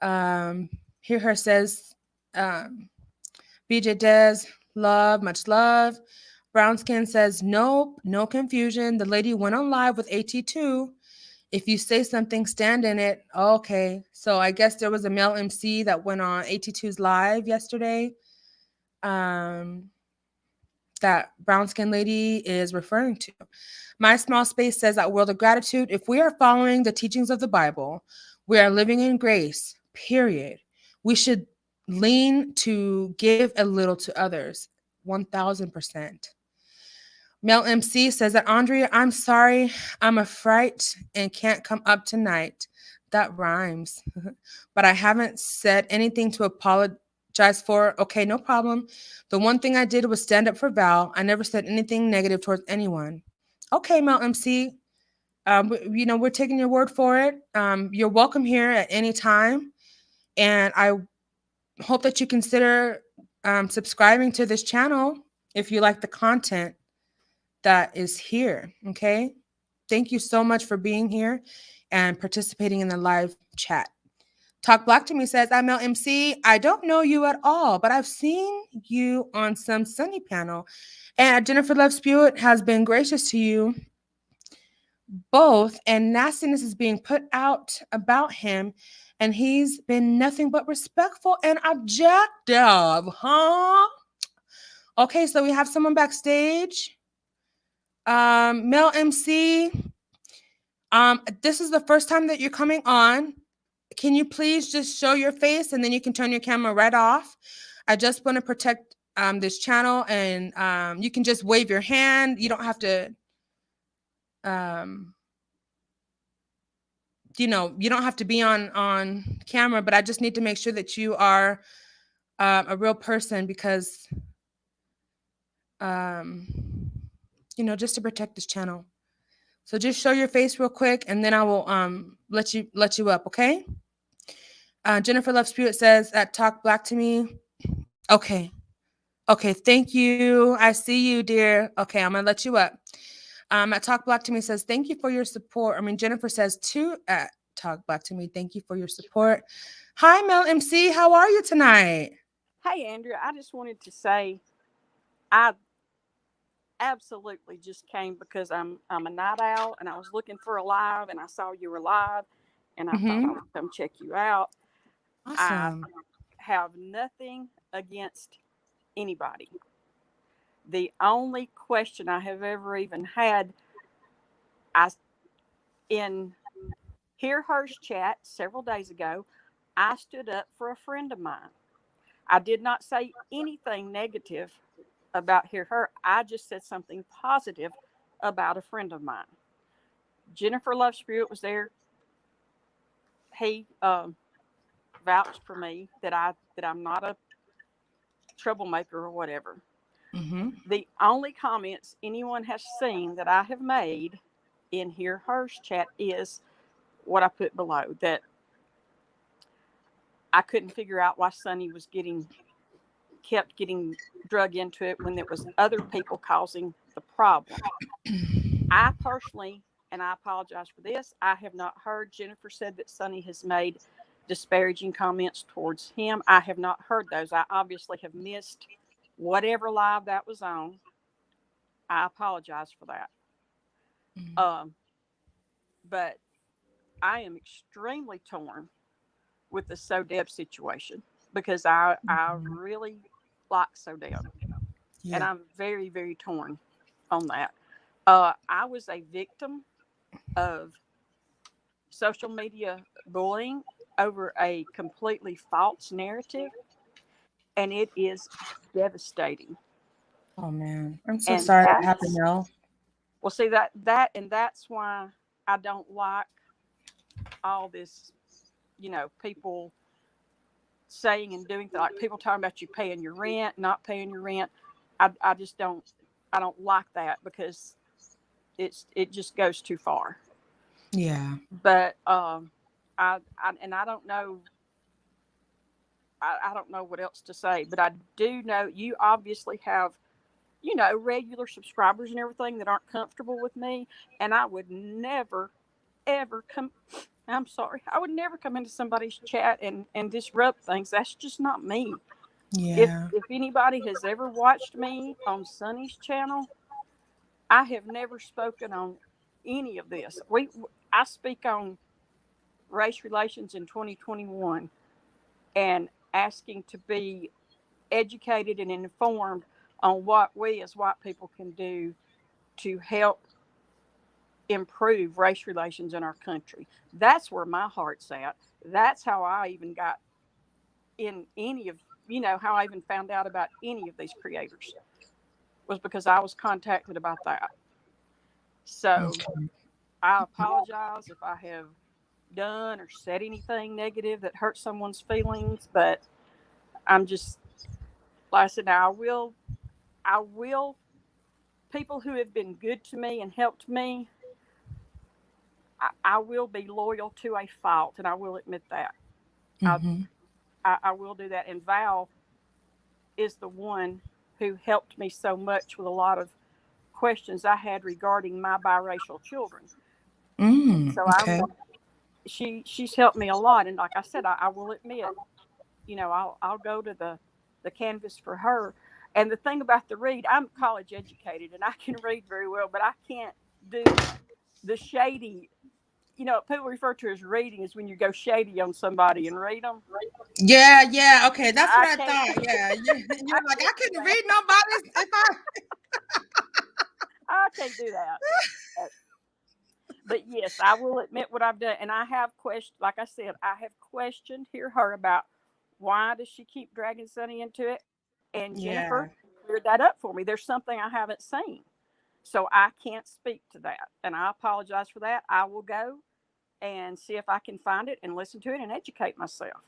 Hear Her says, BJ Des, love, much love. Brown Skin says, nope, no confusion. The lady went on live with AT2. If you say something, stand in it. Okay, so I guess there was a male MC that went on AT2's live yesterday. That brown skin lady is referring to. My small space says that World of Gratitude, if we are following the teachings of the Bible, we are living in grace, period. We should lean to give a little to others, 1000%. Mel MC says that, Andrea, I'm sorry, I'm a fright and can't come up tonight. That rhymes. But I haven't said anything to apologize for. Okay, no problem. The one thing I did was stand up for Val. I never said anything negative towards anyone. Okay, Mel MC. We're taking your word for it. You're welcome here at any time. And I hope that you consider subscribing to this channel if you like the content that is here. Okay. Thank you so much for being here and participating in the live chat. Talk Black to Me says, I'm Mel MC. I don't know you at all, but I've seen you on some Sunny panel. And Jennifer Love Spewitt has been gracious to you both, and nastiness is being put out about him, and he's been nothing but respectful and objective, huh? Okay, so we have someone backstage. Male MC. This is the first time that you're coming on. Can you please just show your face and then you can turn your camera right off? I just want to protect this channel, and you can just wave your hand. You don't have to, um, you don't have to be on camera, but I just need to make sure that you are a real person because, um, just to protect this channel. So just show your face real quick, and then I will let you up. Okay. Jennifer Love Spirit says that talk black to me. Okay. Okay. Thank you. I see you, dear. Okay, I'm gonna let you up. At Talk Black to Me says thank you for your support. I mean, Jennifer says to at Talk Black to Me, thank you for your support. Hi, Mel MC. How are you tonight? Hey, Andrea, I just wanted to say I absolutely just came because I'm a night owl and I was looking for a live and I saw you were live and I thought I Mm-hmm. would come check you out. I Awesome. have nothing against anybody. The only question I have ever even had, I in Hear Her's chat several days ago, I stood up for a friend of mine. I did not say anything negative about Hear Her. I just said something positive about a friend of mine. Jennifer Love Spirit was there. He vouched for me that I'm not a troublemaker or whatever. Mm-hmm. The only comments anyone has seen that I have made in Hear Her's chat is what I put below, that I couldn't figure out why Sonny was kept getting drug into it when it was other people causing the problem. I personally, and I apologize for this, I have not heard Jennifer said that Sonny has made disparaging comments towards him. I have not heard those. I obviously have missed whatever live that was on. I apologize for that. Um, but I am extremely torn with the So Deb situation because I really like So Deb, and Yeah. I'm very, very torn on that. I was a victim of social media bullying over a completely false narrative, and it is devastating. Oh man, I'm so And sorry that happened, that's Mel. well, see that's why I don't like all this. People saying and doing like people talking about you paying your rent, not paying your rent. I just don't. I don't like that because it just goes too far. Yeah. But I don't know. I don't know what else to say, but I do know you obviously have, regular subscribers and everything that aren't comfortable with me. And I would never, ever come. I'm sorry. I would never come into somebody's chat and disrupt things. That's just not me. If, Yeah. if anybody has ever watched me on Sunny's channel, I have never spoken on any of this. I speak on race relations in 2021 and asking to be educated and informed on what we as white people can do to help improve race relations in our country. That's where my heart's at. That's how I even got in any of, how I even found out about any of these creators was because I was contacted about that. So Okay. I apologize if I have done or said anything negative that hurt someone's feelings, but I'm just, like I said, now I will people who have been good to me and helped me, I will be loyal to a fault, and I will admit that. I, Mm-hmm. I will do that. And Val is the one who helped me so much with a lot of questions I had regarding my biracial children. So Okay. she's helped me a lot. And like I said, I will admit, I'll go to the canvas for her. And the thing about the read, I'm college educated and I can read very well, but I can't do the shady, people refer to as reading is when you go shady on somebody and read them. Yeah. Okay, that's what I I can't. thought. Yeah, you're like, I Can't do couldn't that. read nobody's if I. I can't do that. But yes, I will admit what I've done, and I have questioned. Like I said, I have questioned her about why does she keep dragging Sonny into it, and Jennifer Yeah. cleared that up for me. There's something I haven't seen, so I can't speak to that, and I apologize for that. I will go and see if I can find it and listen to it and educate myself.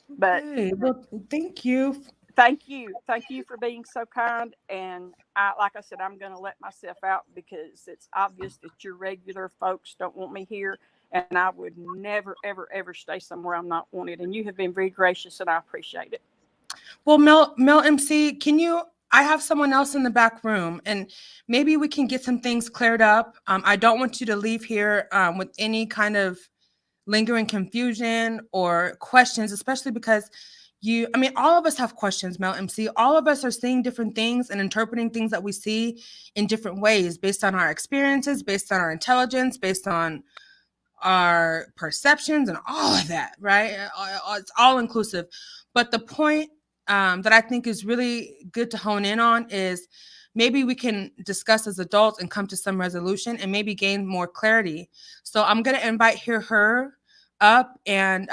But Okay. Well, thank you. thank you for being so kind. And like I said, I'm going to let myself out because it's obvious that your regular folks don't want me here, and I would never, ever, ever stay somewhere I'm not wanted. And you have been very gracious, and I appreciate it. Well, Mel MC, can you? I have someone else in the back room, and maybe we can get some things cleared up. I don't want you to leave here with any kind of lingering confusion or questions, especially because I mean, all of us have questions, Mel MC. All of us are seeing different things and interpreting things that we see in different ways based on our experiences, based on our intelligence, based on our perceptions and all of that, right? It's all inclusive. But the point that I think is really good to hone in on is maybe we can discuss as adults and come to some resolution and maybe gain more clarity. So I'm going to invite her up and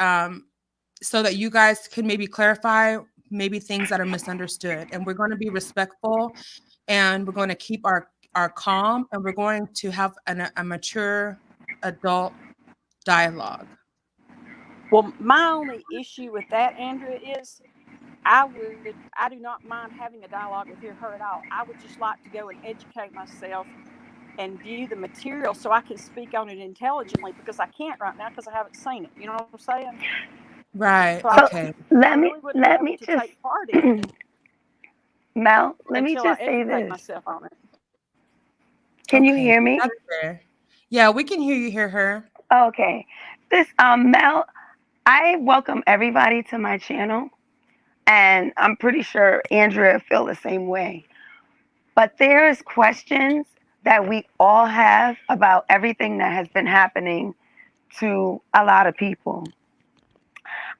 so that you guys can maybe clarify maybe things that are misunderstood. And we're going to be respectful and we're going to keep our calm and we're going to have a mature adult dialogue. Well, my only issue with that, Andrea, is I do not mind having a dialogue with her at all. I would just like to go and educate myself and view the material so I can speak on it intelligently because I can't right now because I haven't seen it. You know what I'm saying? Right. So Okay. I really wouldn't be able to just take part in it Mel, let me until I just say educate this. myself on it. Can you hear me? That's fair. Yeah, we can hear her. Okay. This Mel, I welcome everybody to my channel, and I'm pretty sure Andrea feel the same way. But there's questions that we all have about everything that has been happening to a lot of people.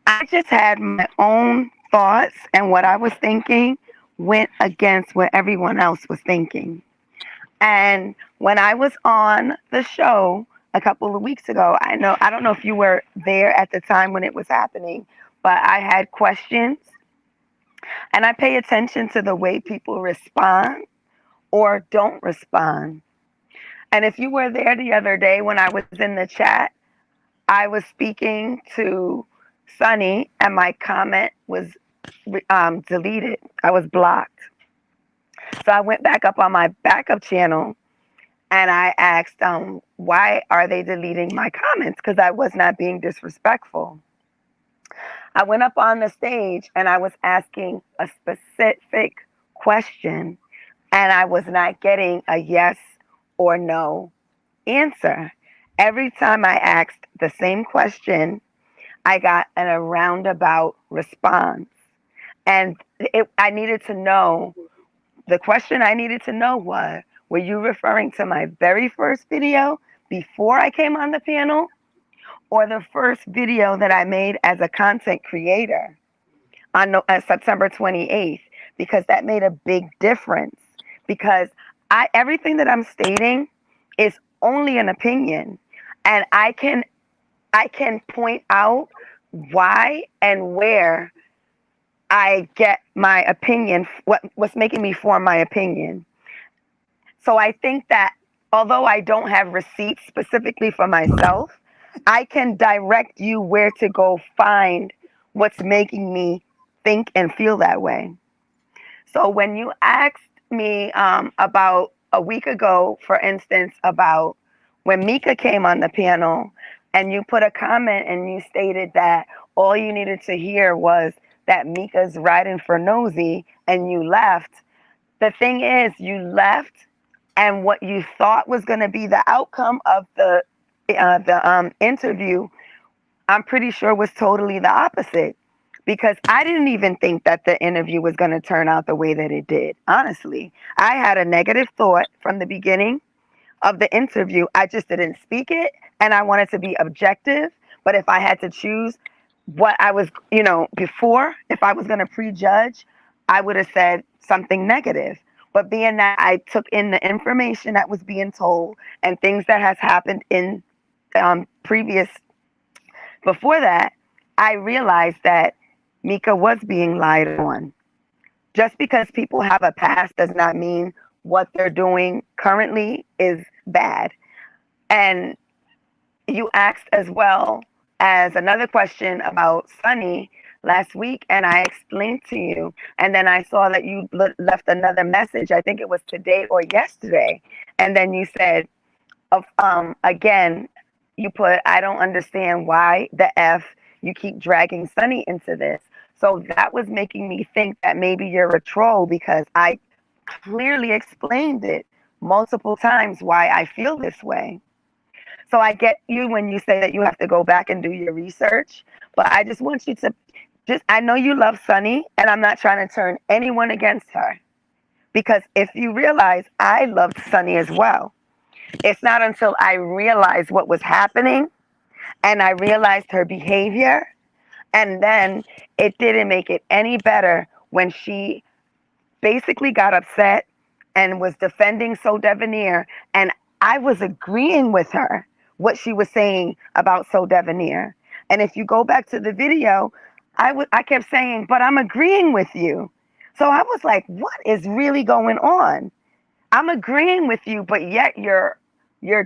I just had my own thoughts, and what I was thinking went against what everyone else was thinking. And when I was on the show a couple of weeks ago, I don't know if you were there at the time when it was happening, but I had questions, and I pay attention to the way people respond or don't respond. And if you were there the other day when I was in the chat, I was speaking to Sunny, and my comment was deleted. I was blocked. So I went back up on my backup channel and I asked, why are they deleting my comments? Because I was not being disrespectful. I went up on the stage and I was asking a specific question, and I was not getting a yes or no answer. Every time I asked the same question, I got a roundabout response. And I needed to know, the question I needed to know was, were you referring to my very first video before I came on the panel, or the first video that I made as a content creator on September 28th? Because that made a big difference. Because everything that I'm stating is only an opinion, and I can point out why and where I get my opinion, what's making me form my opinion. So I think that although I don't have receipts specifically for myself, I can direct you where to go find what's making me think and feel that way. So when you asked me about a week ago, for instance, about when Mika came on the panel, and you put a comment and you stated that all you needed to hear was that Mika's riding for nosy, and you left. The thing is, you left, and what you thought was going to be the outcome of the interview, I'm pretty sure was totally the opposite. Because I didn't even think that the interview was going to turn out the way that it did. Honestly, I had a negative thought from the beginning. of the interview. I just didn't speak it, and I wanted to be objective. But if I had to choose what I was, before, if I was going to prejudge, I would have said something negative. But being that I took in the information that was being told and things that has happened in previous before that, I realized that Mika was being lied on. Just because people have a past does not mean what they're doing currently is bad. And you asked as well as another question about Sunny last week, and I explained to you. And then I saw that you left another message. I think it was today or yesterday. And then you said, again, you put, I don't understand why the F you keep dragging Sunny into this. So that was making me think that maybe you're a troll because I clearly explained it multiple times why I feel this way. So I get you when you say that you have to go back and do your research, but I just want you to I know you love Sunny, and I'm not trying to turn anyone against her. Because if you realize I loved Sunny as well, it's not until I realized what was happening and I realized her behavior, and then it didn't make it any better when she basically got upset and was defending So Devanir, and I was agreeing with her what she was saying about So Devanir. And if you go back to the video, I kept saying, but I'm agreeing with you. So I was like, what is really going on? I'm agreeing with you, but yet you're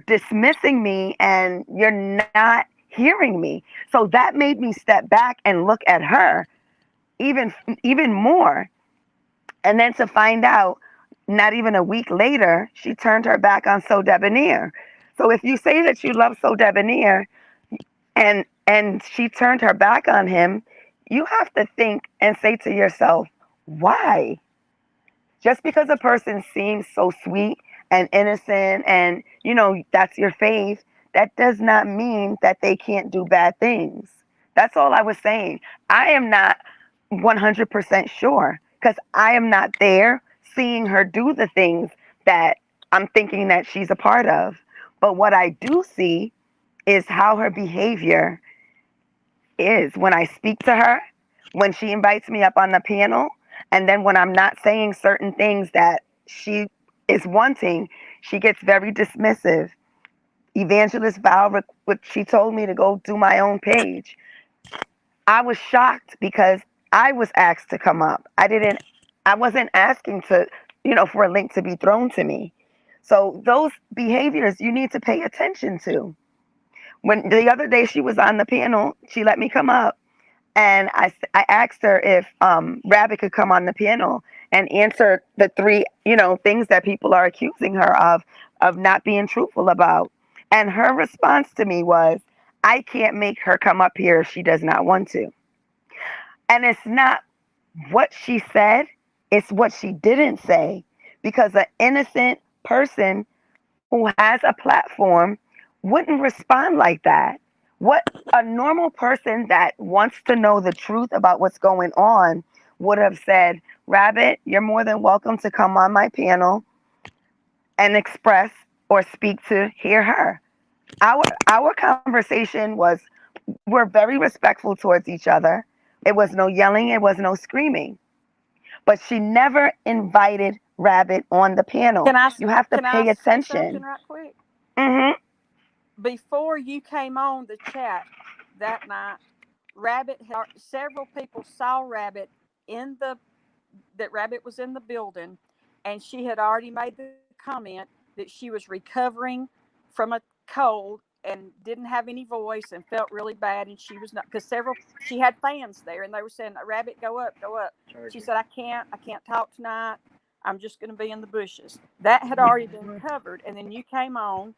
dismissing me and you're not hearing me. So that made me step back and look at her even more. And then to find out, not even a week later, she turned her back on So Devanir. So if you say that you love So Devanir and she turned her back on him, you have to think and say to yourself, why? Just because a person seems so sweet and innocent and, that's your faith, that does not mean that they can't do bad things. That's all I was saying. I am not 100% sure because I am not there seeing her do the things that I'm thinking that she's a part of. But what I do see is how her behavior is when I speak to her, when she invites me up on the panel, and then when I'm not saying certain things that she is wanting, she gets very dismissive. Evangelist Val, she told me to go do my own page. I was shocked because I was asked to come up. I wasn't asking to, for a link to be thrown to me. So those behaviors you need to pay attention to. When the other day she was on the panel, she let me come up. And I asked her if Rabbit could come on the panel and answer the three, things that people are accusing her of not being truthful about. And her response to me was, I can't make her come up here if she does not want to. And it's not what she said, it's what she didn't say. Because an innocent person who has a platform wouldn't respond like that. What a normal person that wants to know the truth about what's going on would have said, Rabbit, you're more than welcome to come on my panel and express or speak to hear her. Our conversation was, we're very respectful towards each other. It was no yelling, it was no screaming. But she never invited Rabbit on the panel. You have to pay attention. Say something right quick? Mm-hmm. Before you came on the chat that night, several people saw Rabbit that Rabbit was in the building, and she had already made the comment that she was recovering from a cold and didn't have any voice and felt really bad, and she was not, because she had fans there and they were saying, Rabbit, go up. She said, I can't talk tonight, I'm just going to be in the bushes. That had already been covered. And then you came on,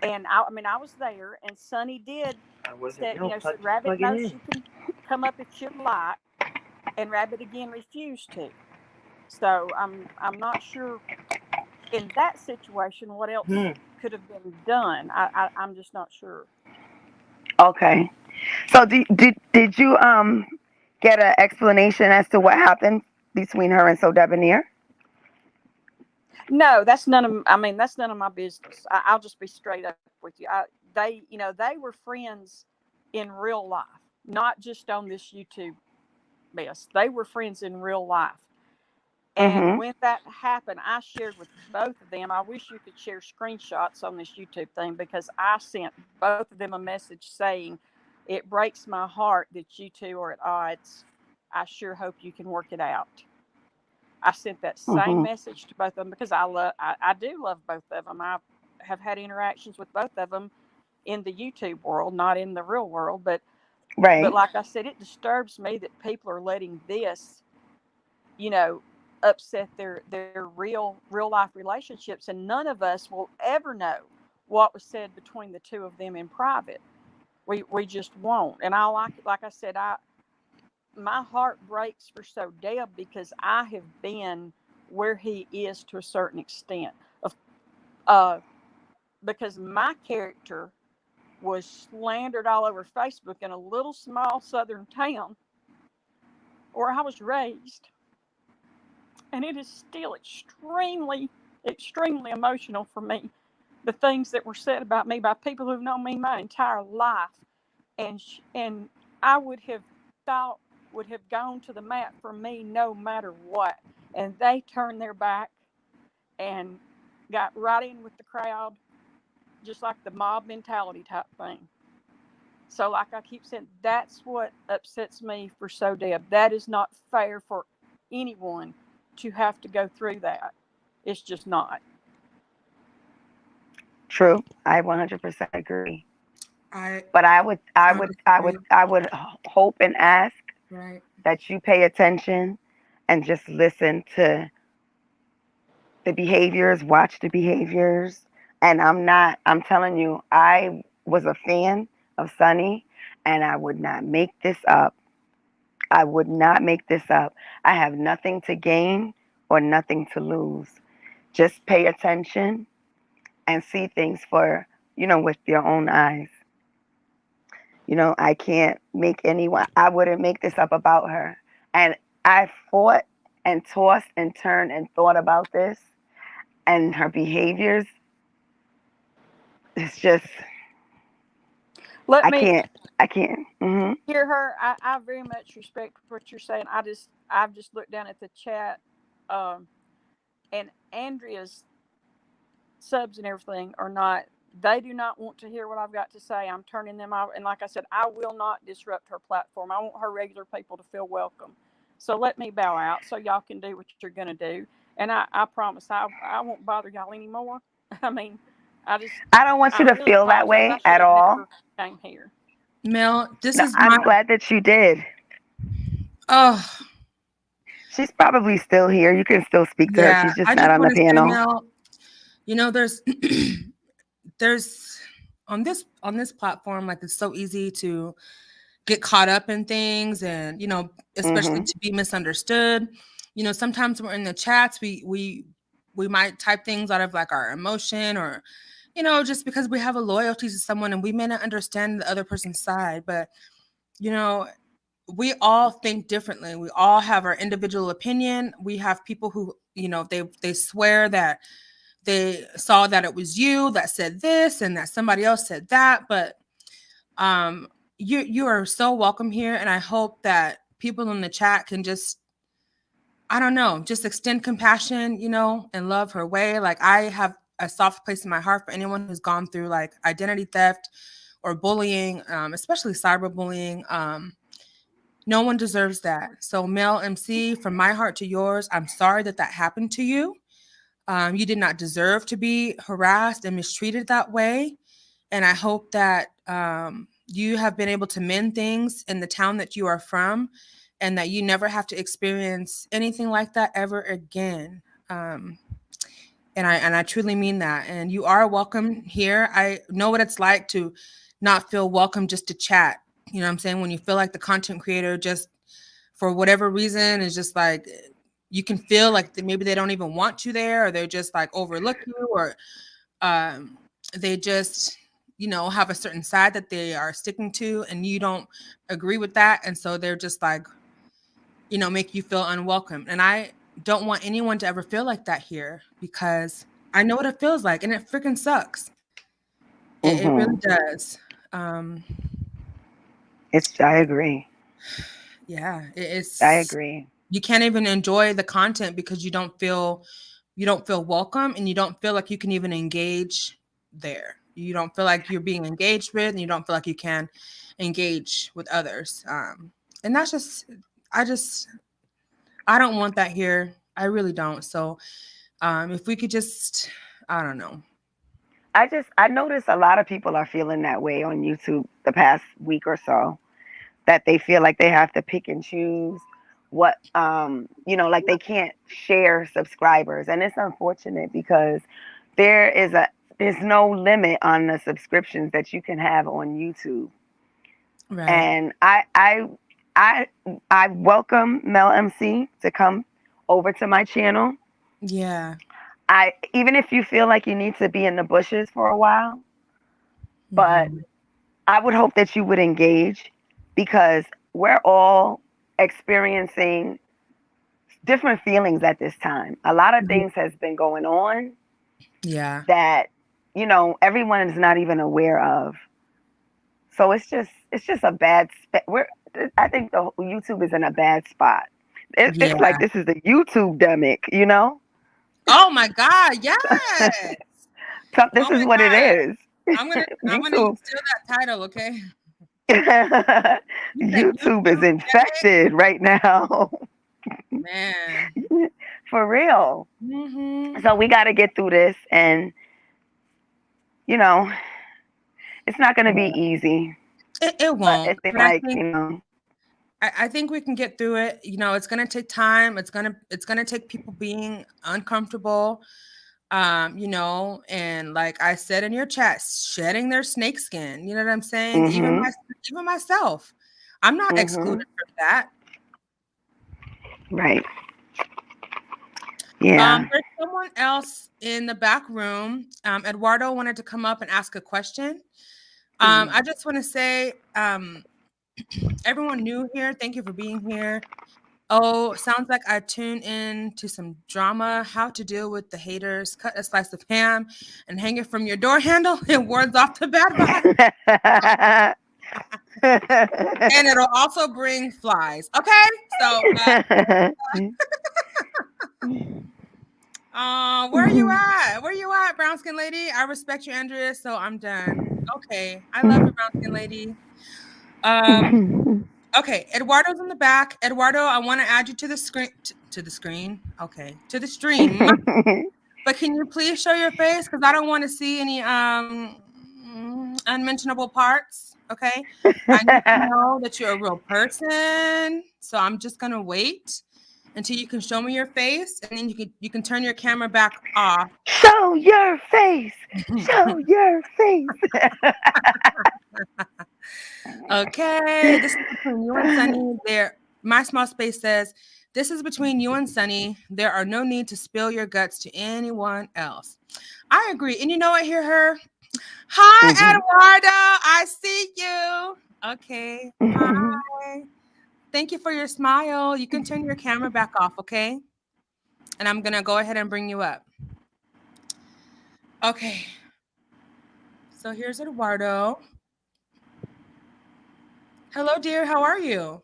and I was there, and Sunny did said, Rabbit knows she can come up if she'd like, and Rabbit again refused to. So I'm not sure in that situation what else could have been done. I'm just not sure. Okay. So did you get an explanation as to what happened between her and So Devanir? No, that's none of. I mean, that's none of my business. I'll just be straight up with you. They, they were friends in real life, not just on this YouTube mess. They were friends in real life. And Mhm. when that happened, I shared with both of them. I wish you could share screenshots on this YouTube thing because I sent both of them a message saying, "It breaks my heart that you two are at odds. I sure hope you can work it out." I sent that same Mhm. message to both of them because I do love both of them. I have had interactions with both of them in the YouTube world, not in the real world. But Right. like I said, it disturbs me that people are letting this, you know, upset their real life relationships, and none of us will ever know what was said between the two of them in private. We just won't. And I like I said, my heart breaks for So Deb because I have been where he is to a certain extent of uh because my character was slandered all over Facebook in a little small southern town where I was raised, and it is still extremely emotional for me, the things that were said about me by people who've known me my entire life, and I would have thought would have gone to the mat for me no matter what, and they turned their back and got right in with the crowd, just like the mob mentality type thing. So, like I keep saying, that's what upsets me for So Deb. That is not fair for anyone to have to go through that. It's just not. True. I 100% agree. I But I agree. I would hope and ask Right. that you pay attention and just listen to the behaviors, watch the behaviors. And I'm telling you, I was a fan of Sunny, and I would not make this up. I would not make this up. I have nothing to gain or nothing to lose. Just pay attention and see things for, with your own eyes. I can't make anyone, I wouldn't make this up about her. And I fought and tossed and turned and thought about this, and her behaviors. It's just, Let I me can't, I can't. hear her. I very much respect what you're saying. I've just looked down at the chat, um, and Andrea's subs and everything are not. They do not want to hear what I've got to say. I'm turning them off, and like I said, I will not disrupt her platform. I want her regular people to feel welcome. So let me bow out so y'all can do what you're gonna do. And I promise I won't bother y'all anymore. I mean, I don't want I you to really feel that apologize. I way should at have all. never came here. Mel, this No, is my I'm glad that you did. oh She's probably still here. You can still speak to her. yeah. She's just I not just on the want to say, panel. Mel, there's there's on this platform, like it's so easy to get caught up in things and especially Hmm. to be misunderstood. Sometimes we're in the chats, we might type things out of like our emotion or just because we have a loyalty to someone and we may not understand the other person's side, but you know we all think differently. We all have our individual opinion. We have people who they swear that they saw that it was you that said this and that somebody else said that, but um you are so welcome here, and I hope that people in the chat can just, I don't know, just extend compassion, and love her way. Like, I have a soft place in my heart for anyone who's gone through like identity theft or bullying, especially cyberbullying. No one deserves that. So, Mel MC, from my heart to yours, I'm sorry that that happened to you. You did not deserve to be harassed and mistreated that way. And I hope that you have been able to mend things in the town that you are from, and that you never have to experience anything like that ever again. Um, and I truly mean that. And you are welcome here. I know what it's like to not feel welcome just to chat. You know what I'm saying? When you feel like the content creator just for whatever reason is just like, you can feel like maybe they don't even want you there, or they're just like overlook you, or um, they just have a certain side that they are sticking to and you don't agree with that, and so they're just like make you feel unwelcome. And I don't want anyone to ever feel like that here because I know what it feels like and it freaking sucks. It really Mm-hmm. does. Um, I agree. yeah, I it's agree. you can't even enjoy the content because you don't feel welcome and you don't feel like you can even engage there. You don't feel like you're being engaged with and you don't feel like you can engage with others. And that's just I just I don't want that here. I really don't. So if we could just I don't know. I notice a lot of people are feeling that way on YouTube the past week or so. That they feel like they have to pick and choose what like they can't share subscribers, and it's unfortunate because there is a there's no limit on the subscriptions that you can have on YouTube. Right. And I I welcome Mel MC to come over to my channel. Yeah. I Even if you feel like you need to be in the bushes for a while, but Mhm. I would hope that you would engage because we're all experiencing different feelings at this time. A lot of things has been going on Yeah. that everyone is not even aware of. So it's just a bad we're I think the YouTube is in a bad spot. It's Yeah. like this is the YouTube demic. Oh my God. Yes. So Oh this is my what it God. is. I'm gonna YouTube steal that title, okay? You said YouTube is YouTube demic? infected right now. Man. For real. Mhm. So we got to get through this, and you know, it's not going to be easy, It but won't, it seems but I like think I think we can get through it. You know, it's gonna take time. It's gonna take people being uncomfortable. And like I said in your chat, shedding their snake skin. You know what I'm saying? Mhm. Even myself, I'm not Mhm. excluded from that. Right. Yeah. There's someone else in the back room. Eduardo wanted to come up and ask a question. Mhm. I just want to say, everyone new here, thank you for being here. Oh, sounds like I tune in to some drama. How to deal with the haters? Cut a slice of ham and hang it from your door handle. It wards off the bad vibe, and it'll also bring flies. Okay, so where are you at? Where you at, brown skin lady? I respect you, Andrea. So I'm done. Okay, I love you, brown skin lady. Um, okay, Eduardo's in the back. Eduardo, I want to add you to the screen. To the screen. Okay, to the stream. But can you please show your face? Because I don't want to see any unmentionable parts. Okay. I need to know that you're a real person. So I'm just gonna wait until you can show me your face, and then you can turn your camera back off. Show your face. Show your face. Okay. This is between you and Sunny. There, my small space says, this is between you and Sunny. There are no need to spill your guts to anyone else. I agree. And you know what? Hear her. Hi, Mhm. Eduardo. I see you. Okay. Hi. Thank you for your smile. You can turn your camera back off, okay? And I'm going to go ahead and bring you up. Okay. So here's Eduardo. Hello, dear. How are you?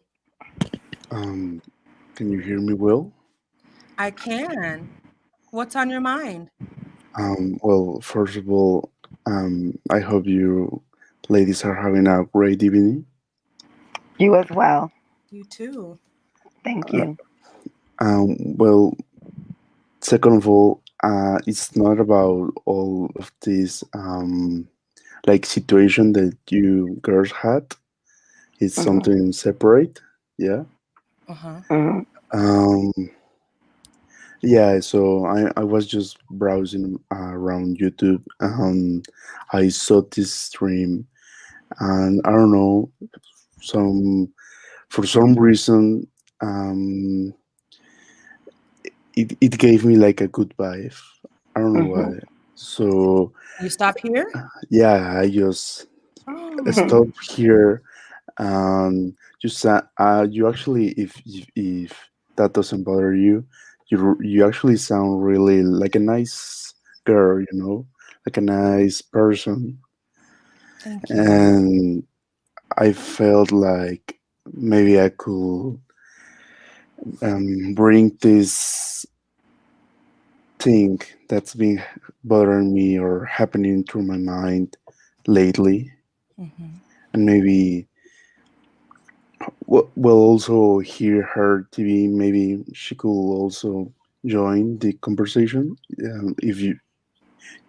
Um, can you hear me well? I can. What's on your mind? Well, first of all, I hope you ladies are having a great evening. You as well. You too. Thank Uh, you. well, second of all, it's not about all of this like situation that you girls had. It's Mhm. something separate. Yeah. Uh-huh. Mhm. Um, yeah. So I was just browsing around YouTube. I saw this stream, and I don't know, some for some reason, um it gave me like a good vibe. I don't know Mhm. why. So You stop here? yeah, I just Oh. stopped here, and you actually, if that doesn't bother you, You actually sound really like a nice girl, you know, like a nice person. Thank you. And I felt like maybe I could bring this thing that's been bothering me or happening through my mind lately, Hmm. and maybe we'll also hear her TV. Maybe she could also join the conversation. If you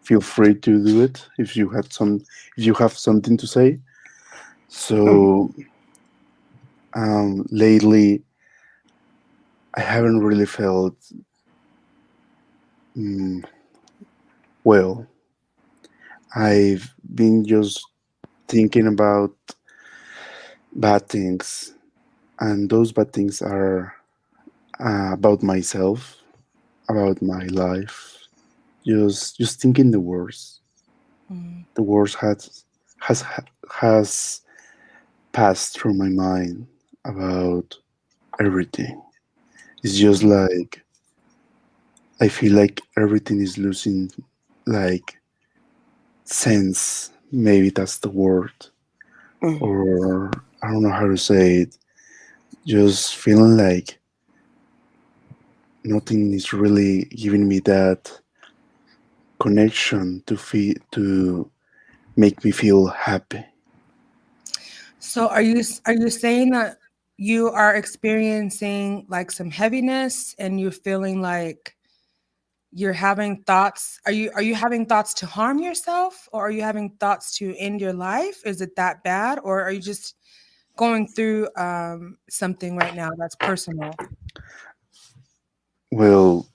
feel free to do it, if you have something to say. So lately, I haven't really felt mm, well. I've been just thinking about bad things, and those bad things are about myself, about my life. Just thinking the worst. Mm. The worst has has passed through my mind about everything. It's just like I feel like everything is losing like sense. Maybe that's the word, or I don't know how to say it. Just feeling like nothing is really giving me that connection to make me feel happy. So are you saying that you are experiencing like some heaviness and you're feeling like you're having thoughts? Are you having thoughts to harm yourself, or are you having thoughts to end your life? Is it that bad, or are you just going through something right now that's personal? Well,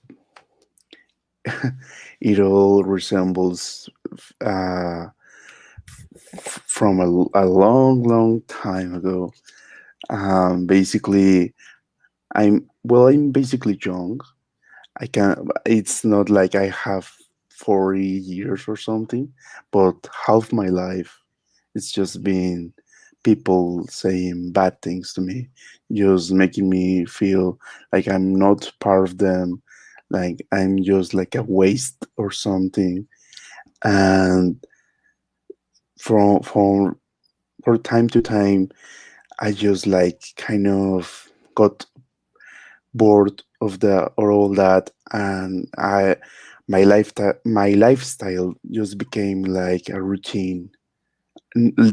it all resembles uh, from a long, long time ago. Basically, I'm basically young. I can. It's not like I have 40 years or something, but half my life it's just been people saying bad things to me, just making me feel like I'm not part of them, like I'm just like a waste or something. And from time to time, I just like kind of got bored of the or all that, and my lifestyle just became like a routine,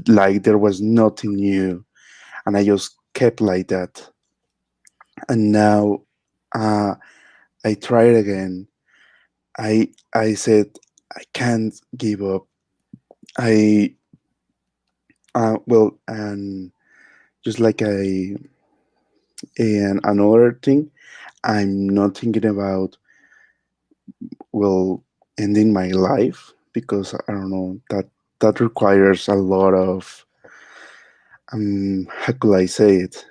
like there was nothing new, and I just kept like that. And now uh, I tried again. I said I can't give up. I well, and just like another thing, I'm not thinking about well ending my life because I don't know that requires a lot of how could I say it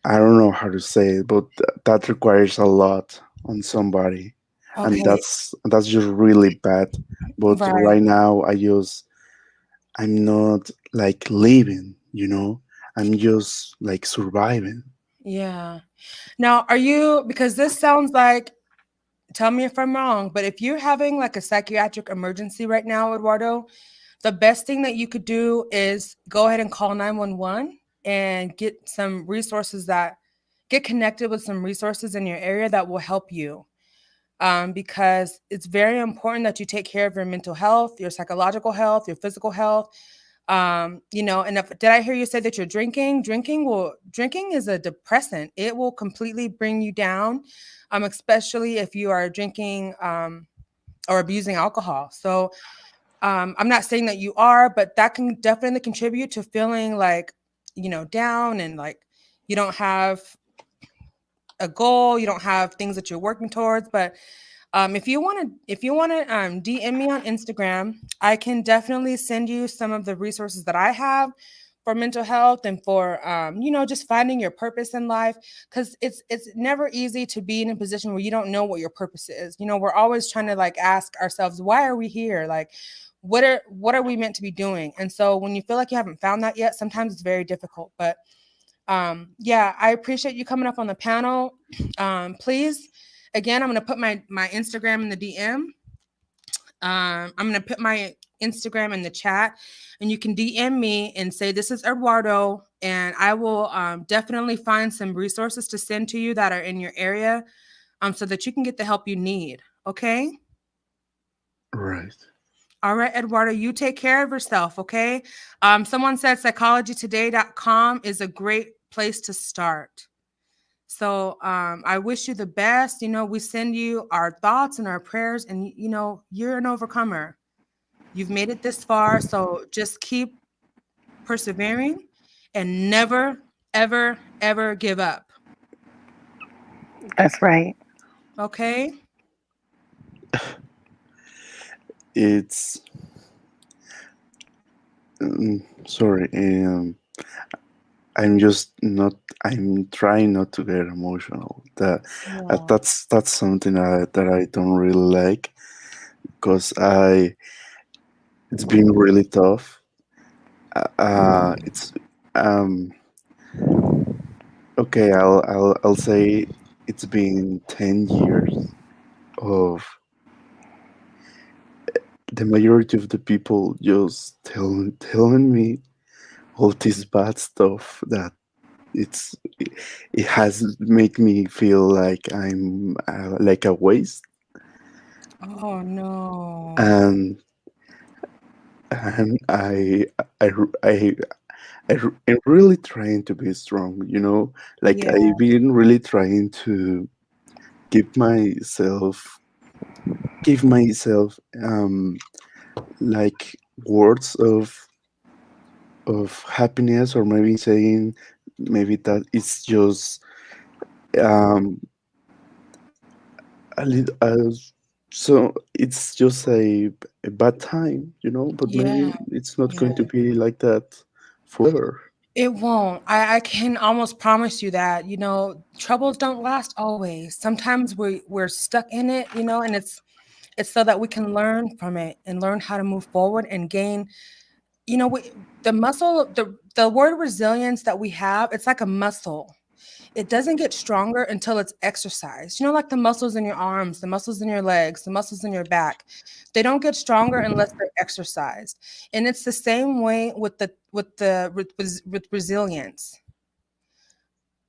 I don't know how to say it, but that requires a lot on somebody, and Okay, that's just really bad. But right. right now, I'm not like living, you know. I'm just like surviving. Yeah. Now, are you, because this sounds like, tell me if I'm wrong, but if you're having like a psychiatric emergency right now, Eduardo, the best thing that you could do is go ahead and call 911 and get connected with some resources in your area that will help you. Because it's very important that you take care of your mental health, your psychological health, your physical health. And if did I hear you say that you're drinking? Drinking is a depressant. It will completely bring you down, especially if you are drinking or abusing alcohol. So I'm not saying that you are, but that can definitely contribute to feeling like, down, and like you don't have a goal, you don't have things that you're working towards. But if you want to DM me on Instagram, I can definitely send you some of the resources that I have for mental health and for just finding your purpose in life, because it's never easy to be in a position where you don't know what your purpose is. We're always trying to like ask ourselves, why are we here? Like what are we meant to be doing? And so when you feel like you haven't found that yet, sometimes it's very difficult. But Yeah, I appreciate you coming up on the panel. Please, again, I'm gonna put my Instagram in the DM. I'm gonna put my Instagram in the chat, and you can DM me and say this is Eduardo, and I will definitely find some resources to send to you that are in your area, so that you can get the help you need. Okay. Right. All right, Eduardo, you take care of yourself, okay? Someone said psychologytoday.com is a great place to start. So I wish you the best. You know, we send you our thoughts and our prayers, and you know, you're an overcomer. You've made it this far, so just keep persevering and never, ever, ever give up. That's right. Okay? It's sorry. I'm just not. I'm trying not to get emotional. Yeah. That's something that I don't really like because I it's been really tough. It's um okay. I'll say it's been 10 years of the majority of the people just telling me all this bad stuff that it's it has made me feel like I'm like a waste, Oh no. and and I I I'm really trying to be strong, like Yeah. I've been really trying to give myself give myself like words of happiness, or maybe saying maybe that it's just um a little so it's just a bad time, but Yeah. maybe it's not Yeah. going to be like that forever. It won't. I can almost promise you that, you know, troubles don't last always. Sometimes we're stuck in it, you know, and it's so that we can learn from it and learn how to move forward and gain, you know, the muscle, the word resilience that we have, it's like a muscle. It doesn't get stronger until it's exercised. You know, like the muscles in your arms, the muscles in your legs, the muscles in your back. They don't get stronger unless they're exercised. And it's the same way with with resilience.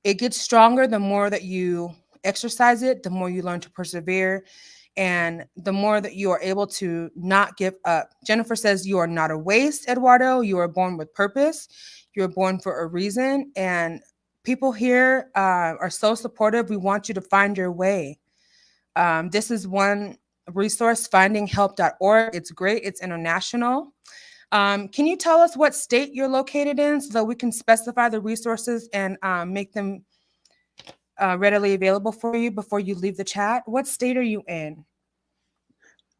It gets stronger the more that you exercise it, the more you learn to persevere, and the more that you are able to not give up. Jennifer says, you are not a waste, Eduardo. You are born with purpose. You are born for a reason. And people here are so supportive. We want you to find your way. This is one resource, findinghelp.org. It's great, it's international. Can you tell us what state you're located in so that we can specify the resources and make them readily available for you before you leave the chat? What state are you in?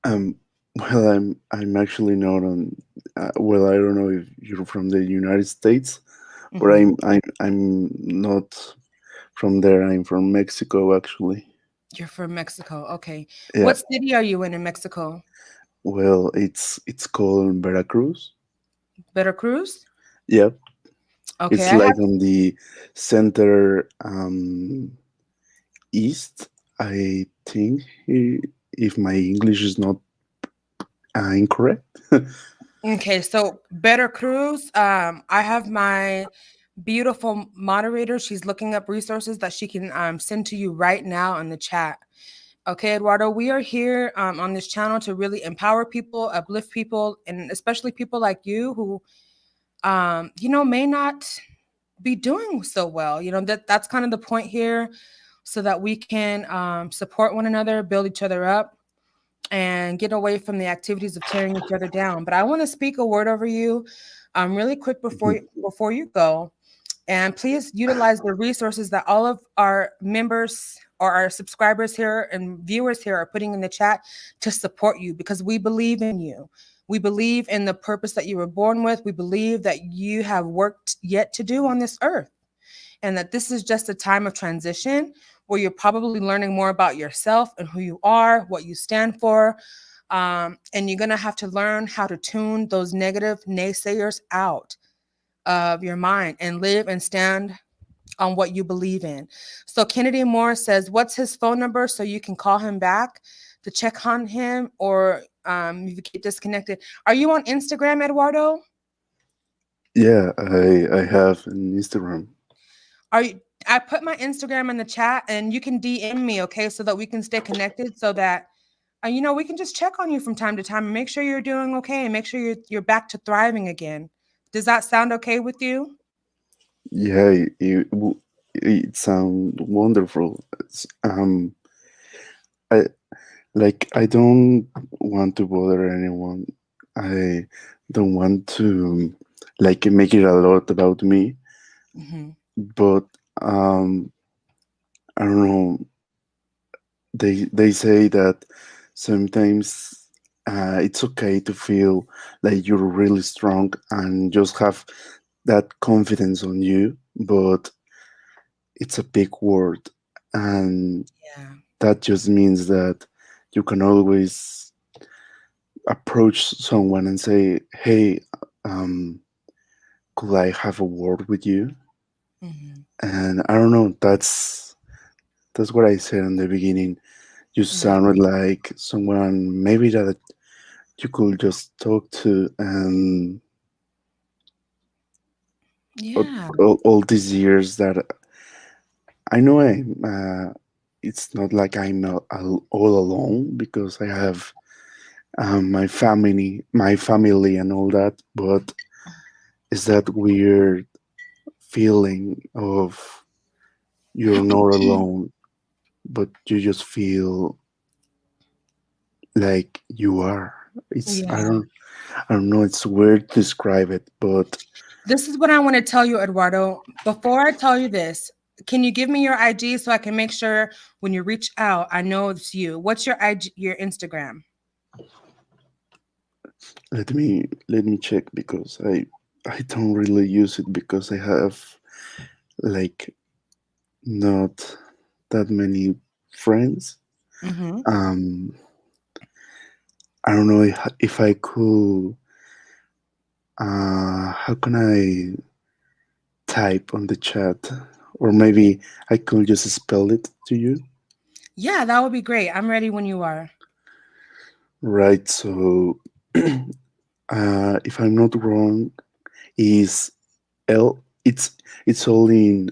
um well, I'm actually not on well, I don't know if you're from the United States, but Mhm. I'm not from there. I'm from Mexico, actually. You're from Mexico. Okay. Yeah. What city are you in Mexico? Well, it's called Veracruz. Veracruz? Yep. Okay, It's I have like on the center east, I think, if my English is not incorrect. okay, so Veracruz, I have my beautiful moderator. She's looking up resources that she can send to you right now in the chat. Okay, Eduardo, we are here on this channel to really empower people, uplift people, and especially people like you who, you know, may not be doing so well. You know, that's kind of the point here, so that we can support one another, build each other up, and get away from the activities of tearing each other down. But I want to speak a word over you, really quick before you go. And please utilize the resources that all of our members or our subscribers here and viewers here are putting in the chat to support you, because we believe in you. We believe in the purpose that you were born with. We believe that you have work yet to do on this earth, and that this is just a time of transition where you're probably learning more about yourself and who you are, what you stand for. And you're going to have to learn how to tune those negative naysayers out of your mind and live and stand on what you believe in. So Kennedy Moore says, what's his phone number so you can call him back to check on him, or if you get disconnected. Are you on Instagram, Eduardo? Yeah, I have an Instagram. Are you? I put my Instagram in the chat, and you can DM me, okay, so that we can stay connected, so that we can just check on you from time to time and make sure you're doing okay and make sure you're back to thriving again. Does that sound okay with you? Yeah, it sounds wonderful. I I don't want to bother anyone. I don't want to make it a lot about me, Hmm. but um, I don't know. They say that sometimes it's okay to feel like you're really strong and just have that confidence on you, but it's a big word, and Yeah. that just means that you can always approach someone and say, "Hey, um, could I have a word with you?" Hmm. And I don't know. That's what I said in the beginning. You Yeah. sounded like someone maybe that you could just talk to, and all, Yeah. all these years that I know it's not like I'm all alone because I have my family, and all that. But it's that weird feeling of you're not alone, but you just feel like you are. It's Yeah. I don't know. It's weird to describe it, but This is what I want to tell you, Eduardo. Before I tell you this, can you give me your IG so I can make sure when you reach out, I know it's you? What's your IG, your Instagram? let me check because I don't really use it because I have like not that many friends. Mm-hmm. Um, I don't know if I could. How can I type on the chat, or maybe I could just spell it to you. Yeah, that would be great. I'm ready when you are. Right. So, if I'm not wrong, is L. It's all in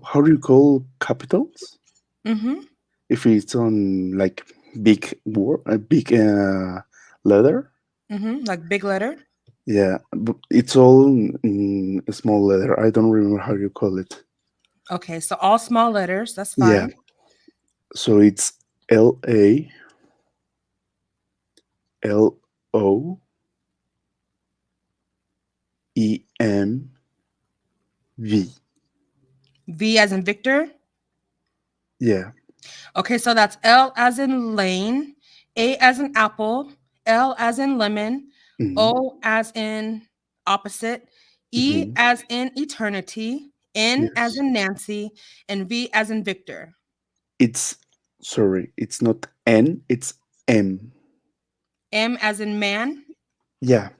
how do you call capitals? Mm-hmm. If it's on big word, a big letter. Mm-hmm. Like big letter. Yeah, but it's all in a small letter. I don't remember how you call it. Okay, so all small letters. That's Yeah, fine. so it's LALOEMV. V as in Victor. Yeah. Okay, so that's L as in Lane, A as in apple, L as in lemon, Hmm. O as in opposite, E Hmm. as in eternity, N as Yes. in Nancy, and V as in Victor. It's sorry. It's not N. It's M. M as in man. Yeah.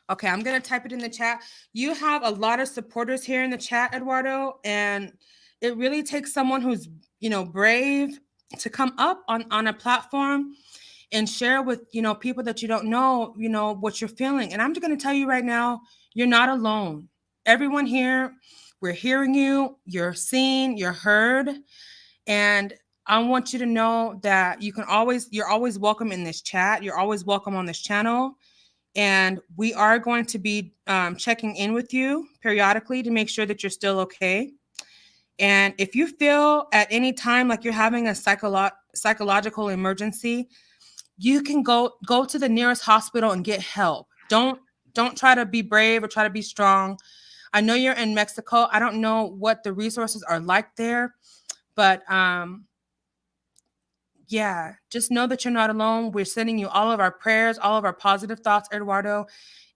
Okay, I'm gonna type it in the chat. You have a lot of supporters here in the chat, Eduardo, and it really takes someone who's brave to come up on a platform and share with people that you don't know what you're feeling. And I'm just gonna tell you right now, you're not alone. Everyone here, we're hearing you. You're seen. You're heard, and I want you to know that you're always welcome in this chat. You're always welcome on this channel, and we are going to be checking in with you periodically to make sure that you're still okay. And if you feel at any time like you're having a psychological emergency, you can go to the nearest hospital and get help. Don't try to be brave or try to be strong. I know you're in Mexico. I don't know what the resources are like there, but yeah, just know that you're not alone. We're sending you all of our prayers, all of our positive thoughts, Eduardo.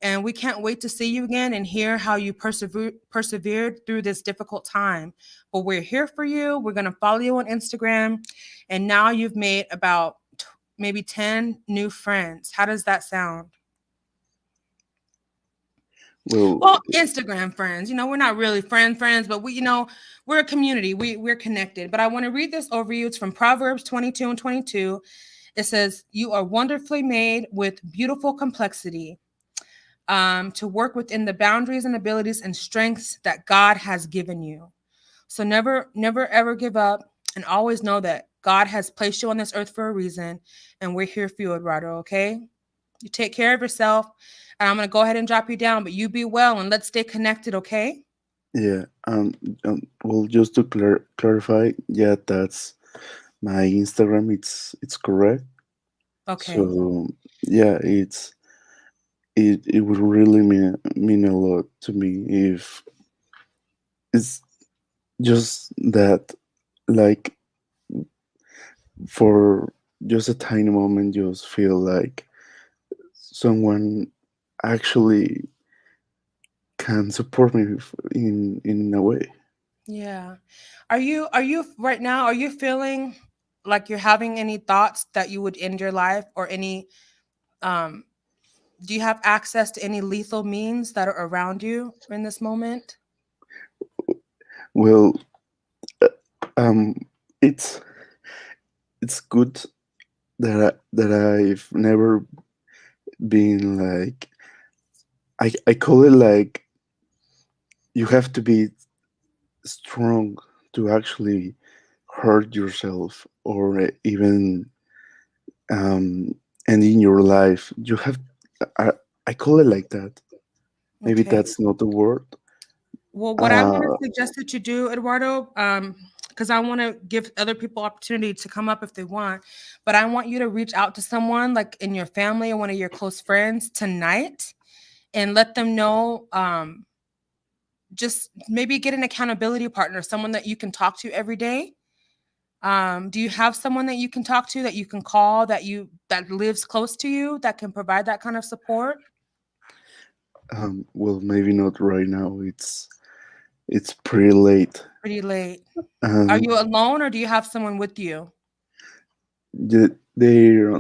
And we can't wait to see you again and hear how you persevered through this difficult time. But we're here for you. We're going to follow you on Instagram. And now you've made about maybe 10 new friends. How does that sound? Well, Well, Instagram friends. We're not really friends, but we're a community. We're connected. But I want to read this over you. It's from Proverbs 22 and 22. It says, "You are wonderfully made with beautiful complexity, to work within the boundaries and abilities and strengths that God has given you." So never ever give up, and always know that God has placed you on this earth for a reason, and we're here for you, Eduardo. Okay, you take care of yourself, and I'm gonna go ahead and drop you down, but you be well, and let's stay connected. Okay. yeah. Well, just to clarify, yeah, that's my Instagram. It's correct. Okay. So yeah, it would really mean a lot to me if it's just that, like, for just a tiny moment, just feel like someone actually can support me in a way. Yeah. Are you right now? Are you feeling like you're having any thoughts that you would end your life, or any um? Do you have access to any lethal means that are around you in this moment? Well, um, it's it's good that I've never been like, I call it like, you have to be strong to actually hurt yourself, or even ending your life. You have, I, I call it like that. Maybe Okay. that's not the word. Well, what I want to Uh, suggest that you do, Eduardo, because I want to give other people opportunity to come up if they want, but I want you to reach out to someone like in your family or one of your close friends tonight, and let them know. Just maybe get an accountability partner, someone that you can talk to every day. Do you have someone that you can talk to, that you can call, that lives close to you, that can provide that kind of support? well, maybe not right now. It's pretty late, Pretty late. Are and you alone, or do you have someone with you? they're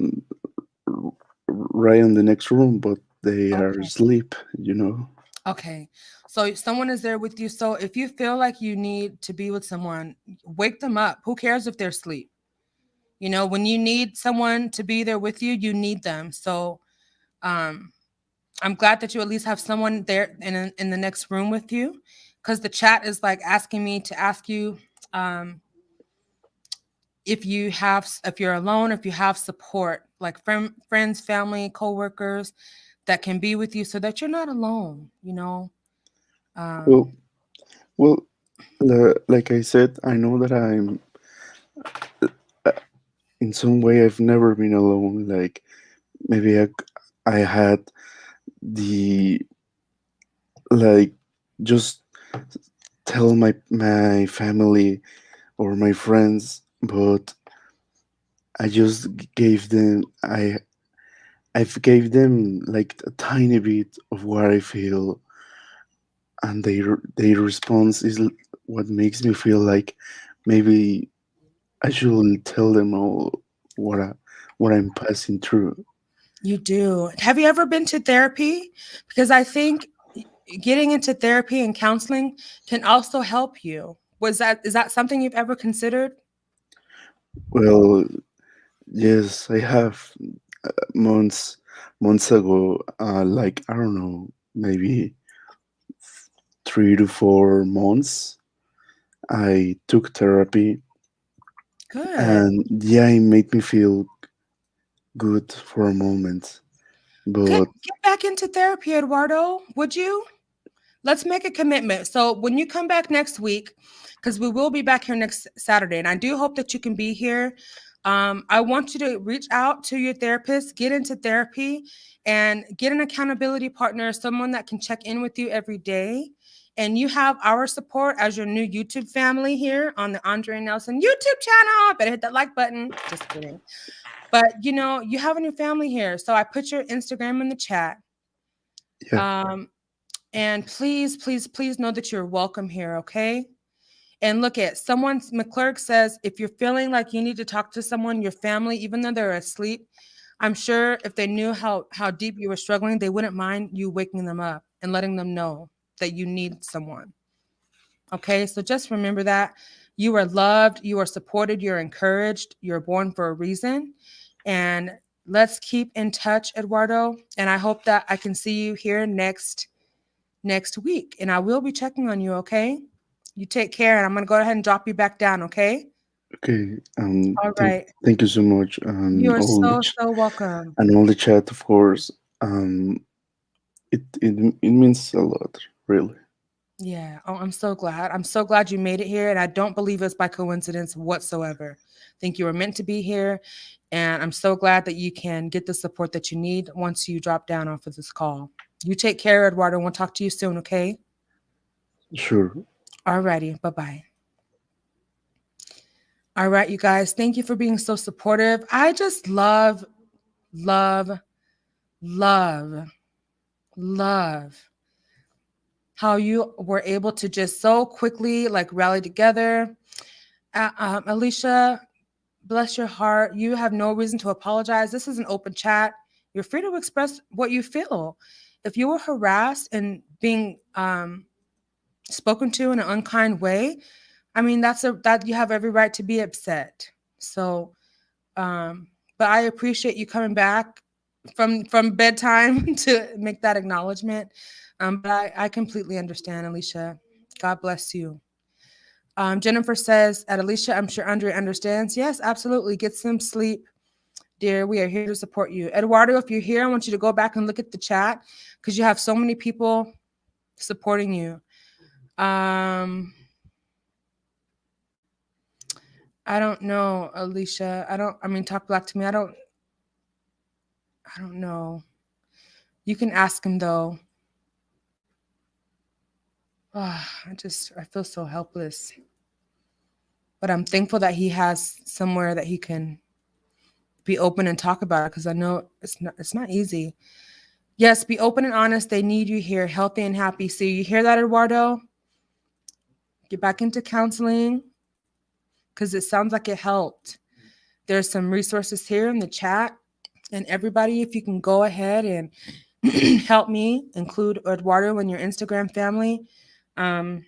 right in the next room, but they are Okay. asleep. You know. Okay. So someone is there with you. So if you feel like you need to be with someone, wake them up. Who cares if they're asleep? When you need someone to be there with you, you need them. So um I'm glad that you at least have someone there in the next room with you, because the chat is like asking me to ask you, um if you're alone, if you have support, like friends, family, coworkers that can be with you, so that you're not alone. Well, Um well, like I said, I know that I'm, uh, in some way, I've never been alone. Like, maybe I had the, like, just tell my family or my friends, but I just gave them, I've gave them like a tiny bit of what I feel, and their response is what makes me feel like maybe I should tell them all what I'm passing through. You do. Have you ever been to therapy? Because I think getting into therapy and counseling can also help you. Is that something you've ever considered? Well, yes, I have. months months ago, like, I don't know, maybe 3 to 4 months, I took therapy, Good. and yeah, it made me feel good for a moment. Get But get back into therapy, Eduardo. Would you? Let's make a commitment. So when you come back next week, because we will be back here next Saturday, and I do hope that you can be here. I want you to reach out to your therapist, get into therapy, and get an accountability partner, someone that can check in with you every day. And you have our support as your new YouTube family here on the Andre Nelson YouTube channel. Better hit that like button. Just kidding. But you have a new family here. So I put your Instagram in the chat. yeah, Um, and please, please, please know that you're welcome here, okay? And look at someone, McClurk says, if you're feeling like you need to talk to someone, your family, even though they're asleep, I'm sure if they knew how deep you were struggling, they wouldn't mind you waking them up and letting them know that you need someone. Okay, so just remember that you are loved, you are supported, you're encouraged, you're born for a reason. And let's keep in touch, Eduardo. And I hope that I can see you here next week. And I will be checking on you, okay? You take care, and I'm gonna go ahead and drop you back down, okay? Okay. All right. Thank you so much, You are so welcome. and all the chat, of course. It means a lot, really. Yeah. Oh, I'm so glad. I'm so glad you made it here. And I don't believe it's by coincidence whatsoever. I think you were meant to be here. And I'm so glad that you can get the support that you need once you drop down off of this call. You take care, Eduardo. We'll talk to you soon, okay? Sure. All righty. Bye-bye. All right, you guys. Thank you for being so supportive. I just love, love, love, love how you were able to just so quickly like rally together. Alicia, bless your heart. You have no reason to apologize. This is an open chat. You're free to express what you feel. If you were harassed and being spoken to in an unkind way, I mean, that you have every right to be upset. So, but I appreciate you coming back from bedtime to make that acknowledgement. But I completely understand, Alicia. God bless you. Jennifer says, at Alicia, I'm sure Andre understands. Yes, absolutely. Get some sleep, dear. We are here to support you. Eduardo, if you're here, I want you to go back and look at the chat because you have so many people supporting you. I don't know, Alicia. Talk black to me. I don't know. You can ask him though. Oh, I feel so helpless. But I'm thankful that he has somewhere that he can be open and talk about it because I know it's not easy. Yes, be open and honest. They need you here, healthy and happy. So you hear that, Eduardo? Get back into counseling because it sounds like it helped. There's some resources here in the chat. And everybody, if you can go ahead and help me include Eduardo in your Instagram family, and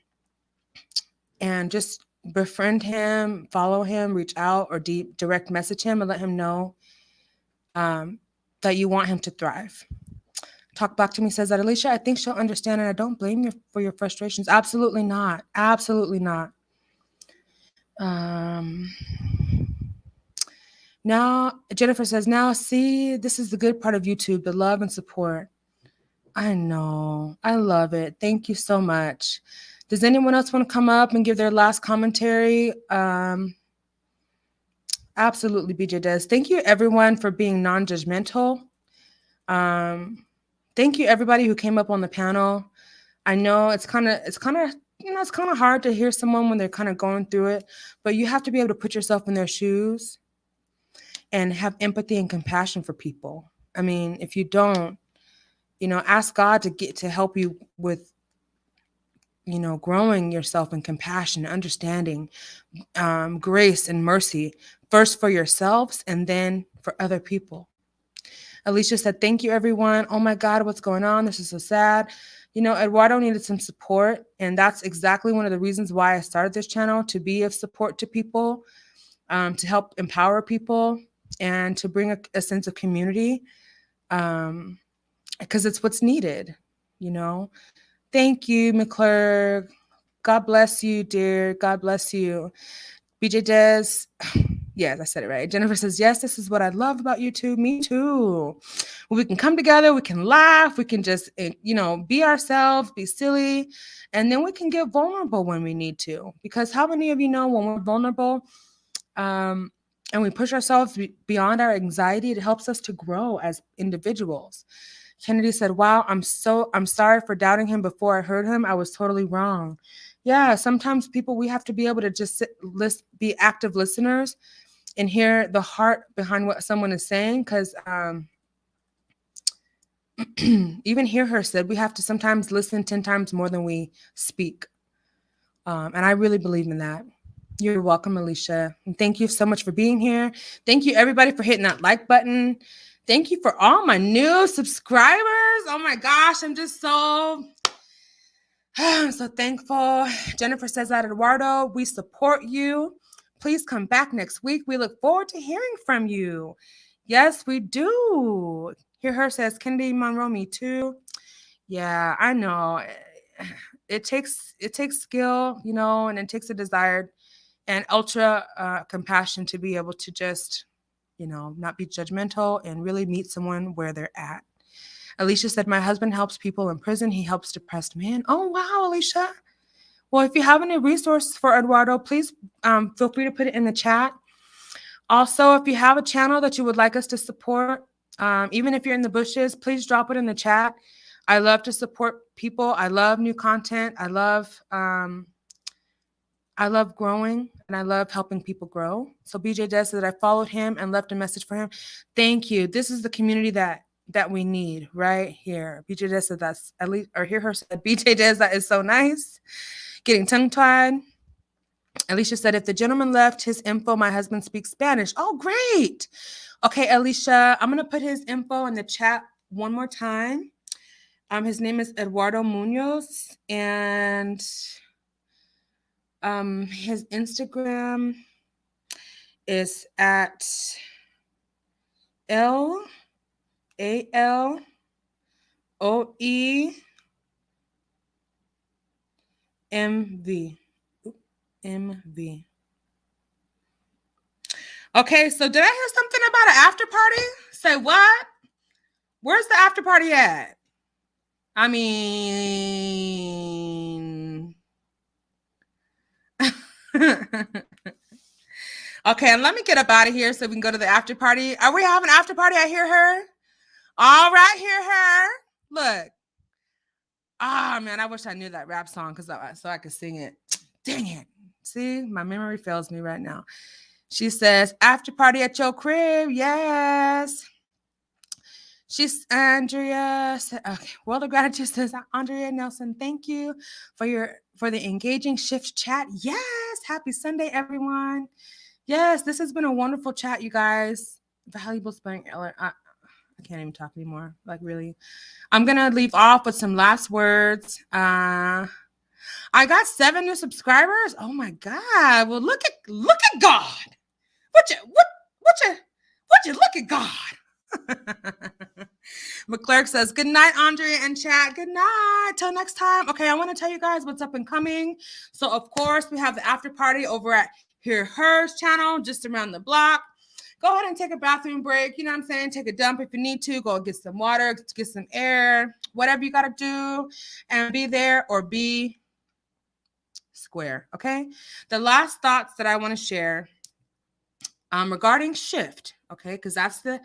just befriend him, follow him, reach out, or direct message him and let him know that you want him to thrive. Talk Back to Me says that, Alicia, I think she'll understand, and I don't blame you for your frustrations. Absolutely not. Absolutely not. Now, Jennifer says, now, see, this is the good part of YouTube, the love and support. I know. I love it. Thank you so much. Does anyone else want to come up and give their last commentary? Absolutely, BJ does. Thank you, everyone, for being non-judgmental. Thank you, everybody who came up on the panel. I know it's kind of hard to hear someone when they're kind of going through it, but you have to be able to put yourself in their shoes and have empathy and compassion for people. I mean, if you don't, ask God to help you with, growing yourself in compassion, understanding, grace and mercy, first for yourselves and then for other people. Alicia said, thank you, everyone. Oh my God, what's going on? This is so sad. Eduardo needed some support. And that's exactly one of the reasons why I started this channel, to be of support to people, to help empower people and to bring a sense of community, because it's what's needed, Thank you, McClurg. God bless you, dear. God bless you. BJ Des, yes, I said it right. Jennifer says, yes, this is what I love about YouTube. Me too. Well, we can come together, we can laugh, we can just, be ourselves, be silly, and then we can get vulnerable when we need to. Because how many of you know when we're vulnerable and we push ourselves beyond our anxiety, it helps us to grow as individuals. Kennedy said, wow, I'm sorry for doubting him before I heard him. I was totally wrong. Yeah, sometimes we have to be able to just be active listeners and hear the heart behind what someone is saying. Because even Hear Her said we have to sometimes listen 10 times more than we speak. And I really believe in that. You're welcome, Alicia. And thank you so much for being here. Thank you, everybody, for hitting that like button. Thank you for all my new subscribers. Oh my gosh, I'm just I'm so thankful. Jennifer says that, Eduardo, we support you. Please come back next week. We look forward to hearing from you. Yes, we do. Hear her says, Kennedy Monroe, me too. Yeah, I know. It takes skill, you know, and it takes a desire and ultra compassion to be able to just, you know, not be judgmental and really meet someone where they're at. Alicia said, my husband helps people in prison. He helps depressed men. Oh, wow, Alicia. Well, if you have any resources for Eduardo, please feel free to put it in the chat. Also, if you have a channel that you would like us to support, even if you're in the bushes, please drop it in the chat. I love to support people. I love new content. I love growing, and I love helping people grow. So BJ Des said, I followed him and left a message for him. Thank you. This is the community that we need right here. BJ Des said, that's at least, or hear her said, BJ Des, that is so nice. Getting tongue-tied. Alicia said, if the gentleman left his info, my husband speaks Spanish. Oh, great. Okay, Alicia, I'm going to put his info in the chat one more time. His name is Eduardo Munoz, and his Instagram is at LALOEMV. MV. Okay, so did I hear something about an after party? Say what? Where's the after party at? I mean, okay, and let me get up out of here so we can go to the after party. Are we having an after party? I hear her. All right, hear her. Look. Ah, man, I wish I knew that rap song so I could sing it. Dang it. See, my memory fails me right now. She says, after party at your crib. Yes. She's Andrea. Okay. World of Gratitude says, Andrea Nelson, thank you for the engaging shift chat. Yes. Happy Sunday, everyone. Yes, this has been a wonderful chat, you guys. Valuable spelling error. I can't even talk anymore. Like, really. I'm going to leave off with some last words. I got 7 new subscribers. Oh my God. Well, look at God. What you look at God. McClurk says, good night, Andrea and chat. Good night. Till next time. Okay, I want to tell you guys what's up and coming. So, of course, we have the after party over at Hear Her's channel, just around the block. Go ahead and take a bathroom break. You know what I'm saying? Take a dump if you need to. Go get some water, get some air, whatever you got to do, and be there or be square. Okay. The last thoughts that I want to share regarding shift. Okay. Because that's the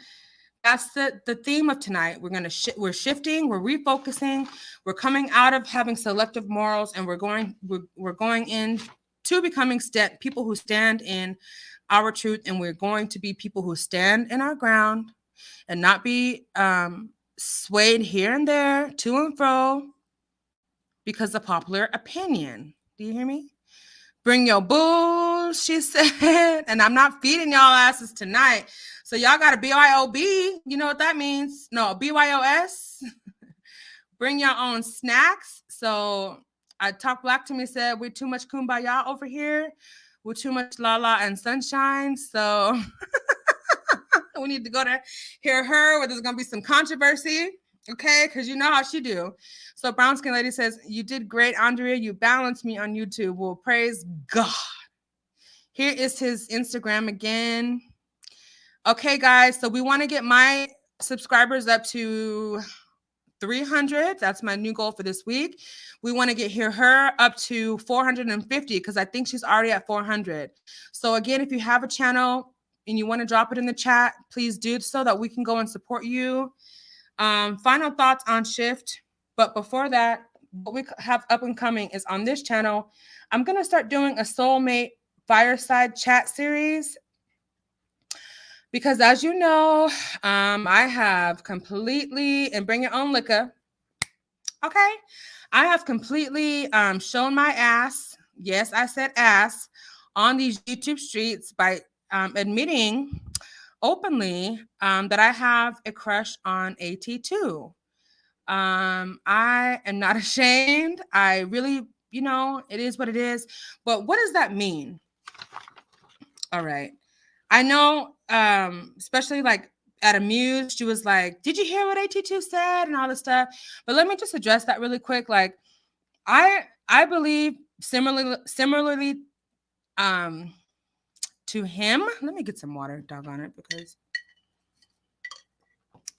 theme of tonight. We're shifting, we're refocusing, we're coming out of having selective morals, and we're going in to becoming people who stand in our truth, and we're going to be people who stand in our ground and not be swayed here and there, to and fro, because of popular opinion. Do you hear me? Bring your bull, she said. And I'm not feeding y'all asses tonight. So y'all got a BYOB. You know what that means? No, BYOS. Bring your own snacks. So I Talk Black to Me said, we're too much kumbaya over here. We're too much la la and sunshine. So we need to go to Hear Her, where there's going to be some controversy. Okay, because you know how she do. So Brown Skin Lady says, you did great, Andrea. You balanced me on YouTube. Well, praise God. Here is his Instagram again. Okay, guys. So we want to get my subscribers up to 300. That's my new goal for this week. We want to get Hear Her up to 450 because I think she's already at 400. So again, if you have a channel and you want to drop it in the chat, please do so that we can go and support you. Final thoughts on shift. But before that, what we have up and coming is on this channel. I'm going to start doing a soulmate fireside chat series because, as you know, I have completely, and bring your own liquor. Okay. I have completely shown my ass. Yes, I said ass on these YouTube streets by admitting openly that I have a crush on AT2. I am not ashamed. I really, it is what it is. But what does that mean? All right. I know, especially like at Amuse, she was like, "Did you hear what AT2 said?" and all this stuff. But let me just address that really quick. Like, I believe similarly to him. Let me get some water, doggone it, because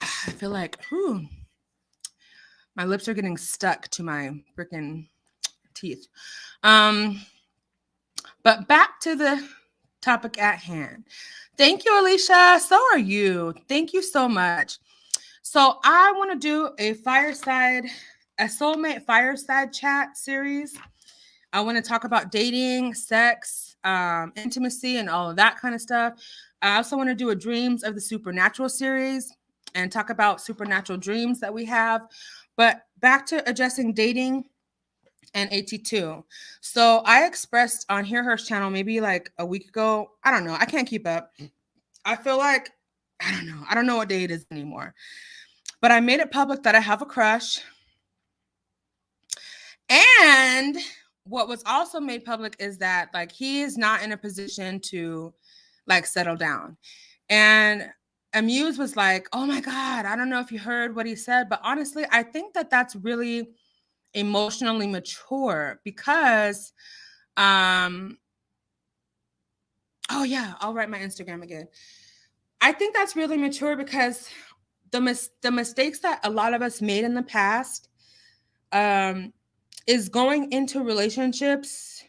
I feel like my lips are getting stuck to my freaking teeth. But back to the topic at hand. Thank you, Alicia. So are you. Thank you so much. So I want to do a soulmate fireside chat series. I want to talk about dating, sex, intimacy, and all of that kind of stuff. I also want to do a Dreams of the Supernatural series and talk about supernatural dreams that we have. But back to addressing dating and AT2. So I expressed on Hear Her's channel maybe like a week ago. I don't know. I can't keep up. I feel like, I don't know. I don't know what day it is anymore. But I made it public that I have a crush. And what was also made public is that like he is not in a position to like settle down. And Amuse was like, "Oh my God, I don't know if you heard what he said." But honestly, I think that that's really emotionally mature because oh yeah, I'll write my Instagram again. I think that's really mature because the mistakes that a lot of us made in the past is going into relationships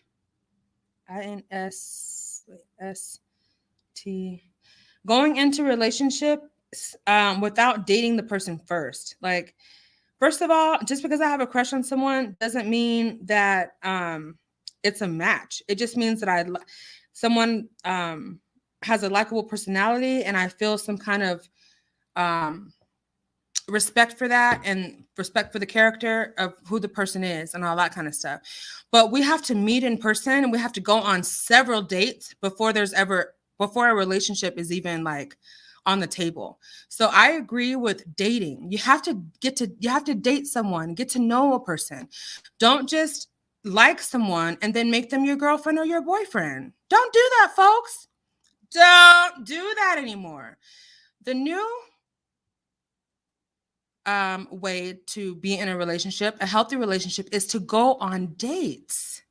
going into relationships without dating the person first. Like, first of all, just because I have a crush on someone doesn't mean that it's a match. It just means that someone has a likable personality and I feel some kind of respect for that and respect for the character of who the person is and all that kind of stuff. But we have to meet in person and we have to go on several dates before a relationship is even like on the table. So I agree with dating. You have to date someone, get to know a person. Don't just like someone and then make them your girlfriend or your boyfriend. Don't do that, folks. Don't do that anymore. The new way to be in a healthy relationship, is to go on dates.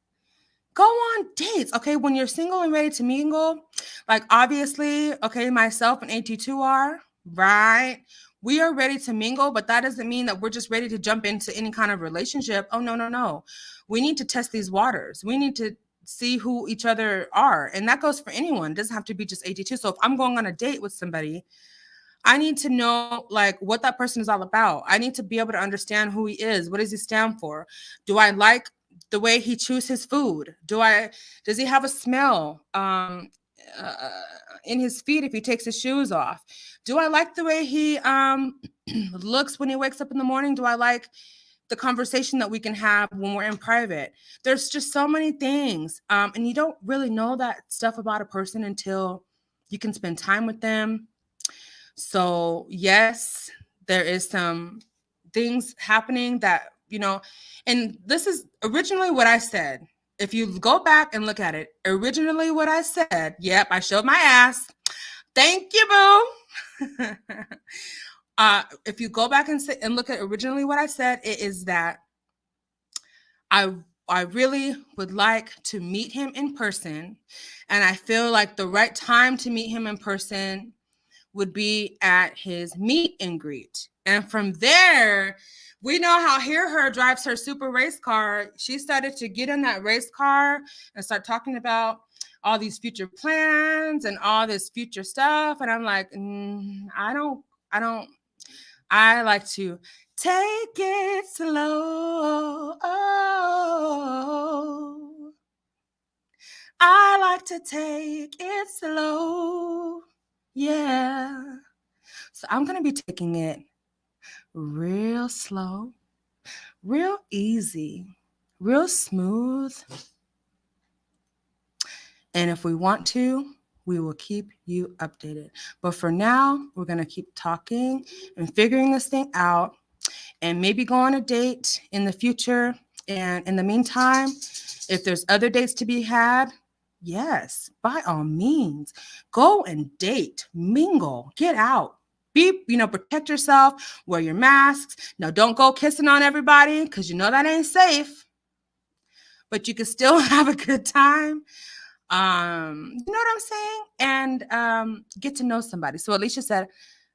Go on dates, okay? When you're single and ready to mingle, like obviously, okay, myself and AT2 are, right? We are ready to mingle, but that doesn't mean that we're just ready to jump into any kind of relationship. Oh, no. We need to test these waters. We need to see who each other are. And that goes for anyone. It doesn't have to be just AT2. So if I'm going on a date with somebody, I need to know like what that person is all about. I need to be able to understand who he is. What does he stand for? Do I like the way he chews his food? Does he have a smell in his feet if he takes his shoes off? Do I like the way he looks when he wakes up in the morning? Do I like the conversation that we can have when we're in private? There's just so many things. And you don't really know that stuff about a person until you can spend time with them. So yes, there is some things happening that, and this is originally what I said. If you go back and look at it, originally what I said, yep, I showed my ass. Thank you, boo. If you go back and look at originally what I said, it is that I really would like to meet him in person. And I feel like the right time to meet him in person would be at his meet and greet. And from there, we know how Hear Her drives her super race car. She started to get in that race car and start talking about all these future plans and all this future stuff. And I'm like, I like to take it slow. Oh, I like to take it slow. Yeah. So I'm going to be taking it real slow, real easy, real smooth. And if we want to, we will keep you updated. But for now, we're going to keep talking and figuring this thing out and maybe go on a date in the future. And in the meantime, if there's other dates to be had, yes, by all means, go and date, mingle, get out. Protect yourself, wear your masks. Now, don't go kissing on everybody because you know that ain't safe, but you can still have a good time. You know what I'm saying? And get to know somebody. So Alicia said,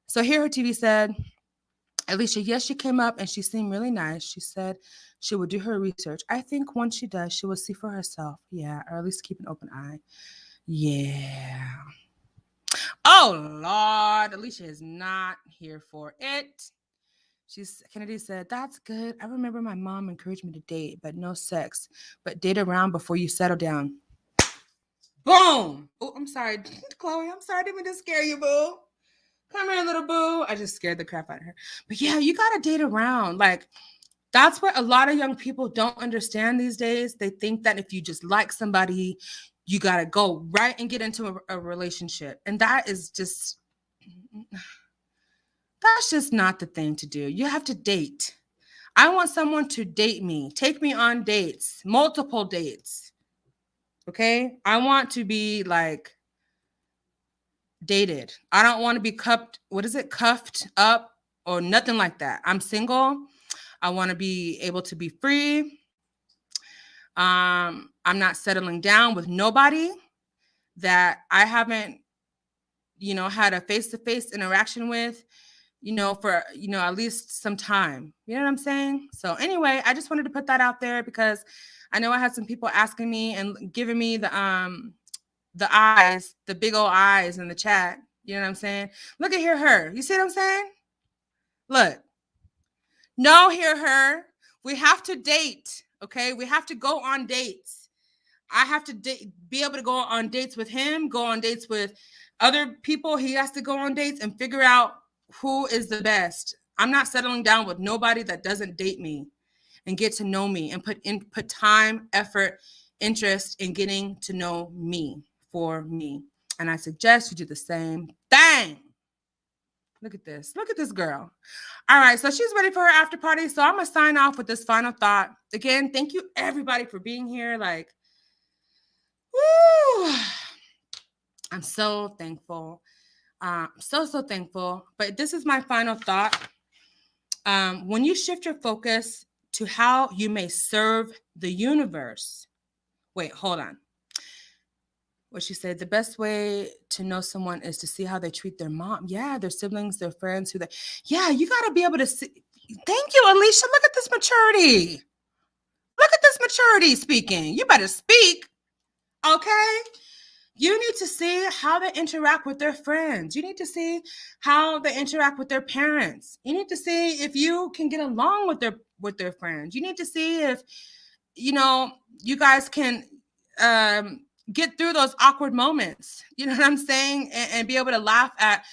so here her TV said, Alicia, yes, she came up and she seemed really nice. She said she would do her research. I think once she does, she will see for herself. Yeah, or at least keep an open eye. Yeah. Oh, Lord. Alicia is not here for it. Kennedy said, that's good. I remember my mom encouraged me to date, but no sex. But date around before you settle down. Boom. Oh, I'm sorry, Chloe. I'm sorry. I didn't mean to scare you, boo. Come here, little boo. I just scared the crap out of her. But yeah, you got to date around. Like, that's what a lot of young people don't understand these days. They think that if you just like somebody, you got to go right and get into a relationship. And that's just not the thing to do. You have to date. I want someone to date me, take me on dates, multiple dates. Okay? I want to be like dated. I don't want to be cuffed up or nothing like that. I'm single. I want to be able to be free. I'm not settling down with nobody that I haven't, had a face-to-face interaction with, for, at least some time. You know what I'm saying? So anyway, I just wanted to put that out there because I know I had some people asking me and giving me the eyes, the big old eyes in the chat. You know what I'm saying? Look at her. You see what I'm saying? Look. No, her. We have to date. Okay. We have to go on dates. I have to be able to go on dates with him, go on dates with other people. He has to go on dates and figure out who is the best. I'm not settling down with nobody that doesn't date me and get to know me and put time, effort, interest in getting to know me for me. And I suggest you do the same thing. Look at this. Look at this girl. All right. So she's ready for her after party. So I'm going to sign off with this final thought. Again, thank you everybody for being here. Like, woo. I'm so thankful. So thankful. But this is my final thought. When you shift your focus to how you may serve the universe. Wait, hold on. What she said, the best way to know someone is to see how they treat their mom. Yeah, their siblings, their friends, yeah, you got to be able to see. Thank you, Alicia. Look at this maturity. Look at this maturity speaking. You better speak. Okay. You need to see how they interact with their friends. You need to see how they interact with their parents. You need to see if you can get along with their friends. You need to see if, you guys can get through those awkward moments. You know what I'm saying? And be able to laugh at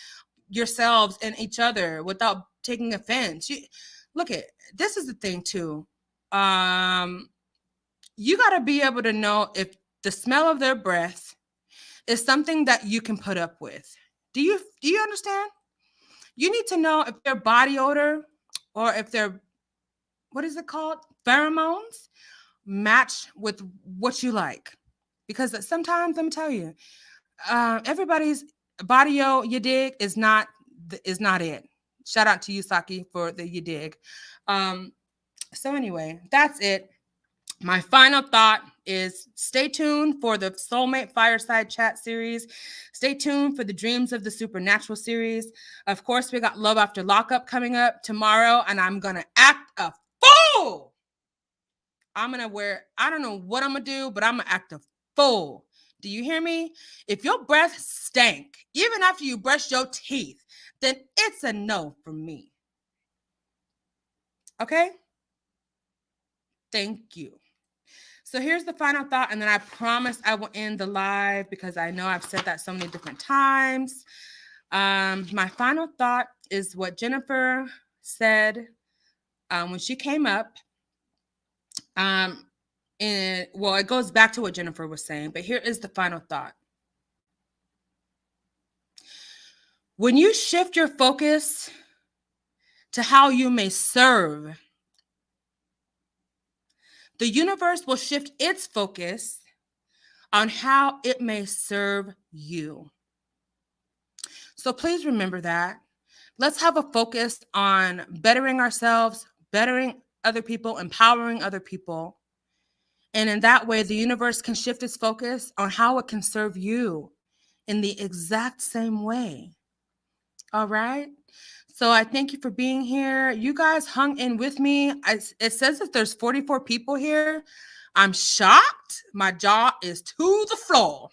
yourselves and each other without taking offense. This is the thing too. You got to be able to know if the smell of their breath is something that you can put up with. Do you understand? You need to know if their body odor or if their, what is it called? Pheromones match with what you like. Because sometimes, let me tell you, everybody's body, you dig, is not it. Shout out to you, Saki, for the you dig. So anyway, that's it. My final thought is stay tuned for the Soulmate Fireside Chat series. Stay tuned for the Dreams of the Supernatural series. Of course, we got Love After Lockup coming up tomorrow, and I'm going to act a fool. I don't know what I'm going to do, but I'm going to act a fool. Do you hear me? If your breath stank, even after you brush your teeth, then it's a no from me. Okay? Thank you. So here's the final thought, and then I promise I will end the live because I know I've said that so many different times. My final thought is what Jennifer said when she came up. It goes back to what Jennifer was saying, but here is the final thought. When you shift your focus to how you may serve, the universe will shift its focus on how it may serve you. So please remember that. Let's have a focus on bettering ourselves, bettering other people, empowering other people. And in that way, the universe can shift its focus on how it can serve you in the exact same way. All right. So I thank you for being here. You guys hung in with me. It says that there's 44 people here. I'm shocked. My jaw is to the floor.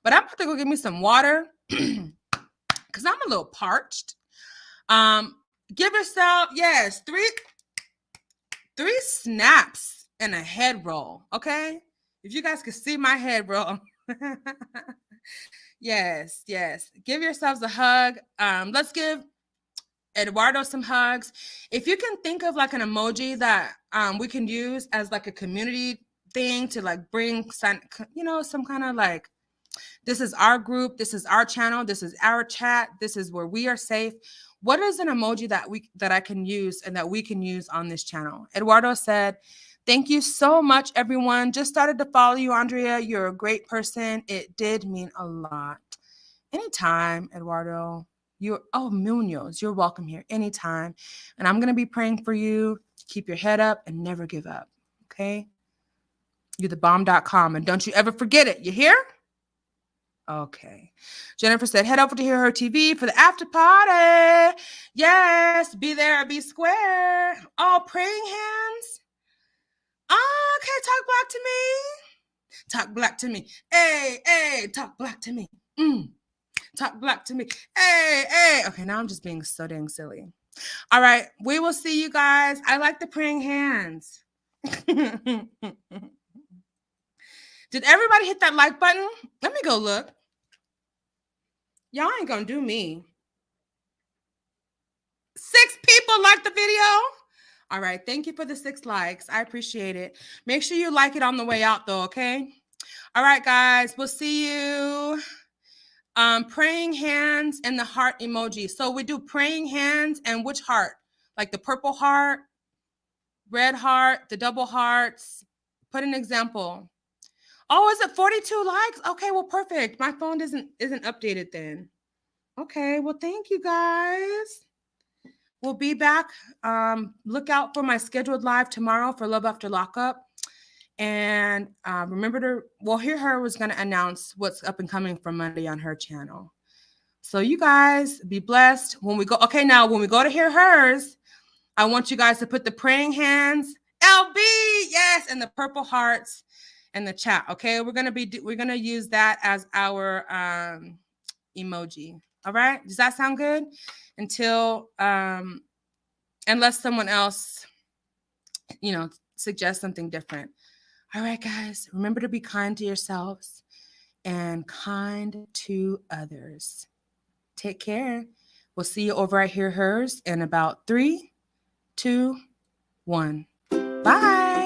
But I'm about to go get me some water because I'm a little parched. Give yourself, yes, three snaps and a head roll, okay? If you guys could see my head roll. Yes. Give yourselves a hug. Let's give Eduardo some hugs. If you can think of like an emoji that we can use as like a community thing to like bring some, some kind of like, this is our group, this is our channel, this is our chat, this is where we are safe. What is an emoji that I can use and that we can use on this channel? Eduardo said, thank you so much, everyone. Just started to follow you, Andrea. You're a great person. It did mean a lot. Anytime, Eduardo. Munoz, you're welcome here anytime. And I'm going to be praying for you. Keep your head up and never give up. Okay? You're thebomb.com. And don't you ever forget it. You hear? Okay. Jennifer said, head over to Hear Her TV for the after party. Yes. Be there or be square. Oh, praying hands. Oh, okay. Talk black to me. Talk black to me. Hey, talk black to me. Talk black to me. Hey. Okay, now I'm just being so dang silly. All right, we will see you guys. I like the praying hands. Did everybody hit that like button? Let me go look. Y'all ain't gonna do me. 6 people liked the video. All right, thank you for the 6 likes. I appreciate it. Make sure you like it on the way out though, okay? All right, guys, we'll see you. Praying hands and the heart emoji. So we do praying hands and which heart? Like the purple heart, red heart, the double hearts. Put an example. Oh, is it 42 likes? Okay, well, perfect. My phone isn't updated then. Okay, well, thank you guys. We'll be back. Look out for my scheduled live tomorrow for Love After Lockup. And remember Hear Her was going to announce what's up and coming for Monday on her channel. So you guys be blessed. When we go to Hear Hers, I want you guys to put the praying hands, LB, yes, and the purple hearts in the chat. Okay, we're gonna use that as our emoji. All right, does that sound good? Until unless someone else, suggests something different. All right, guys, remember to be kind to yourselves and kind to others. Take care. We'll see you over at Hear Hers in about 3, 2, 1. Bye.